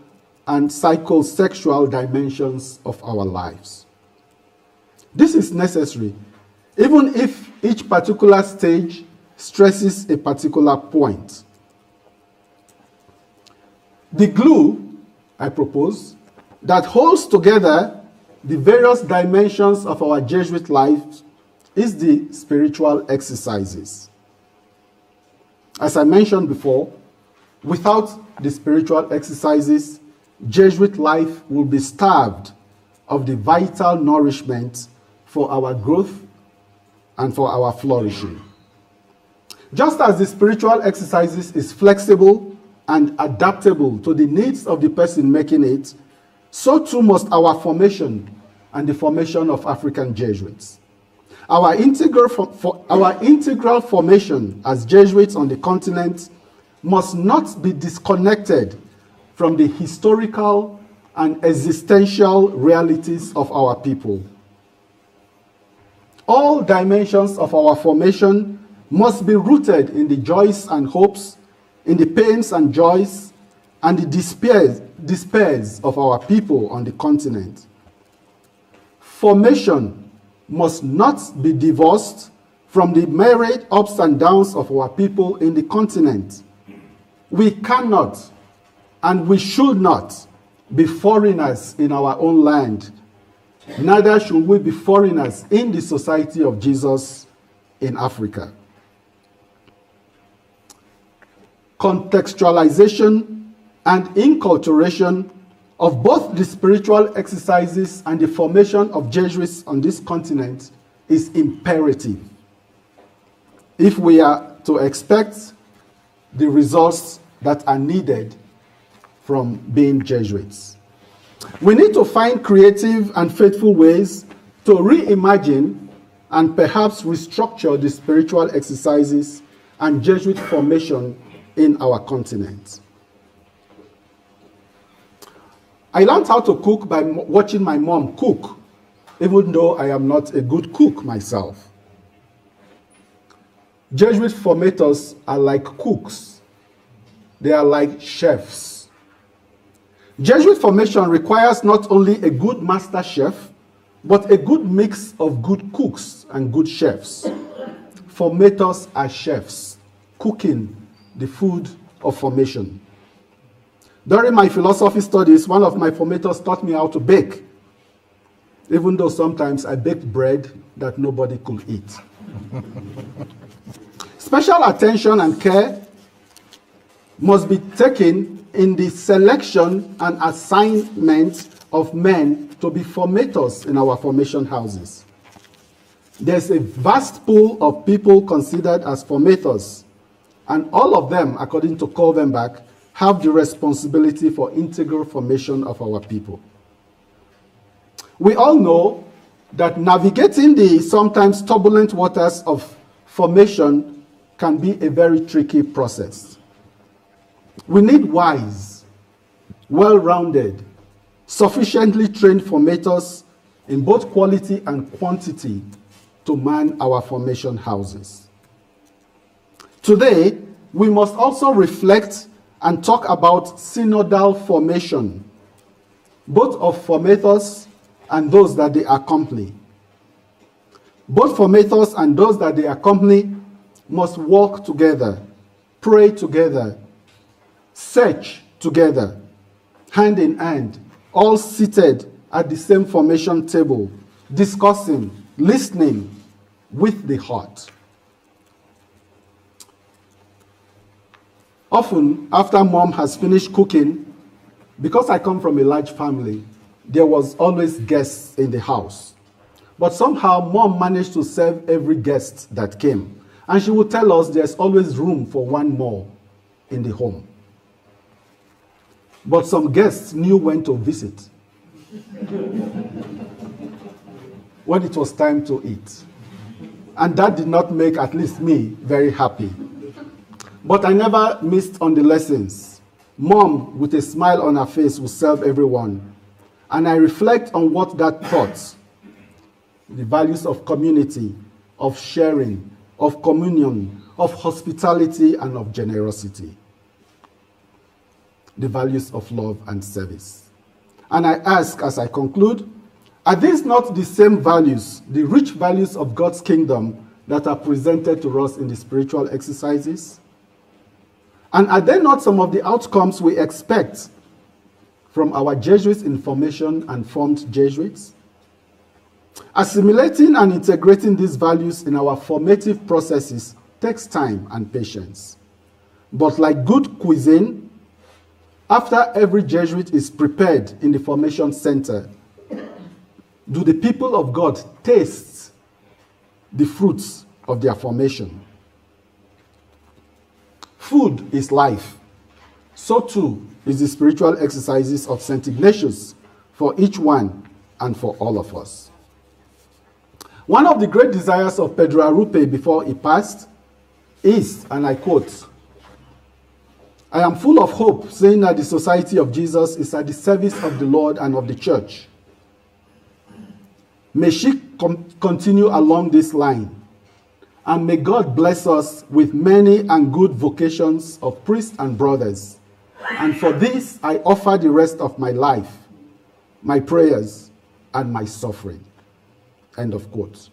and psychosexual dimensions of our lives. This is necessary, even if each particular stage stresses a particular point. The glue, I propose, that holds together the various dimensions of our Jesuit life is the spiritual exercises. As I mentioned before, without the spiritual exercises, Jesuit life will be starved of the vital nourishment for our growth and for our flourishing. Just as the spiritual exercises is flexible and adaptable to the needs of the person making it, so too must our formation and the formation of African Jesuits. Our integral formation as Jesuits on the continent must not be disconnected from the historical and existential realities of our people. All dimensions of our formation must be rooted in the joys and hopes, in the pains and joys, and the despairs of our people on the continent. Formation must not be divorced from the myriad ups and downs of our people in the continent. We cannot and we should not be foreigners in our own land. Neither should we be foreigners in the Society of Jesus in Africa. Contextualization and inculturation of both the spiritual exercises and the formation of Jesuits on this continent is imperative if we are to expect the results that are needed from being Jesuits. We need to find creative and faithful ways to reimagine and perhaps restructure the spiritual exercises and Jesuit formation in our continent. I learned how to cook by watching my mom cook, even though I am not a good cook myself. Jesuit formators are like cooks. They are like chefs. Jesuit formation requires not only a good master chef, but a good mix of good cooks and good chefs. Formators are chefs, cooking the food of formation. During my philosophy studies, one of my formators taught me how to bake, even though sometimes I baked bread that nobody could eat. Special attention and care must be taken in the selection and assignment of men to be formators in our formation houses. There's a vast pool of people considered as formators, and all of them, according to Kolvenbach, have the responsibility for integral formation of our people. We all know that navigating the sometimes turbulent waters of formation can be a very tricky process. We need wise, well-rounded, sufficiently trained formators in both quality and quantity to man our formation houses. Today, we must also reflect and talk about synodal formation, both of formators and those that they accompany. Both formators and those that they accompany must walk together, pray together, search together, hand in hand, all seated at the same formation table, discussing, listening with the heart. Often, after mom has finished cooking, because I come from a large family, there was always guests in the house. But somehow, mom managed to serve every guest that came. And she would tell us there's always room for one more in the home. But some guests knew when to visit. When it was time to eat. And that did not make, at least me, very happy. But I never missed on the lessons. Mom, with a smile on her face, will serve everyone. And I reflect on what that taught. The values of community, of sharing, of communion, of hospitality, and of generosity. The values of love and service. And I ask, as I conclude, are these not the same values, the rich values of God's kingdom that are presented to us in the spiritual exercises? And are they not some of the outcomes we expect from our Jesuits in formation and formed Jesuits? Assimilating and integrating these values in our formative processes takes time and patience. But like good cuisine, after every Jesuit is prepared in the formation center, do the people of God taste the fruits of their formation? Food is life. So too is the spiritual exercises of St. Ignatius for each one and for all of us. One of the great desires of Pedro Arrupe before he passed is, and I quote, "I am full of hope, saying that the Society of Jesus is at the service of the Lord and of the Church. May she continue along this line, and may God bless us with many and good vocations of priests and brothers. And for this I offer the rest of my life, my prayers, and my suffering." End of quote.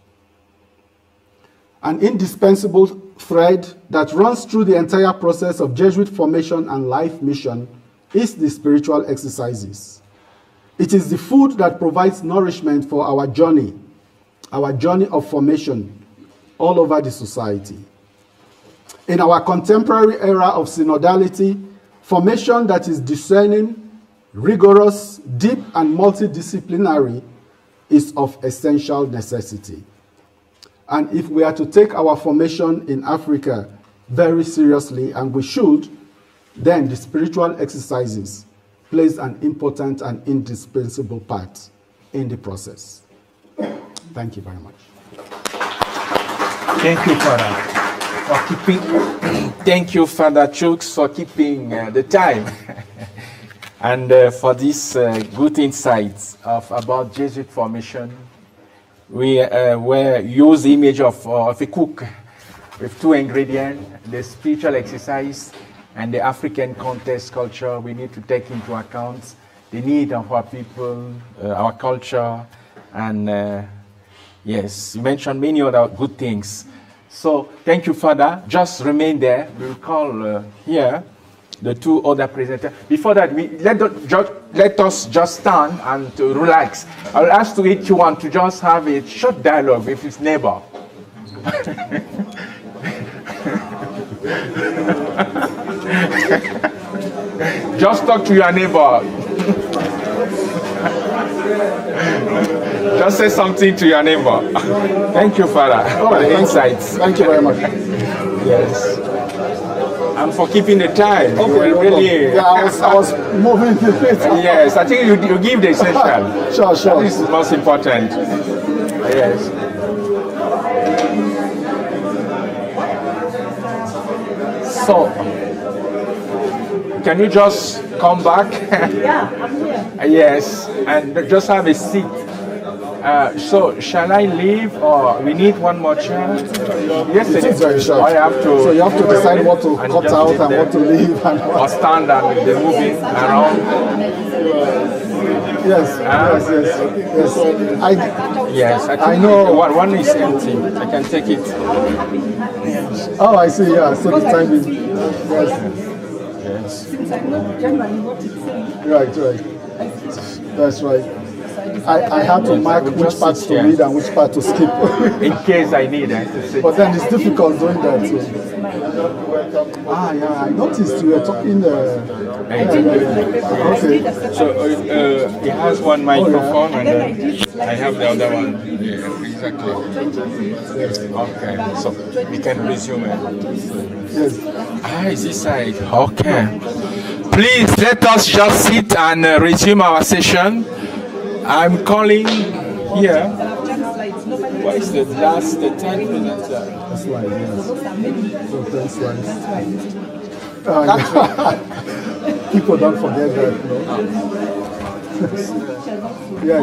An indispensable thread that runs through the entire process of Jesuit formation and life mission is the spiritual exercises. It is the food that provides nourishment for our journey of formation all over the society. In our contemporary era of synodality, formation that is discerning, rigorous, deep, and multidisciplinary is of essential necessity. And if we are to take our formation in Africa very seriously, and we should, then the spiritual exercises plays an important and indispensable part in the process. Thank you very much. Thank you, Father, for keeping. Thank you, Father Chooks, for keeping the time, and for these good insights about Jesuit formation. We use the image of a cook with two ingredients: the spiritual exercise and the African context culture. We need to take into account the need of our people, our culture, and yes, you mentioned many other good things. So thank you, Father. Just remain there. We'll call here the two other presenters. Before that, let us just stand and to relax. I'll ask to each one to just have a short dialogue with his neighbor. Just talk to your neighbor. Just say something to your neighbor. Thank you, Father, for the insights. Thank you very much. Yes. And for keeping the time. Okay, really, yeah, I was moving. Yes, I think you give the essential. Sure. This is most important. Yes. So, can you just come back? Yeah, I'm here. Yes, and just have a seat. So, shall I leave or we need one more chair? Yes, it is very short. I have to. So you have to decide what to cut out and what to leave. And or stand and they're moving around. Yes. Yes, I know. One is empty. I can take it. Oh, I see. Yeah. So the time is. Yes. Since I know generally what it's saying. Right. That's right. I had to mark which parts to read and which part to skip. In case I need it. But then it's difficult doing that. So. Yeah, I noticed you were talking. Okay. So he has one microphone and I have the other one. Yeah, exactly. Okay, so we can resume it. Yes. Is this side? Okay. Please let us just sit and resume our session. I'm calling here. What is the 10 minutes? Slide, yes. So 10 slides. People don't forget that, Yes.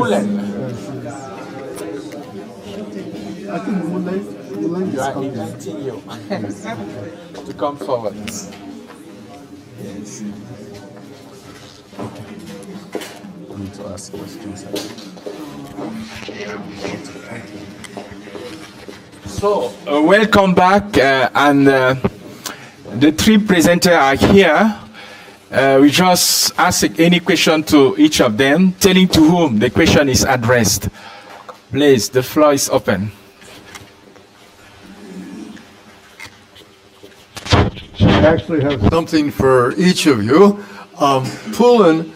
I think Mulay is coming. Inviting you to come forward. Yes. I need to ask questions. So, welcome back, and the three presenters are here. We just ask any question to each of them, telling to whom the question is addressed. Please, the floor is open. I actually have something for each of you. Pulin,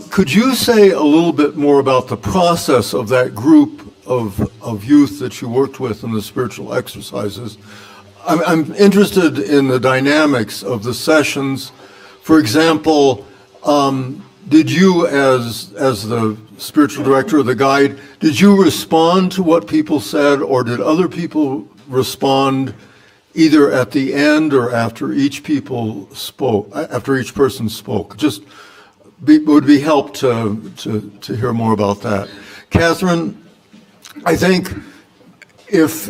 could you say a little bit more about the process of that group of youth that you worked with in the spiritual exercises? I'm interested in the dynamics of the sessions. For example, did you, as the spiritual director or the guide, did you respond to what people said, or did other people respond either at the end or after each person spoke? Just would be help to hear more about that. Catherine, I think if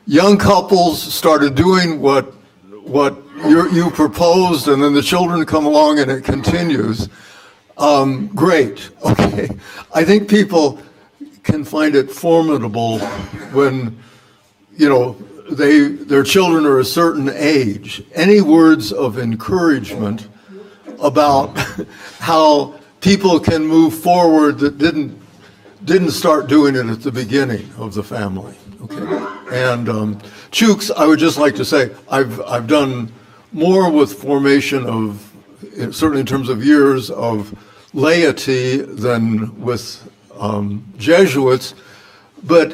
young couples started doing what you proposed, and then the children come along and it continues, great. Okay, I think people can find it formidable when their children are a certain age. Any words of encouragement about how people can move forward that didn't start doing it at the beginning of the family. Okay, and Chooks, I would just like to say I've done more with formation of, certainly in terms of years, of laity than with Jesuits, but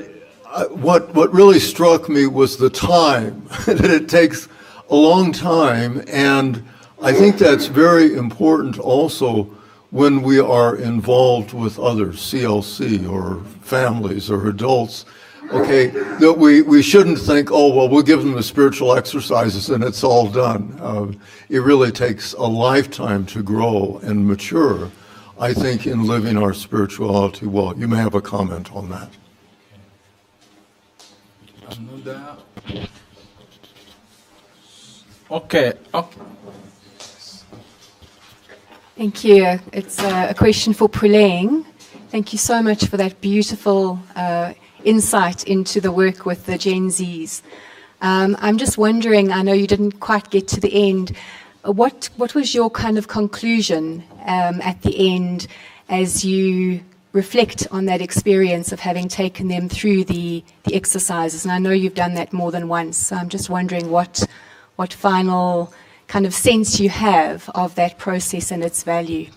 what really struck me was the time, that it takes a long time, and I think that's very important also when we are involved with others, CLC or families or adults, okay, that we shouldn't think, oh, well, we'll give them the spiritual exercises and it's all done. It really takes a lifetime to grow and mature, I think, in living our spirituality well. You may have a comment on that. Okay. Thank you. It's a question for Pulang. Thank you so much for that beautiful insight into the work with the Gen Zs. I'm just wondering, I know you didn't quite get to the end, what was your kind of conclusion at the end as you reflect on that experience of having taken them through the exercises? And I know you've done that more than once, so I'm just wondering what final kind of sense you have of that process and its value.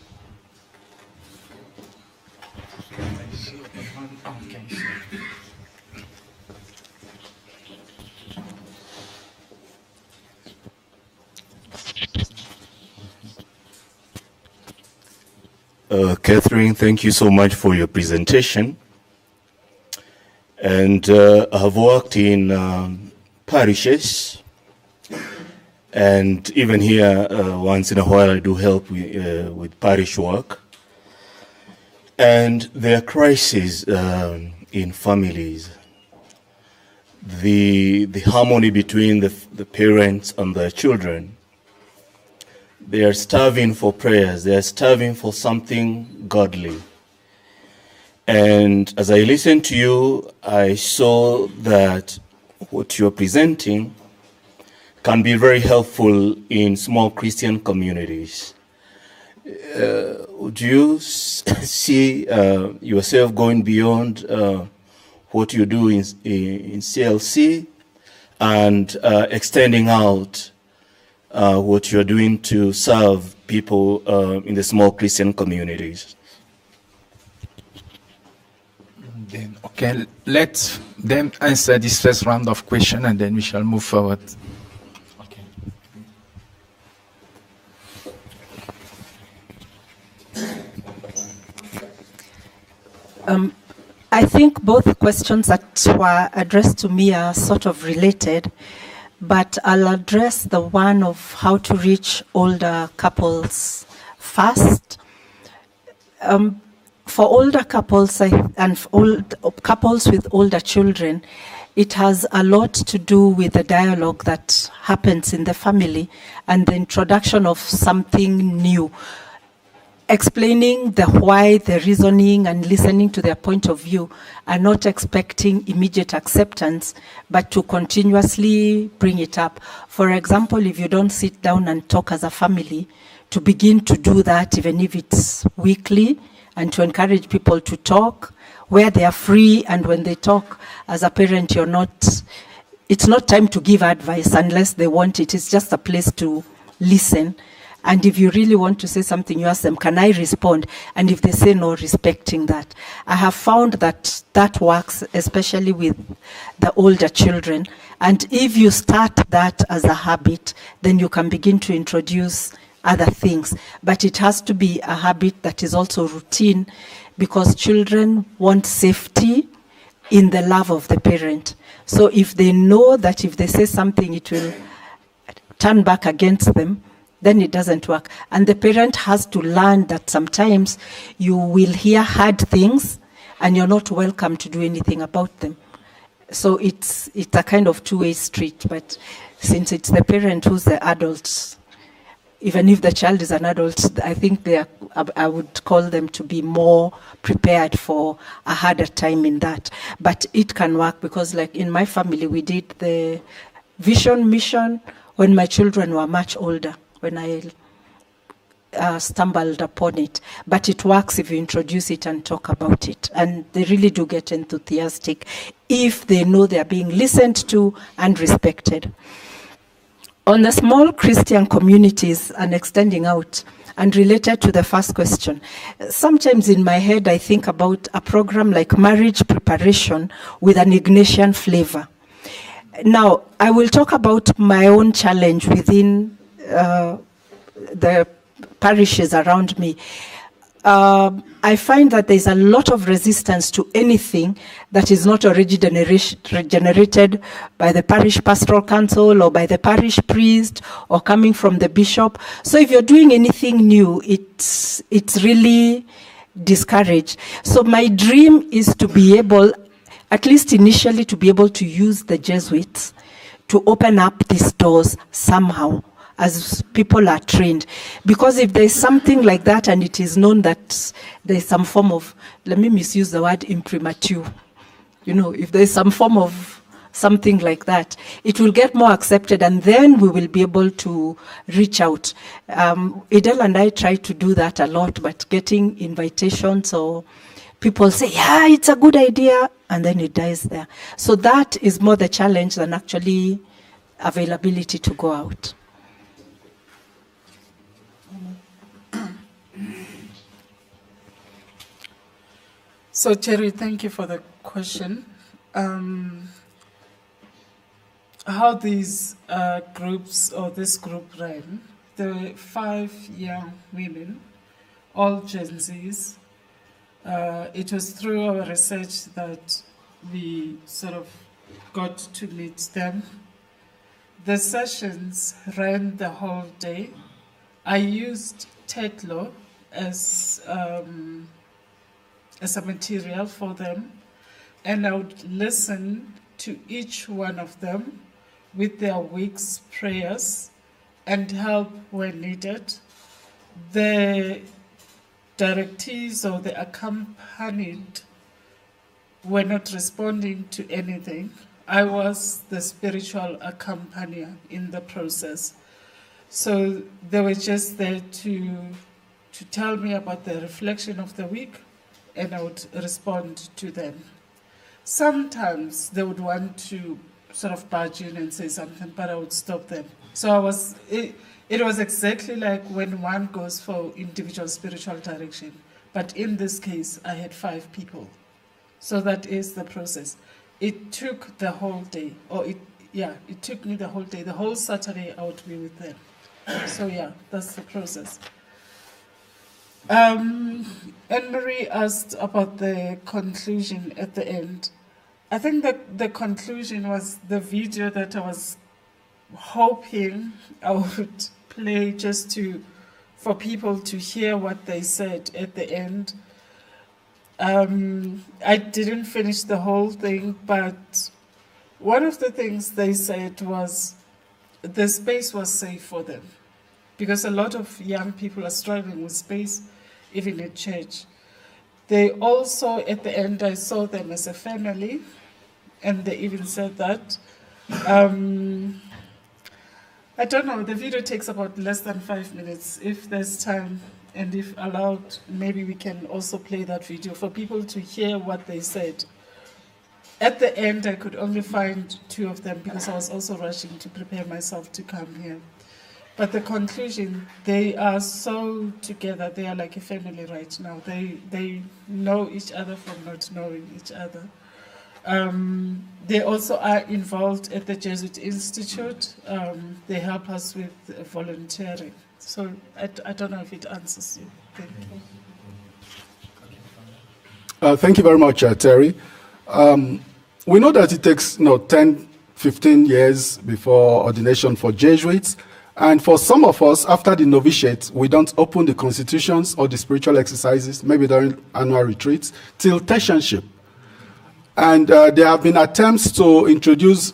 Catherine, thank you so much for your presentation. And I've worked in parishes And even here, once in a while, I do help with parish work. And there are crises in families. The harmony between the parents and their children. They are starving for prayers. They are starving for something godly. And as I listened to you, I saw that what you're presenting can be very helpful in small Christian communities. Do you see yourself going beyond what you do in CLC and extending out what you're doing to serve people in the small Christian communities? Then, okay, let them answer this first round of questions and then we shall move forward. Okay. I think both questions that were addressed to me are sort of related, but I'll address the one of how to reach older couples first. For older couples and couples with older children, it has a lot to do with the dialogue that happens in the family and the introduction of something new. Explaining the why, the reasoning, and listening to their point of view, are not expecting immediate acceptance, but to continuously bring it up. For example, if you don't sit down and talk as a family, to begin to do that, even if it's weekly, and to encourage people to talk where they are free, and when they talk as a parent, it's not time to give advice unless they want it. It's just a place to listen. And if you really want to say something, you ask them, can I respond? And if they say no, respecting that. I have found that that works, especially with the older children. And if you start that as a habit, then you can begin to introduce other things. But it has to be a habit that is also routine, because children want safety in the love of the parent. So if they know that if they say something, it will turn back against them, then it doesn't work. And the parent has to learn that sometimes you will hear hard things and you're not welcome to do anything about them. So it's a kind of two-way street. But since it's the parent who's the adult, even if the child is an adult, I think I would call them to be more prepared for a harder time in that. But it can work, because like in my family, we did the vision mission when my children were much older, when I stumbled upon it. But it works if you introduce it and talk about it. And they really do get enthusiastic if they know they're being listened to and respected. On the small Christian communities and extending out, and related to the first question, sometimes in my head I think about a program like marriage preparation with an Ignatian flavor. Now, I will talk about my own challenge within the parishes around me. I find that there's a lot of resistance to anything that is not already generated by the parish pastoral council or by the parish priest or coming from the bishop. So if you're doing anything new, it's really discouraged. So my dream is to be able, at least initially, to be able to use the Jesuits to open up these doors somehow, as people are trained. Because if there's something like that and it is known that there's some form of, let me misuse the word imprimatur, if there's some form of something like that, it will get more accepted, and then we will be able to reach out. Edel and I try to do that a lot, but getting invitations or people say, yeah, it's a good idea, and then it dies there. So that is more the challenge than actually availability to go out. So, Terry, thank you for the question. How these groups, or this group ran, the 5 young women, all Gen Zs, it was through our research that we sort of got to meet them. The sessions ran the whole day. I used Tetlo as a material for them, and I would listen to each one of them with their week's prayers and help when needed. The directees or the accompanied were not responding to anything. I was the spiritual accompanier in the process. So they were just there to tell me about the reflection of the week, and I would respond to them. Sometimes they would want to sort of barge in and say something, but I would stop them. So it was exactly like when one goes for individual spiritual direction. But in this case, I had 5 people. So that is the process. It took the whole day, it took me the whole day. The whole Saturday I would be with them. So yeah, that's the process. Anne-Marie asked about the conclusion at the end. I think that the conclusion was the video that I was hoping I would play just for people to hear what they said at the end. I didn't finish the whole thing, but one of the things they said was the space was safe for them, because a lot of young people are struggling with space, even at church. They also, at the end, I saw them as a family, and they even said that. I don't know, the video takes about less than 5 minutes. If there's time and if allowed, maybe we can also play that video for people to hear what they said. At the end, I could only find 2 of them because I was also rushing to prepare myself to come here. But the conclusion, they are so together. They are like a family right now. They know each other from not knowing each other. They also are involved at the Jesuit Institute. They help us with volunteering. So I don't know if it answers you. Thank you. Thank you very much, Terry. We know that it takes 10, 15 years before ordination for Jesuits. And for some of us, after the novitiate, we don't open the constitutions or the spiritual exercises, maybe during annual retreats, till tertianship. And there have been attempts to introduce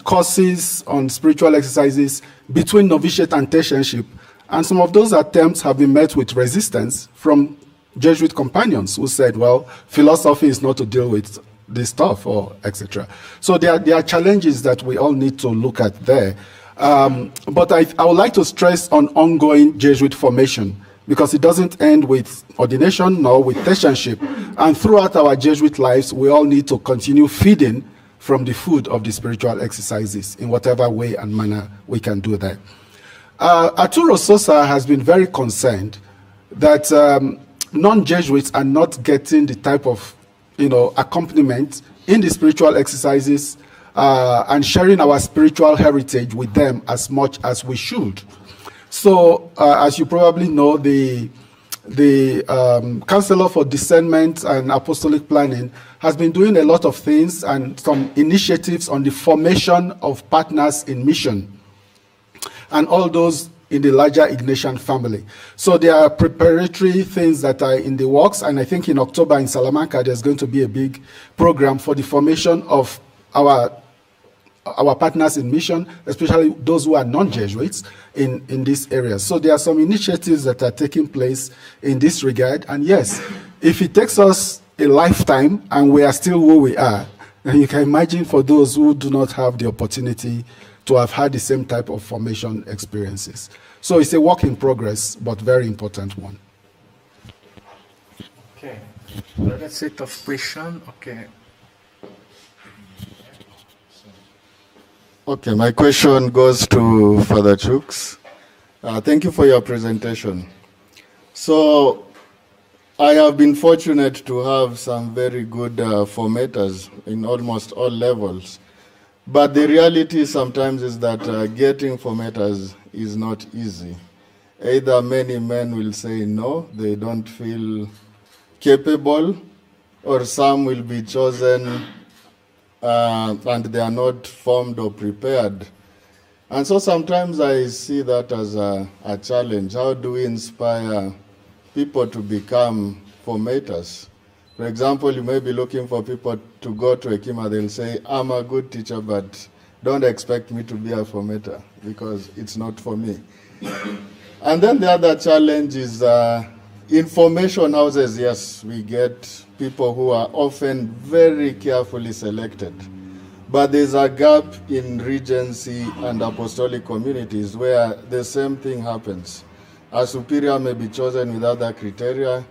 courses on spiritual exercises between novitiate and tertianship. And some of those attempts have been met with resistance from Jesuit companions who said, well, philosophy is not to deal with this stuff, or etc. So there are challenges that we all need to look at there. But I would like to stress on ongoing Jesuit formation, because it doesn't end with ordination nor with tertianship. And throughout our Jesuit lives, we all need to continue feeding from the food of the spiritual exercises in whatever way and manner we can do that. Arturo Sosa has been very concerned that non-Jesuits are not getting the type of accompaniment in the spiritual exercises and sharing our spiritual heritage with them as much as we should. So, as you probably know, the Counselor for Discernment and Apostolic Planning has been doing a lot of things and some initiatives on the formation of partners in mission and all those in the larger Ignatian family. So there are preparatory things that are in the works, and I think in October in Salamanca there's going to be a big program for the formation of our partners in mission, especially those who are non-Jesuits in this area. So there are some initiatives that are taking place in this regard. And yes, if it takes us a lifetime and we are still where we are, then you can imagine for those who do not have the opportunity to have had the same type of formation experiences. So it's a work in progress, but very important one. Okay, another set of questions. Okay. Okay, my question goes to Father Chooks. Thank you for your presentation. So I have been fortunate to have some very good formators in almost all levels. But the reality sometimes is that getting formators is not easy. Either many men will say no, they don't feel capable, or some will be chosen and they are not formed or prepared. And so sometimes I see that as a challenge. How do we inspire people to become formators? For example, you may be looking for people to go to a Kima. They'll say, I'm a good teacher, but don't expect me to be a formator because it's not for me. And then the other challenge is information houses. Yes, we get people who are often very carefully selected. But there's a gap in regency and apostolic communities where the same thing happens. A superior may be chosen with other criteria,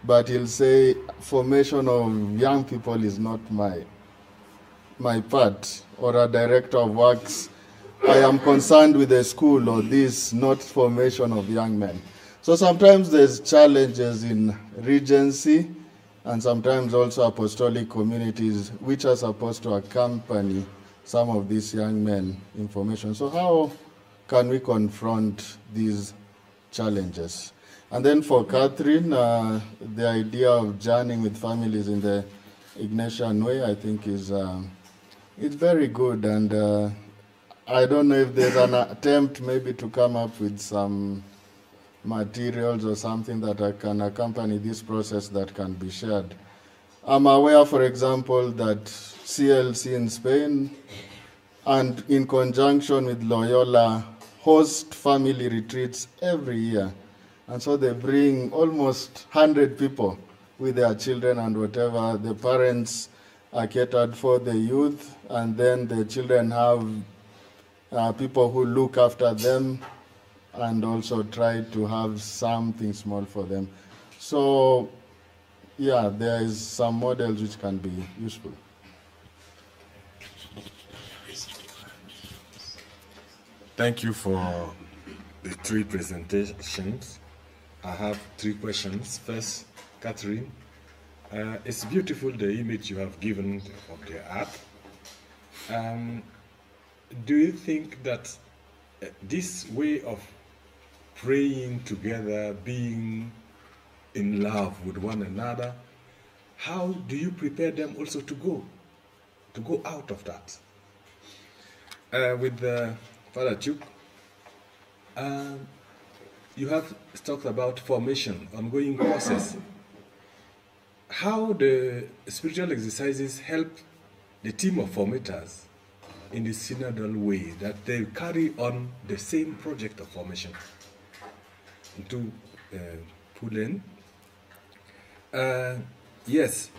but he'll say, formation of young people is not my part. Or a director of works, I am concerned with the school or this, not formation of young men. So sometimes there's challenges in regency and sometimes also apostolic communities which are supposed to accompany some of these young men in formation. So how can we confront these challenges? And then for Catherine, the idea of journeying with families in the Ignatian way, I think is it's very good. And I don't know if there's an attempt maybe to come up with some materials or something that can accompany this process that can be shared. I'm aware, for example, that CLC in Spain and in conjunction with Loyola host family retreats every year. And so they bring almost 100 people with their children and whatever. The parents are catered for, the youth, and then the children have people who look after them and also try to have something small for them. So, yeah, there is some models which can be useful. Thank you for the 3 presentations. I have 3 questions. First, Catherine, it's beautiful the image you have given of the art. Do you think that this way of praying together, being in love with one another, how do you prepare them also to go out of that? With Father Chuk, you have talked about formation, ongoing process. How the spiritual exercises help the team of formators in the synodal way, that they carry on the same project of formation. To pull in, yes,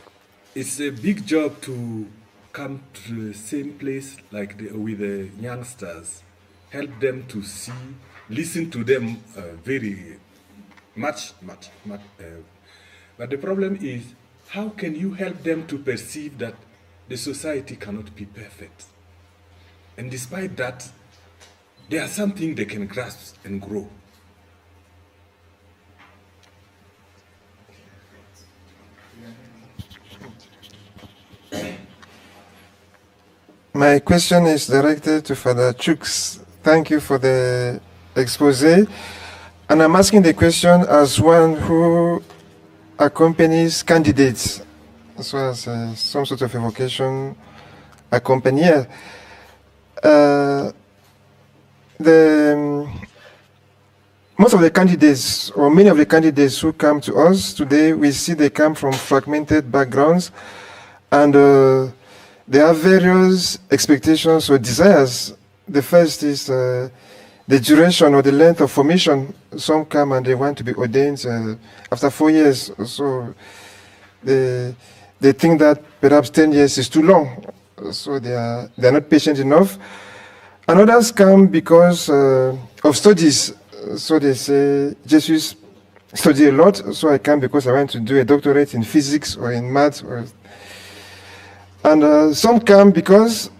it's a big job to come to the same place like with the youngsters, help them to see, listen to them very much. But the problem is, how can you help them to perceive that the society cannot be perfect? And despite that, there are something they can grasp and grow. My question is directed to Father Chooks. Thank you for the expose. And I'm asking the question as one who accompanies candidates, as well as some sort of a vocation accompanier. Most of the candidates, or many of the candidates who come to us today, we see they come from fragmented backgrounds, and they have various expectations or desires. The first is the duration or the length of formation. Some come and they want to be ordained after 4 years. So they think that perhaps 10 years is too long. So they are not patient enough. And others come because of studies. So they say, Jesuits study a lot, so I come because I want to do a doctorate in physics or in maths. And some come because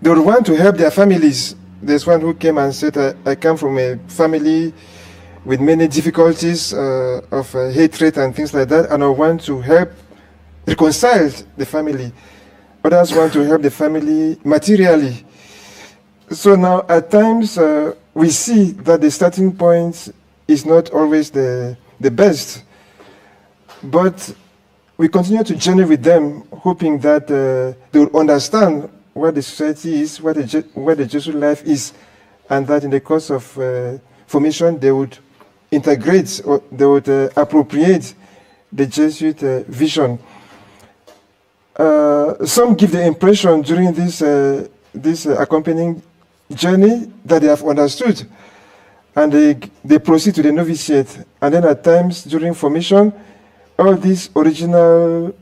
they would want to help their families. There's one who came and said, I come from a family with many difficulties of hatred and things like that, and I want to help reconcile the family. Others want to help the family materially. So now, at times, we see that the starting point is not always the best. But we continue to journey with them, hoping that they will understand what the society is, what the Jesuit life is, and that in the course of formation they would integrate or they would appropriate the Jesuit vision. Some give the impression during this accompanying journey that they have understood, and they proceed to the novitiate, and then at times during formation, all these original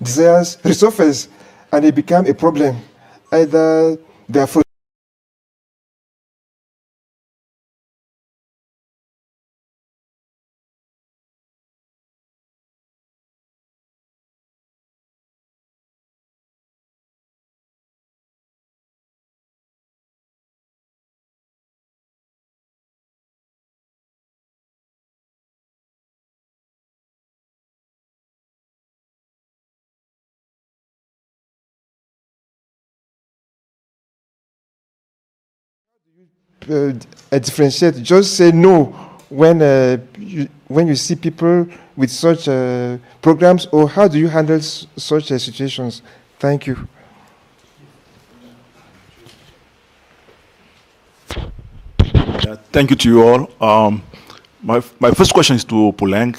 desires resurface, and they become a problem. Either they are differentiate. Just say no when you see people with such programs, or how do you handle such situations? Thank you. Thank you to you all. My first question is to Puleng.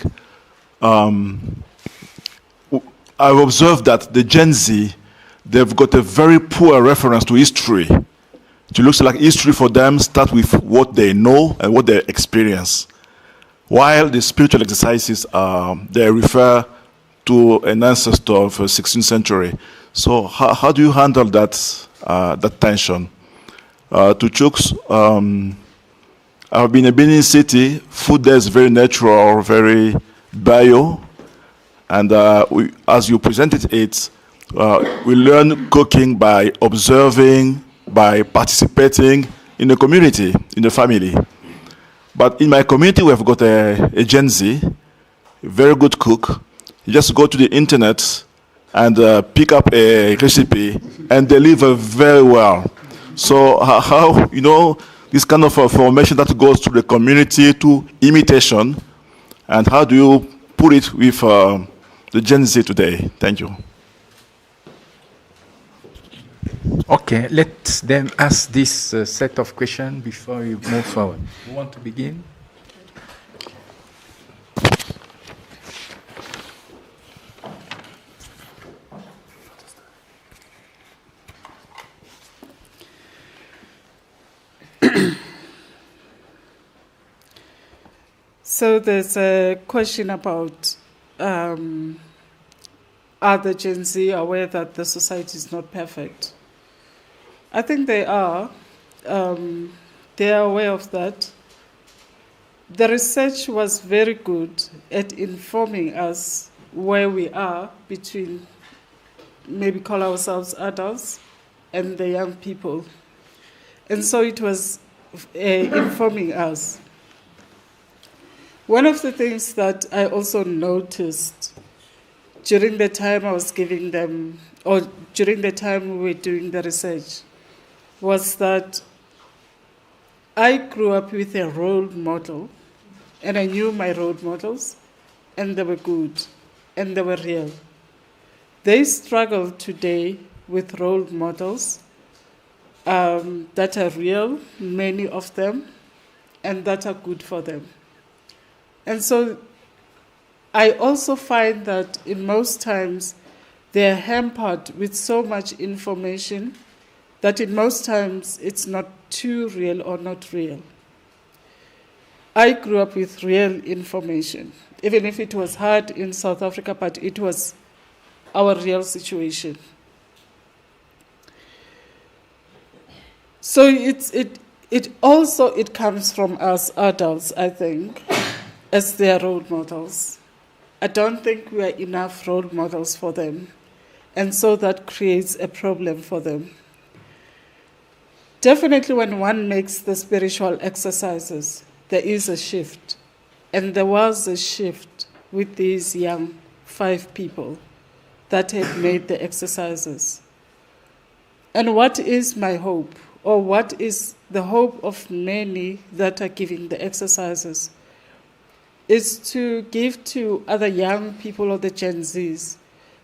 I've observed that the Gen Z, they've got a very poor reference to history. It looks like history for them starts with what they know and what they experience, while the spiritual exercises, they refer to an ancestor of the 16th century. So how do you handle that tension? To Chooks, I've been in Benin City. Food there is very natural, very bio, and as you presented it, we learn cooking by observing, by participating in the community, in the family. But in my community, we have got a Gen Z, a very good cook. You just go to the internet and pick up a recipe and deliver very well. So how this kind of formation that goes to the community to imitation, and how do you put it with the Gen Z today? Thank you. Okay, let them ask this set of questions before we move forward. You want to begin? So there's a question about are the Gen Z aware that the society is not perfect? I think they are. They are aware of that. The research was very good at informing us where we are between, maybe call ourselves adults, and the young people. And so it was informing us. One of the things that I also noticed during the time I was giving them, or during the time we were doing the research, was that I grew up with a role model, and I knew my role models, and they were good, and they were real. They struggle today with role models that are real, many of them, and that are good for them. And so I also find that in most times they're hampered with so much information that in most times it's not too real or not real. I grew up with real information, even if it was hard in South Africa, but it was our real situation. So it comes from us adults, I think, as their role models. I don't think we are enough role models for them, and so that creates a problem for them. Definitely when one makes the spiritual exercises, there is a shift. And there was a shift with these young 5 people that had made the exercises. And what is my hope, or what is the hope of many that are giving the exercises, is to give to other young people of the Gen Zs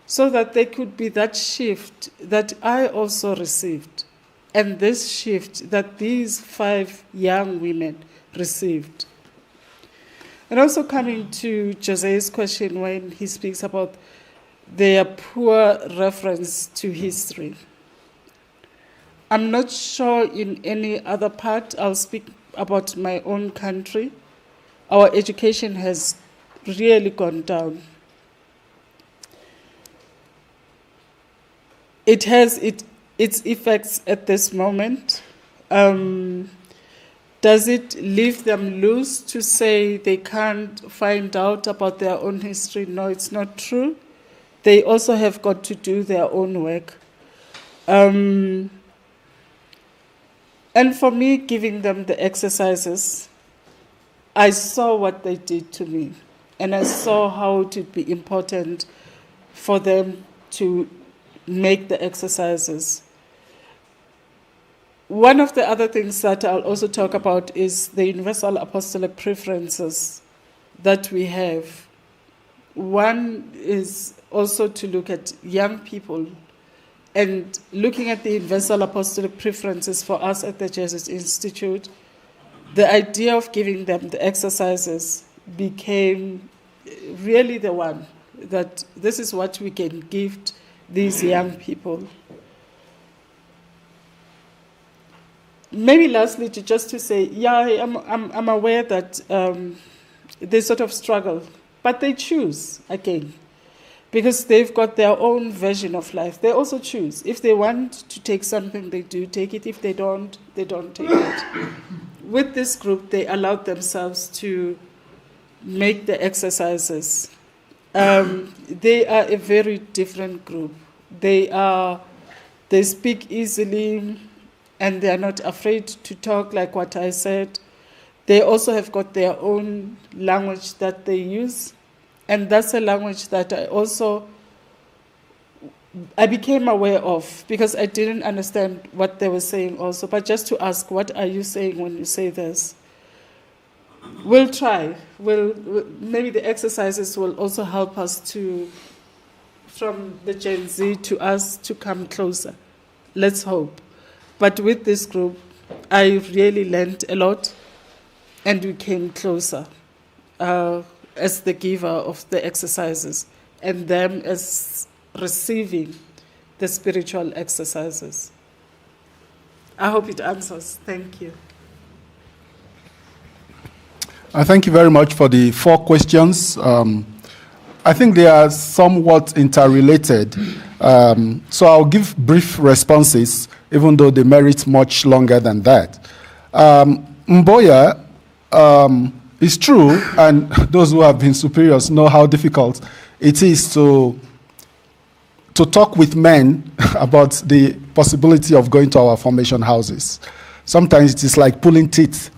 so that there could be that shift that I also received, and this shift that these 5 young women received. And also coming to Jose's question when he speaks about their poor reference to history. I'm not sure in any other part. I'll speak about my own country. Our education has really gone down. It has its effects at this moment. Does it leave them loose to say they can't find out about their own history? No, it's not true. They also have got to do their own work. And for me, giving them the exercises, I saw what they did to me, and I saw how it would be important for them to make the exercises. One of the other things that I'll also talk about is the universal apostolic preferences that we have. One is also to look at young people, and looking at the universal apostolic preferences for us at the Jesuit Institute, the idea of giving them the exercises became really the one, that this is what we can give these young people. Maybe lastly, just to say, yeah, I'm aware that they sort of struggle, but they choose again, because they've got their own version of life. They also choose. If they want to take something, they do take it. If they don't take it. With this group, they allowed themselves to make the exercises. They are a very different group. They speak easily, and they are not afraid to talk like what I said. They also have got their own language that they use, and that's a language that I became aware of, because I didn't understand what they were saying also, but just to ask, what are you saying when you say this? We'll try. Maybe the exercises will also help us from the Gen Z to us, to come closer. Let's hope. But with this group, I really learned a lot, and we came closer as the giver of the exercises, and them as receiving the spiritual exercises. I hope it answers. Thank you. Thank you very much for the 4 questions. I think they are somewhat interrelated. So I'll give brief responses, even though they merit much longer than that. Mboya, it's true, and those who have been superiors know how difficult it is to talk with men about the possibility of going to our formation houses. Sometimes it is like pulling teeth,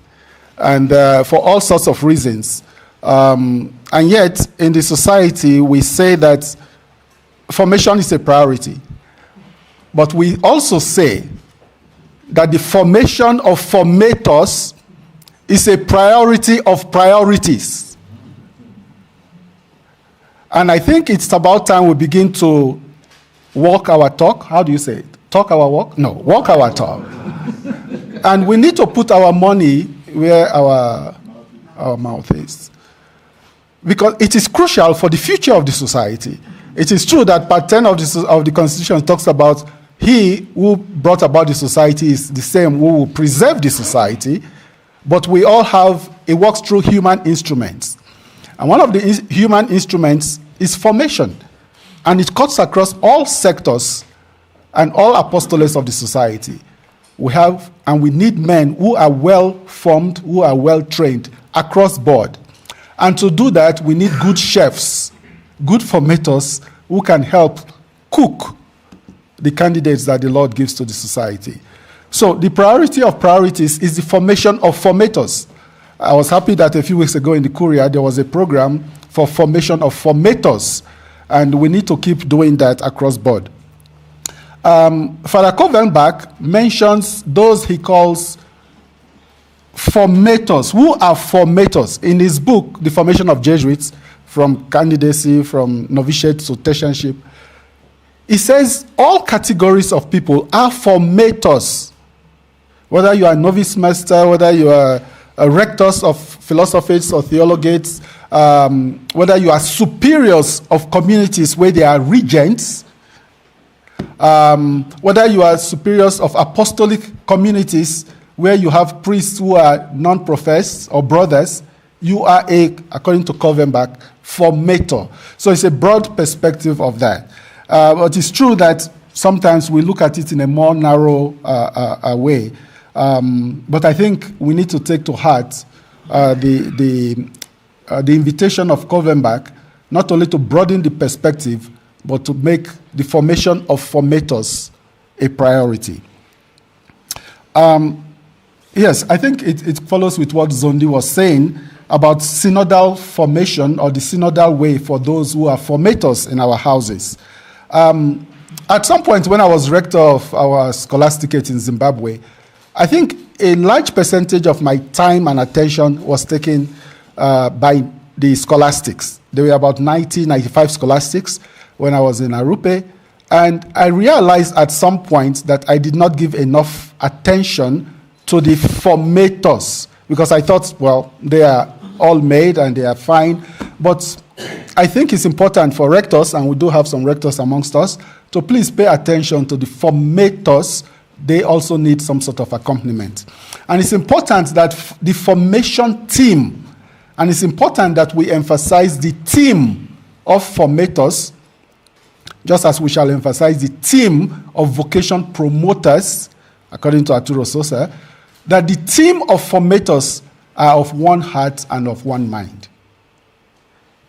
and for all sorts of reasons. And yet, in the society, we say that formation is a priority. But we also say that the formation of formators is a priority of priorities. And I think it's about time we begin to walk our talk. How do you say it? Talk our walk? No, walk our talk. And we need to put our money where our mouth is. Because it is crucial for the future of the society. It is true that part 10 of the Constitution talks about he who brought about the society is the same who will preserve the society, but we all have, it works through human instruments. And one of the human instruments is formation. And it cuts across all sectors and all apostolates of the society. We have, and we need men who are well formed, who are well trained across board. And to do that, we need good chefs, good formators who can help cook the candidates that the Lord gives to the society. So the priority of priorities is the formation of formators. I was happy that a few weeks ago in the Courier, there was a program for formation of formators, and we need to keep doing that across board. Father Kovenbach mentions those he calls formators. Who are formators? In his book, The Formation of Jesuits, from candidacy, from novitiate to tertianship, It says all categories of people are formators. Whether you are novice master, whether you are rectors of philosophies or theologians, whether you are superiors of communities where they are regents, whether you are superiors of apostolic communities where you have priests who are non-professed or brothers, you are according to Covenbach, formator. So it's a broad perspective of that. But it's true that sometimes we look at it in a more narrow way. But I think we need to take to heart the invitation of Covenbach, not only to broaden the perspective, but to make the formation of formators a priority. Yes, I think it follows with what Zondi was saying about synodal formation or the synodal way for those who are formators in our houses. At some point when I was rector of our scholasticate in Zimbabwe, I think a large percentage of my time and attention was taken by the scholastics. There were about 95 scholastics when I was in Arupe, and I realized at some point that I did not give enough attention to the formators, because I thought, well, they are all made and they are fine, but I think it's important for rectors, and we do have some rectors amongst us, to please pay attention to the formators. They also need some sort of accompaniment. And it's important that the formation team, and it's important that we emphasize the team of formators, just as we shall emphasize the team of vocation promoters, according to Arturo Sosa, that the team of formators are of one heart and of one mind.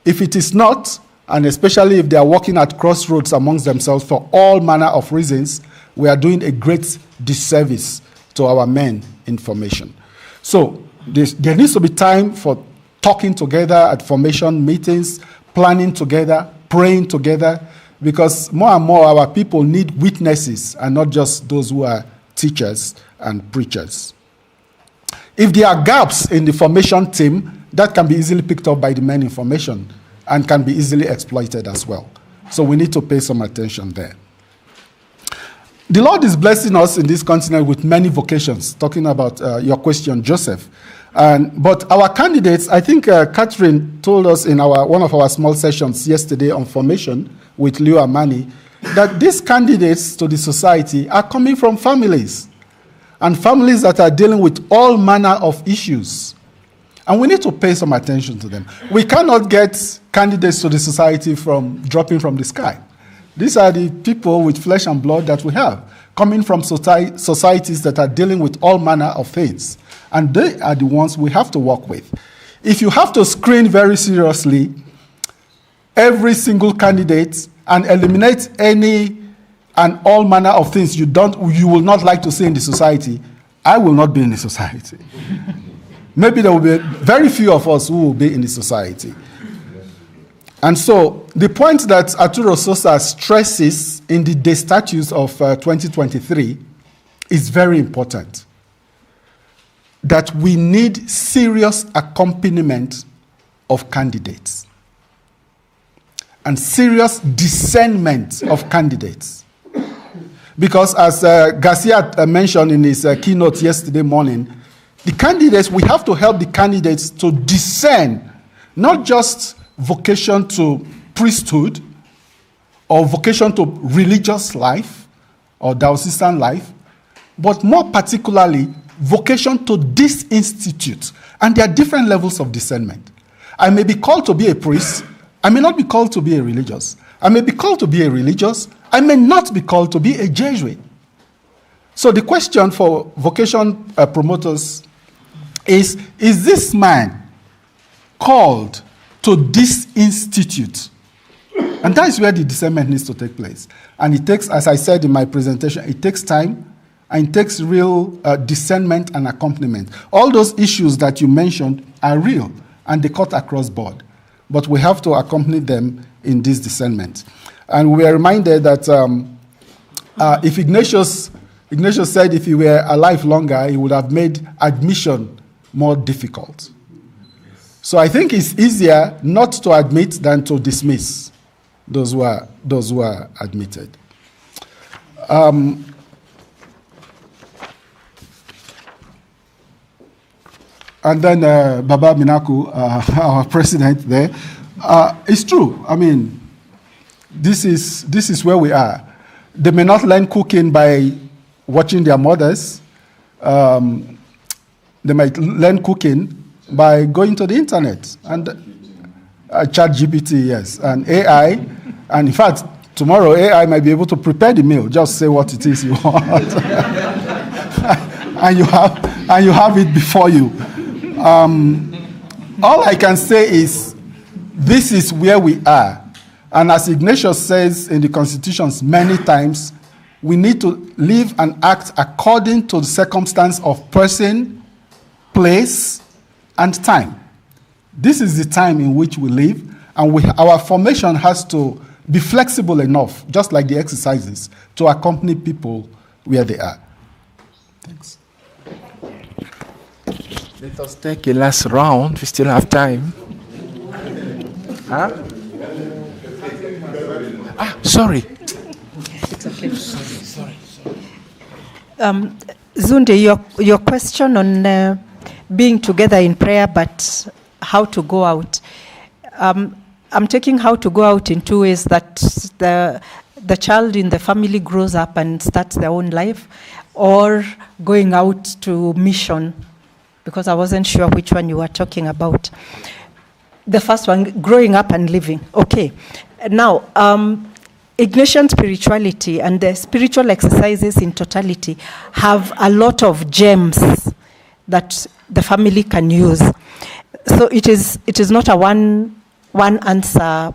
If it is not, and especially if they are working at crossroads amongst themselves for all manner of reasons, we are doing a great disservice to our men in formation. So there needs to be time for talking together at formation meetings, planning together, praying together, because more and more our people need witnesses and not just those who are teachers and preachers. If there are gaps in the formation team, that can be easily picked up by the men in formation and can be easily exploited as well. So we need to pay some attention there. The Lord is blessing us in this continent with many vocations, talking about your question, Joseph. But our candidates, I think Catherine told us in one of our small sessions yesterday on formation with Leo Amani, that these candidates to the society are coming from families, and families that are dealing with all manner of issues. And we need to pay some attention to them. We cannot get candidates to the society from dropping from the sky. These are the people with flesh and blood that we have, coming from societies that are dealing with all manner of things. And they are the ones we have to work with. If you have to screen very seriously every single candidate and eliminate any and all manner of things you will not like to see in the society, I will not be in the society. Maybe there will be very few of us who will be in the society. And so the point that Arturo Sosa stresses in the De Status of 2023 is very important. That we need serious accompaniment of candidates and serious discernment of candidates. Because as Garcia mentioned in his keynote yesterday morning, the candidates, we have to help the candidates to discern not just vocation to priesthood or vocation to religious life or diocesan life, but more particularly vocation to this institute. And there are different levels of discernment. I may be called to be a priest. I may not be called to be a religious. I may be called to be a religious. I may not be called to be a Jesuit. So the question for vocation promoters is this man called to this institute? And that is where the discernment needs to take place. And it takes, as I said in my presentation, it takes time and it takes real discernment and accompaniment. All those issues that you mentioned are real and they cut across board. But we have to accompany them in this discernment. And we are reminded that if Ignatius said if he were alive longer, he would have made admission more difficult. So I think it's easier not to admit than to dismiss those who are admitted. And then Baba Minaku, our president there, it's true. I mean, this is where we are. They may not learn cooking by watching their mothers. They might learn cooking by going to the internet and ChatGPT, yes, and AI. And in fact, tomorrow AI might be able to prepare the meal. Just say what it is you want, and you have it before you. All I can say is this is where we are. And as Ignatius says in the constitutions many times, we need to live and act according to the circumstance of person, place, and time. This is the time in which we live, and our formation has to be flexible enough, just like the exercises, to accompany people where they are. Thanks. Let us take a last round. We still have time. Huh? Sorry. It's okay. Sorry. Zunde, your question on being together in prayer, but how to go out. I'm taking how to go out in two ways, that the child in the family grows up and starts their own life, or going out to mission, because I wasn't sure which one you were talking about. The first one, growing up and living. Okay. Now, Ignatian spirituality and the spiritual exercises in totality have a lot of gems that the family can use. So it is not a one answer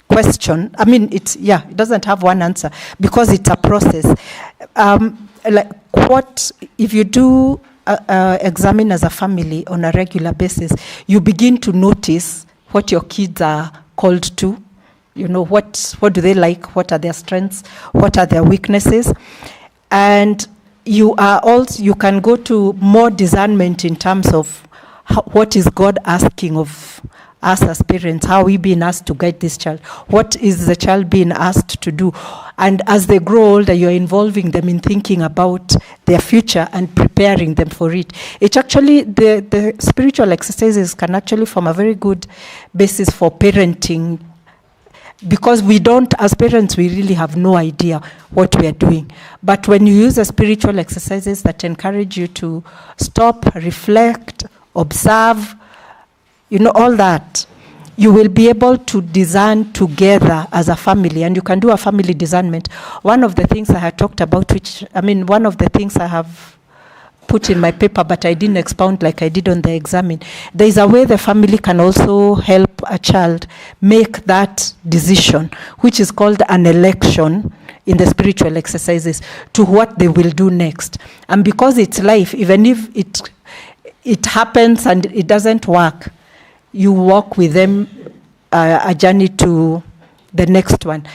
question. I mean, it doesn't have one answer because it's a process. Like what if you do examine as a family on a regular basis, you begin to notice what your kids are called to. You know, what do they like? What are their strengths? What are their weaknesses? And you can go to more discernment in terms of what is God asking of us as parents? How are we being asked to guide this child? What is the child being asked to do? And as they grow older, you're involving them in thinking about their future and preparing them for it. It actually, the spiritual exercises can actually form a very good basis for parenting, because we don't, as parents, we really have no idea what we are doing. But when you use the spiritual exercises that encourage you to stop, reflect, observe, all that, you will be able to discern together as a family, and you can do a family discernment. One of the things I had talked about, one of the things I have put in my paper, but I didn't expound like I did on the examine. There is a way the family can also help a child make that decision, which is called an election in the spiritual exercises, to what they will do next. And because it's life, even if it happens and it doesn't work, you walk with them a journey to the next one.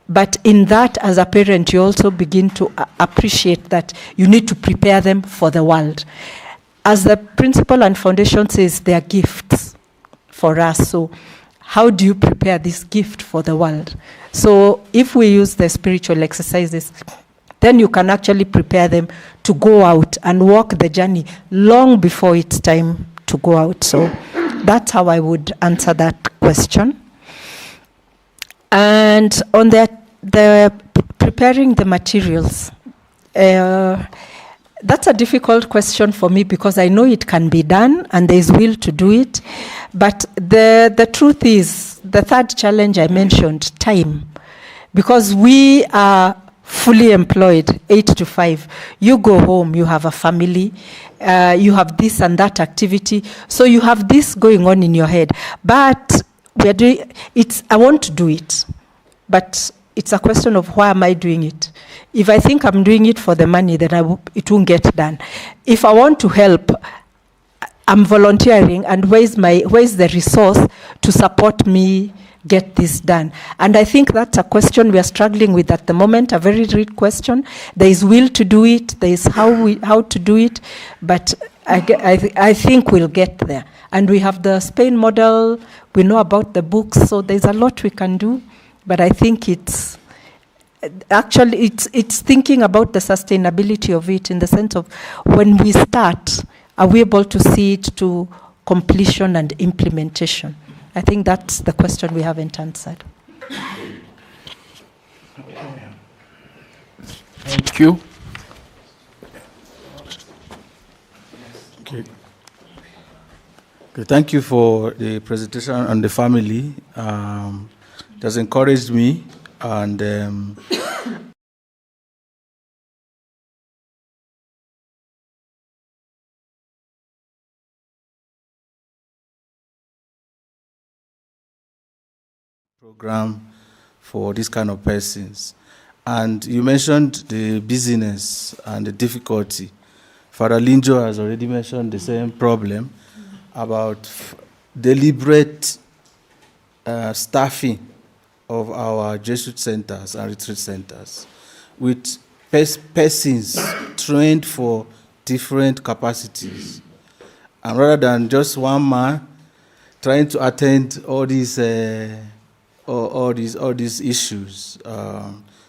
But in that, as a parent, you also begin to appreciate that you need to prepare them for the world. As the principle and foundation says, they are gifts for us. So how do you prepare this gift for the world? So if we use the spiritual exercises, then you can actually prepare them to go out and walk the journey long before it's time to go out. So that's how I would answer that question. And on the preparing the materials, that's a difficult question for me, because I know it can be done and there is will to do it. But the truth is, the third challenge I mentioned, time. Because we are fully employed, 8 to 5. You go home, you have a family, you have this and that activity. So you have this going on in your head. But we are doing it. I want to do it, but it's a question of why am I doing it? If I think I'm doing it for the money, then it won't get done. If I want to help, I'm volunteering, and where's the resource to support me get this done? And I think that's a question we are struggling with at the moment, a very real question. There is will to do it, there is how to do it, but I think we'll get there. And we have the Spain model, we know about the books, so there's a lot we can do, but I think it's actually, it's thinking about the sustainability of it in the sense of when we start, are we able to see it to completion and implementation? I think that's the question we haven't answered. Thank you. Okay. Okay, thank you for the presentation on the family. It has encouraged me, and program for this kind of persons. And you mentioned the busyness and the difficulty. Father Linjo has already mentioned the same problem about deliberate staffing of our Jesuit centers and retreat centers with persons trained for different capacities. And rather than just one man trying to attend all these issues.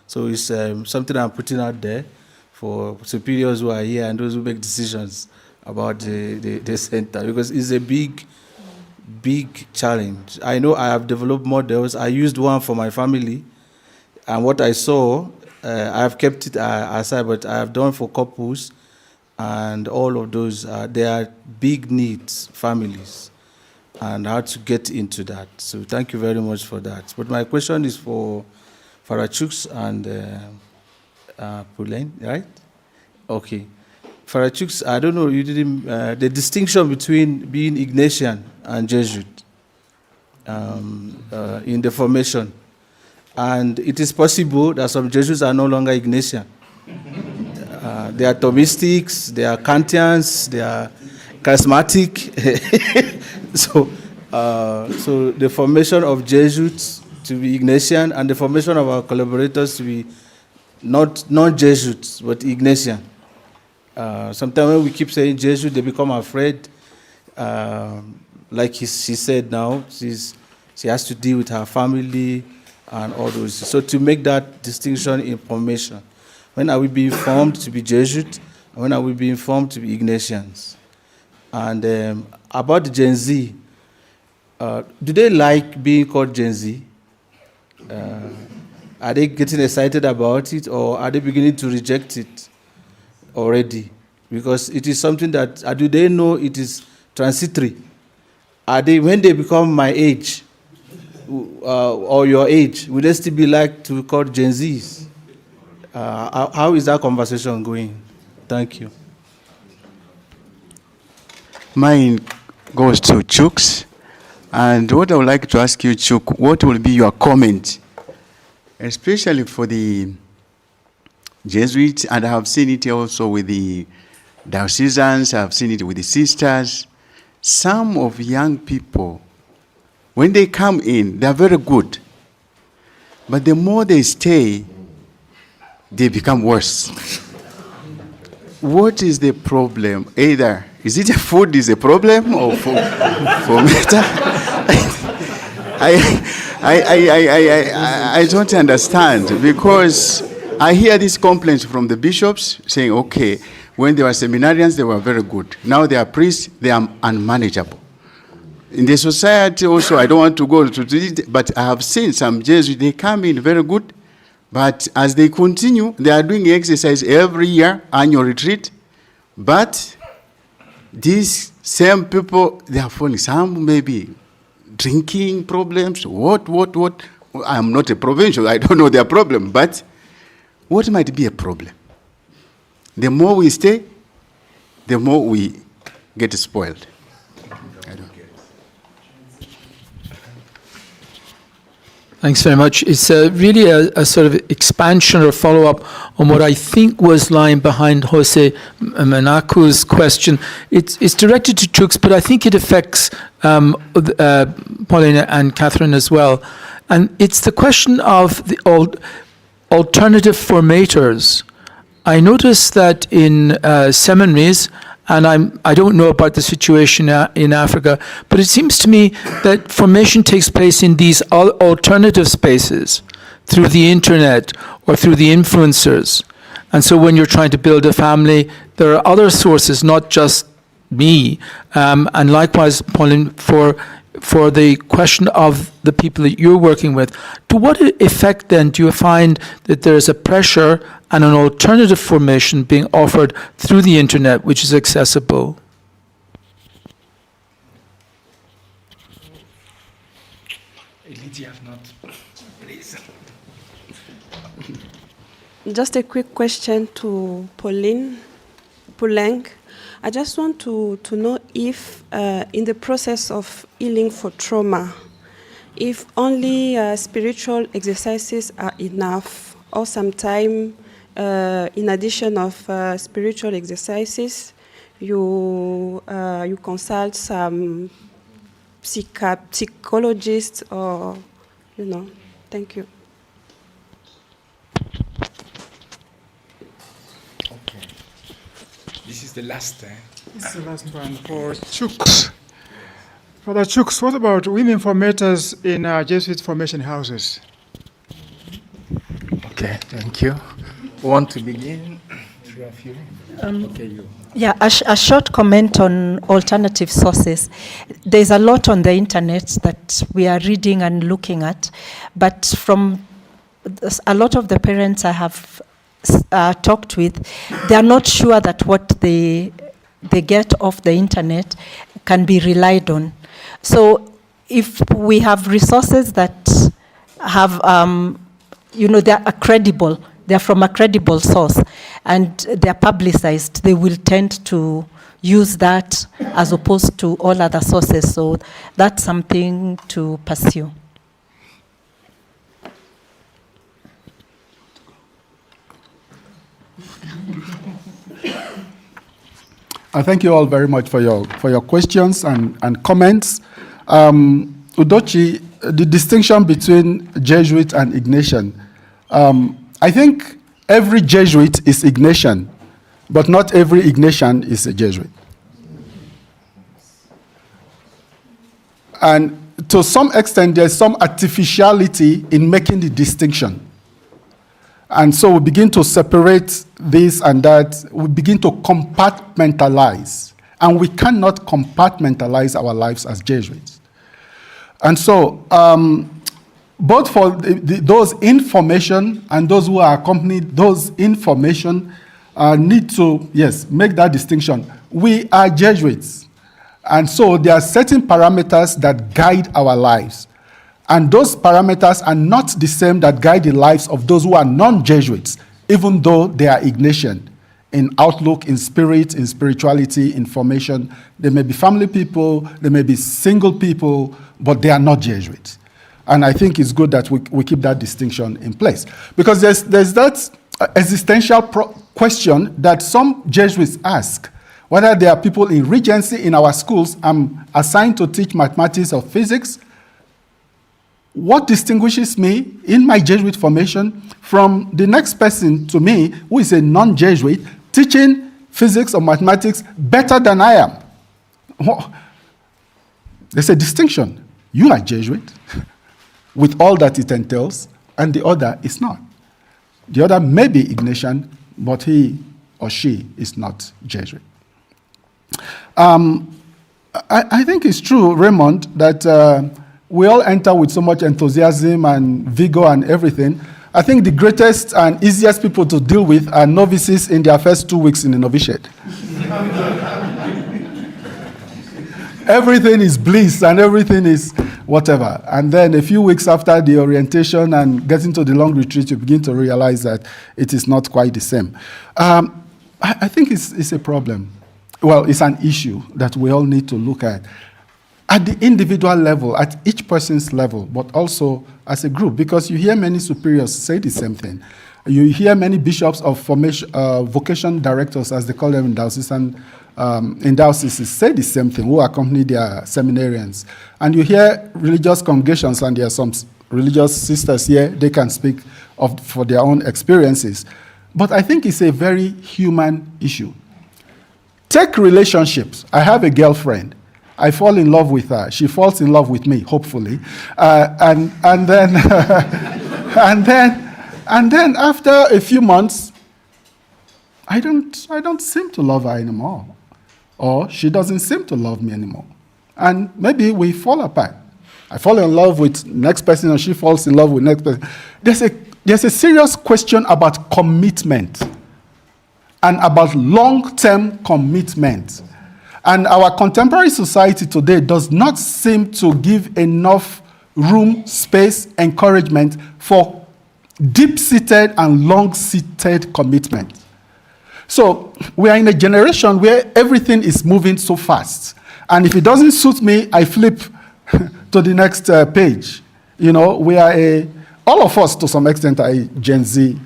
So it's something I'm putting out there for superiors who are here and those who make decisions about the center, because it's a big challenge. I know I have developed models. I used one for my family, and what I saw, I have kept it aside, but I have done for couples and all of those. They are big needs, families, and how to get into that. So thank you very much for that. But my question is for Father Chuks and Pauline, right? Okay. Father Chuks, I don't know, you didn't, the distinction between being Ignatian and Jesuit in the formation. And it is possible that some Jesuits are no longer Ignatian. They are Thomistics, they are Kantians, they are charismatic. So the formation of Jesuits to be Ignatian and the formation of our collaborators to be not Jesuits, but Ignatian. Sometimes when we keep saying Jesuit, they become afraid. Like she said now, she has to deal with her family and all those. So to make that distinction in formation, when are we being formed to be Jesuit, and when are we being formed to be Ignatians? And about the Gen Z, do they like being called Gen Z? Are they getting excited about it, or are they beginning to reject it already? Because it is something that, do they know it is transitory? Are they, when they become my age, or your age, would they still be like to be called Gen Zs? How is that conversation going? Thank you. Mine goes to Chuks. And what I would like to ask you, Chuk, what will be your comment, especially for the Jesuits, and I have seen it also with the diocesans, I have seen it with the sisters. Some of young people, when they come in, they are very good. But the more they stay, they become worse. What is the problem? Either, is it food is a problem, or for matter? I don't understand, because I hear these complaints from the bishops saying, okay, when they were seminarians, they were very good. Now they are priests, they are unmanageable. In the society also, I don't want to go to this, but I have seen some Jesuits, they come in very good, but as they continue, they are doing exercise every year, annual retreat, but these same people, they are falling. Some maybe drinking problems, what? I'm not a provincial, I don't know their problem, but what might be a problem? The more we stay, the more we get spoiled. Thanks very much. It's really a sort of expansion or follow-up on what I think was lying behind Jose Manaku's question. It's directed to Chuks, but I think it affects Paulina and Catherine as well. And it's the question of the alternative formators. I noticed that in seminaries, and I don't know about the situation in Africa, but it seems to me that formation takes place in these alternative spaces through the internet or through the influencers. And so when you're trying to build a family, there are other sources, not just me. And likewise, Pauline, for the question of the people that you're working with, to what effect then do you find that there's a pressure and an alternative formation being offered through the internet, which is accessible? Just a quick question to Pauline Poulenc. I just want to know if in the process of healing for trauma, if only spiritual exercises are enough, or sometime in addition of spiritual exercises, you consult some psychologist, or, thank you. This is the last. This is the last one for Chooks. Father Chooks, what about women formators in Jesuit formation houses? Okay, thank you. Want to begin? Yeah, a short comment on alternative sources. There's a lot on the internet that we are reading and looking at, but from a lot of the parents I have talked with, they are not sure that what they get off the internet can be relied on. So if we have resources that have, they are credible, they're from a credible source, and they're publicized, they will tend to use that as opposed to all other sources. So that's something to pursue. I thank you all very much for your questions and comments. Udochi, the distinction between Jesuit and Ignatian. I think every Jesuit is Ignatian, but not every Ignatian is a Jesuit. And to some extent, there's some artificiality in making the distinction. And so we begin to separate this and that. We begin to compartmentalize. And we cannot compartmentalize our lives as Jesuits. And so, both for those information and those who are accompanied, those information need to, make that distinction. We are Jesuits. And so there are certain parameters that guide our lives. And those parameters are not the same that guide the lives of those who are non-Jesuits, even though they are Ignatian in outlook, in spirit, in spirituality, in formation. They may be family people, they may be single people, but they are not Jesuits. And I think it's good that we keep that distinction in place. Because there's that existential question that some Jesuits ask, whether there are people in Regency in our schools, I'm assigned to teach mathematics or physics. What distinguishes me in my Jesuit formation from the next person to me who is a non-Jesuit teaching physics or mathematics better than I am? There's a distinction. You are Jesuit with all that it entails, and the other is not. The other may be Ignatian, but he or she is not Jesuit. I think it's true, Raymond, that we all enter with so much enthusiasm and vigor and everything. I think the greatest and easiest people to deal with are novices in their first 2 weeks in the novitiate. Everything is bliss and everything is whatever. And then a few weeks after the orientation and getting to the long retreat, you begin to realize that it is not quite the same. I think it's a problem. Well, it's an issue that we all need to look at the individual level, at each person's level, but also as a group, because you hear many superiors say the same thing. You hear many bishops of formation, vocation directors, as they call them in dioceses, say the same thing, who accompany their seminarians. And you hear religious congregations, and there are some religious sisters here, they can speak for their own experiences. But I think it's a very human issue. Take relationships. I have a girlfriend. I fall in love with her. She falls in love with me, hopefully. And then and then after a few months, I don't seem to love her anymore, or she doesn't seem to love me anymore, and maybe we fall apart. I fall in love with next person, and she falls in love with next person. There's a serious question about commitment and about long-term commitment. And our contemporary society today does not seem to give enough room, space, encouragement for deep-seated and long-seated commitment. So we are in a generation where everything is moving so fast. And if it doesn't suit me, I flip to the next page. You know, we are all of us to some extent are a Gen Z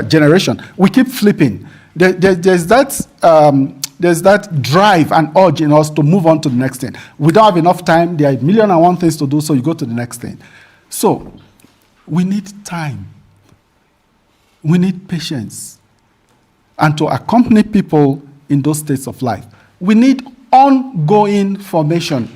generation. We keep flipping. There's that drive and urge in us to move on to the next thing. We don't have enough time. There are 1,000,001 things to do, so you go to the next thing. So we need time. We need patience. And to accompany people in those states of life, we need ongoing formation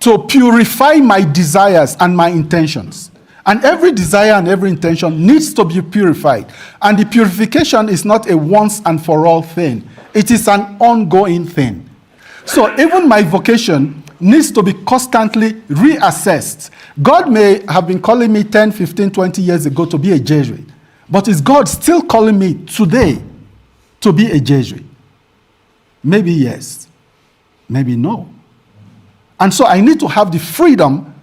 to purify my desires and my intentions. And every desire and every intention needs to be purified. And the purification is not a once and for all thing. It is an ongoing thing. So even my vocation needs to be constantly reassessed. God may have been calling me 10, 15, 20 years ago to be a Jesuit. But is God still calling me today to be a Jesuit? Maybe yes, maybe no. And so I need to have the freedom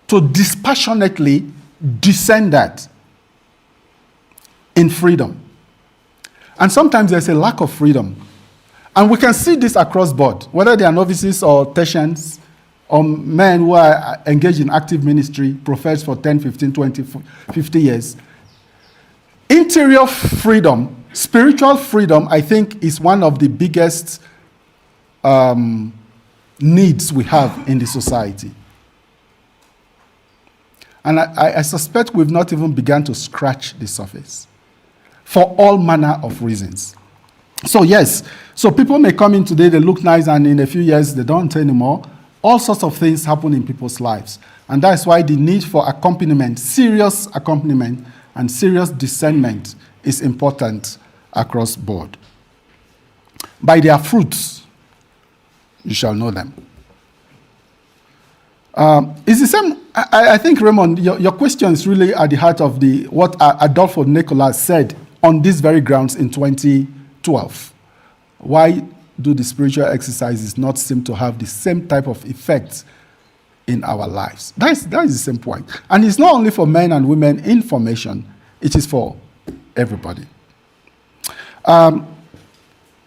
to dispassionately discern that in freedom. And sometimes there's a lack of freedom. And we can see this across board, whether they are novices or tertians, or men who are engaged in active ministry, profess for 10, 15, 20, 50 years. Interior freedom, spiritual freedom, I think, is one of the biggest needs we have in the society. And I suspect we've not even begun to scratch the surface for all manner of reasons. So yes, so people may come in today, they look nice, and in a few years they don't anymore. All sorts of things happen in people's lives. And that's why the need for accompaniment, serious accompaniment, and serious discernment is important across board. By their fruits, you shall know them. It's the same. I think, Raymond, your question is really at the heart of what Adolfo Nicolas said on these very grounds in 2012. Why do the spiritual exercises not seem to have the same type of effects in our lives? That is the same point. And it's not only for men and women in formation, it is for everybody.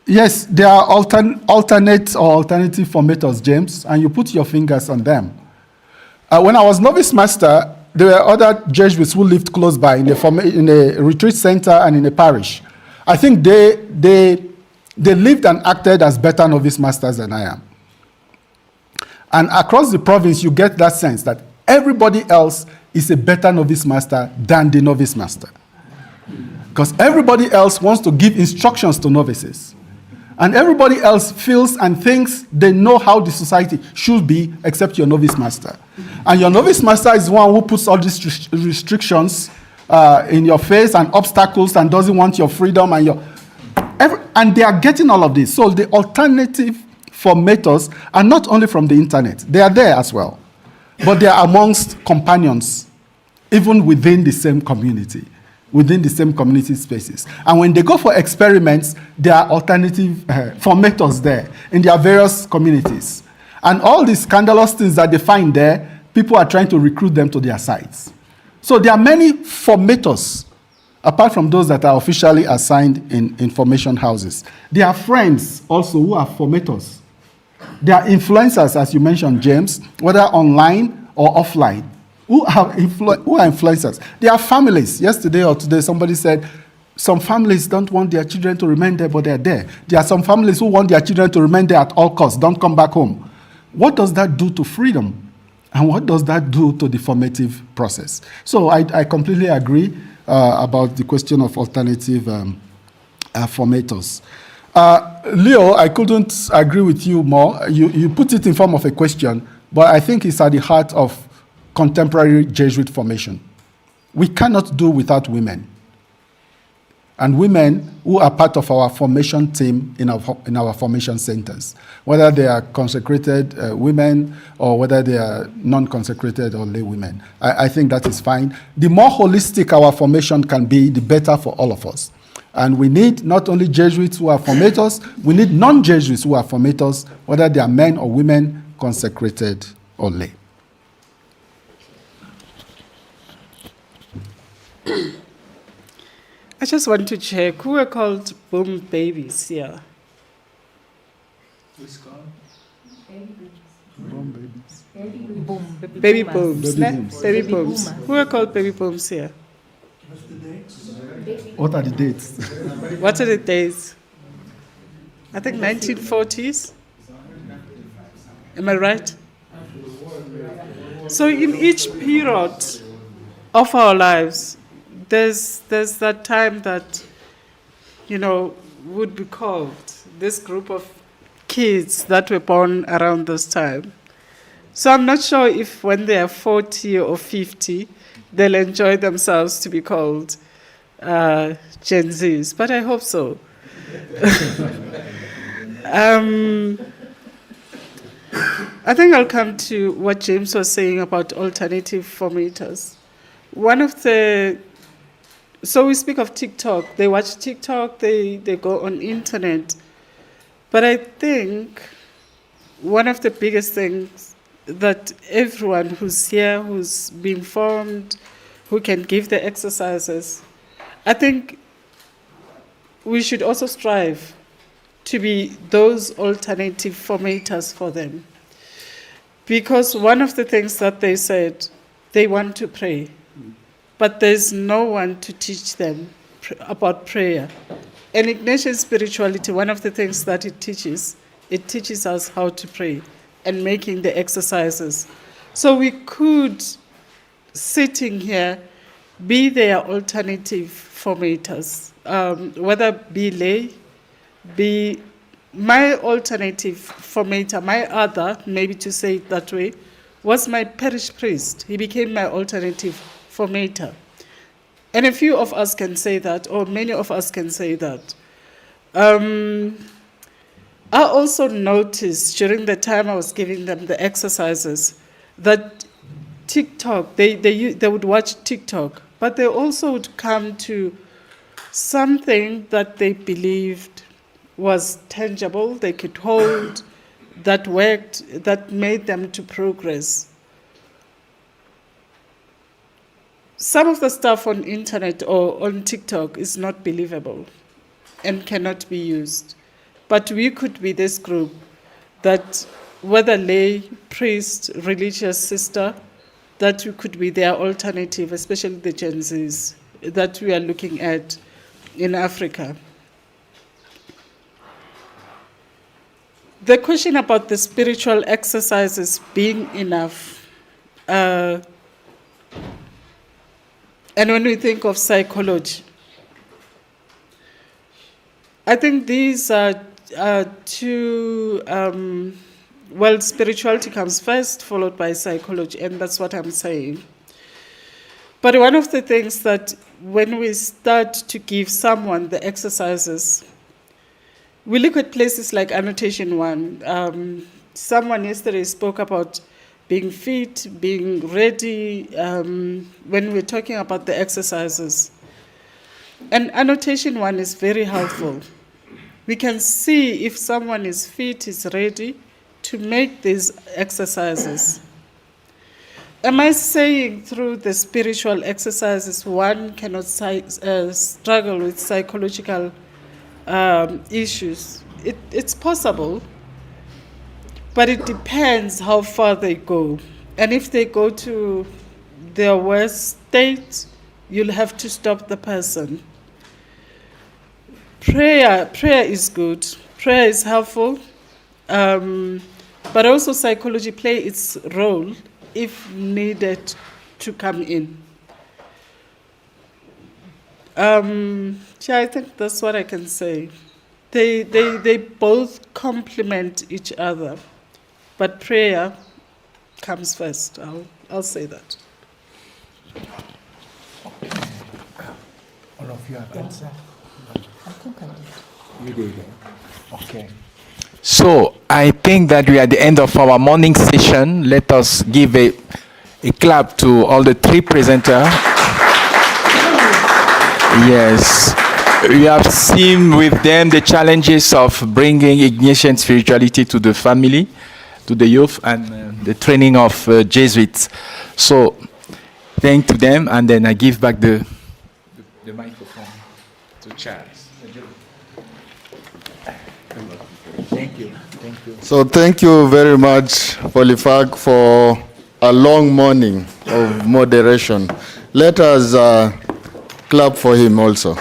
Yes, there are alternate or alternative formators, James, and you put your fingers on them. When I was novice master, there were other Jesuits who lived close by in a retreat center and in a parish. I think they lived and acted as better novice masters than I am. And across the province, you get that sense that everybody else is a better novice master than the novice master. Because everybody else wants to give instructions to novices. And everybody else feels and thinks they know how the society should be, except your novice master. And your novice master is the one who puts all these restrictions in your face and obstacles and doesn't want your freedom and they are getting all of this. So the alternative formators are not only from the internet, they are there as well. But they are amongst companions, even within the same community. Within the same community spaces. And when they go for experiments, there are alternative formators there in their various communities. And all these scandalous things that they find there, people are trying to recruit them to their sites. So there are many formators, apart from those that are officially assigned in information houses. There are friends also who are formators. There are influencers, as you mentioned, James, whether online or offline. Who are influencers? They are families. Yesterday or today, somebody said some families don't want their children to remain there, but they're there. There are some families who want their children to remain there at all costs, don't come back home. What does that do to freedom? And what does that do to the formative process? So I completely agree about the question of alternative formators. Leo, I couldn't agree with you more. You put it in form of a question, but I think it's at the heart of contemporary Jesuit formation. we cannot do without women. And women who are part of our formation team in our formation centers, whether they are consecrated women or whether they are non-consecrated or lay women. I think that is fine. The more holistic our formation can be, the better for all of us. And we need not only Jesuits who are formators, we need non-Jesuits who are formators, whether they are men or women, consecrated or lay. I just want to check who are called boom babies here. Who's called? Boom babies. Baby booms. Baby booms. Baby booms. Who are called baby booms here? What are the dates? What are the dates? I think 1940s. Am I right? So in each period of our lives, there's that time that, would be called this group of kids that were born around this time. So I'm not sure if when they are 40 or 50, they'll enjoy themselves to be called Gen Zs, but I hope so. I think I'll come to what James was saying about alternative formators. So we speak of TikTok. They watch TikTok, they go on internet. But I think one of the biggest things that everyone who's here, who's been formed, who can give the exercises, I think we should also strive to be those alternative formators for them. Because one of the things that they said, they want to pray, but there's no one to teach them about prayer. And Ignatian spirituality, one of the things that it teaches us how to pray and making the exercises. So we could, sitting here, be their alternative formators, whether be lay, be my alternative formator, my other, maybe to say it that way, was my parish priest. He became my alternative formator. And a few of us can say that, or many of us can say that. I also noticed during the time I was giving them the exercises that TikTok, they would watch TikTok, but they also would come to something that they believed was tangible, they could hold, that worked, that made them to progress. Some of the stuff on internet or on TikTok is not believable and cannot be used. But we could be this group that, whether lay, priest, religious sister, that we could be their alternative, especially the Gen Zs that we are looking at in Africa. The question about the spiritual exercises being enough, and when we think of psychology, I think these are two, spirituality comes first, followed by psychology, and that's what I'm saying. But one of the things that when we start to give someone the exercises, we look at places like annotation 1. Someone yesterday spoke about being fit, being ready, when we're talking about the exercises. And annotation 1 is very helpful. We can see if someone is fit, is ready to make these exercises. Am I saying through the spiritual exercises one cannot struggle with psychological issues? It's possible, but it depends how far they go. And if they go to their worst state, you'll have to stop the person. Prayer is good. Prayer is helpful, but also psychology play its role if needed to come in. I think that's what I can say. They both complement each other, but prayer comes first. I'll say that. All of you have answered? I think I did. You did. Okay. So I think that we are at the end of our morning session. Let us give a clap to all the three presenters. Yes. We have seen with them the challenges of bringing Ignatian spirituality to the family, to the youth, and the training of Jesuits. So, thank to them, and then I give back the microphone to Charles. Thank you. Thank you. So thank you very much, Polyphag, for a long morning of moderation. Let us clap for him also.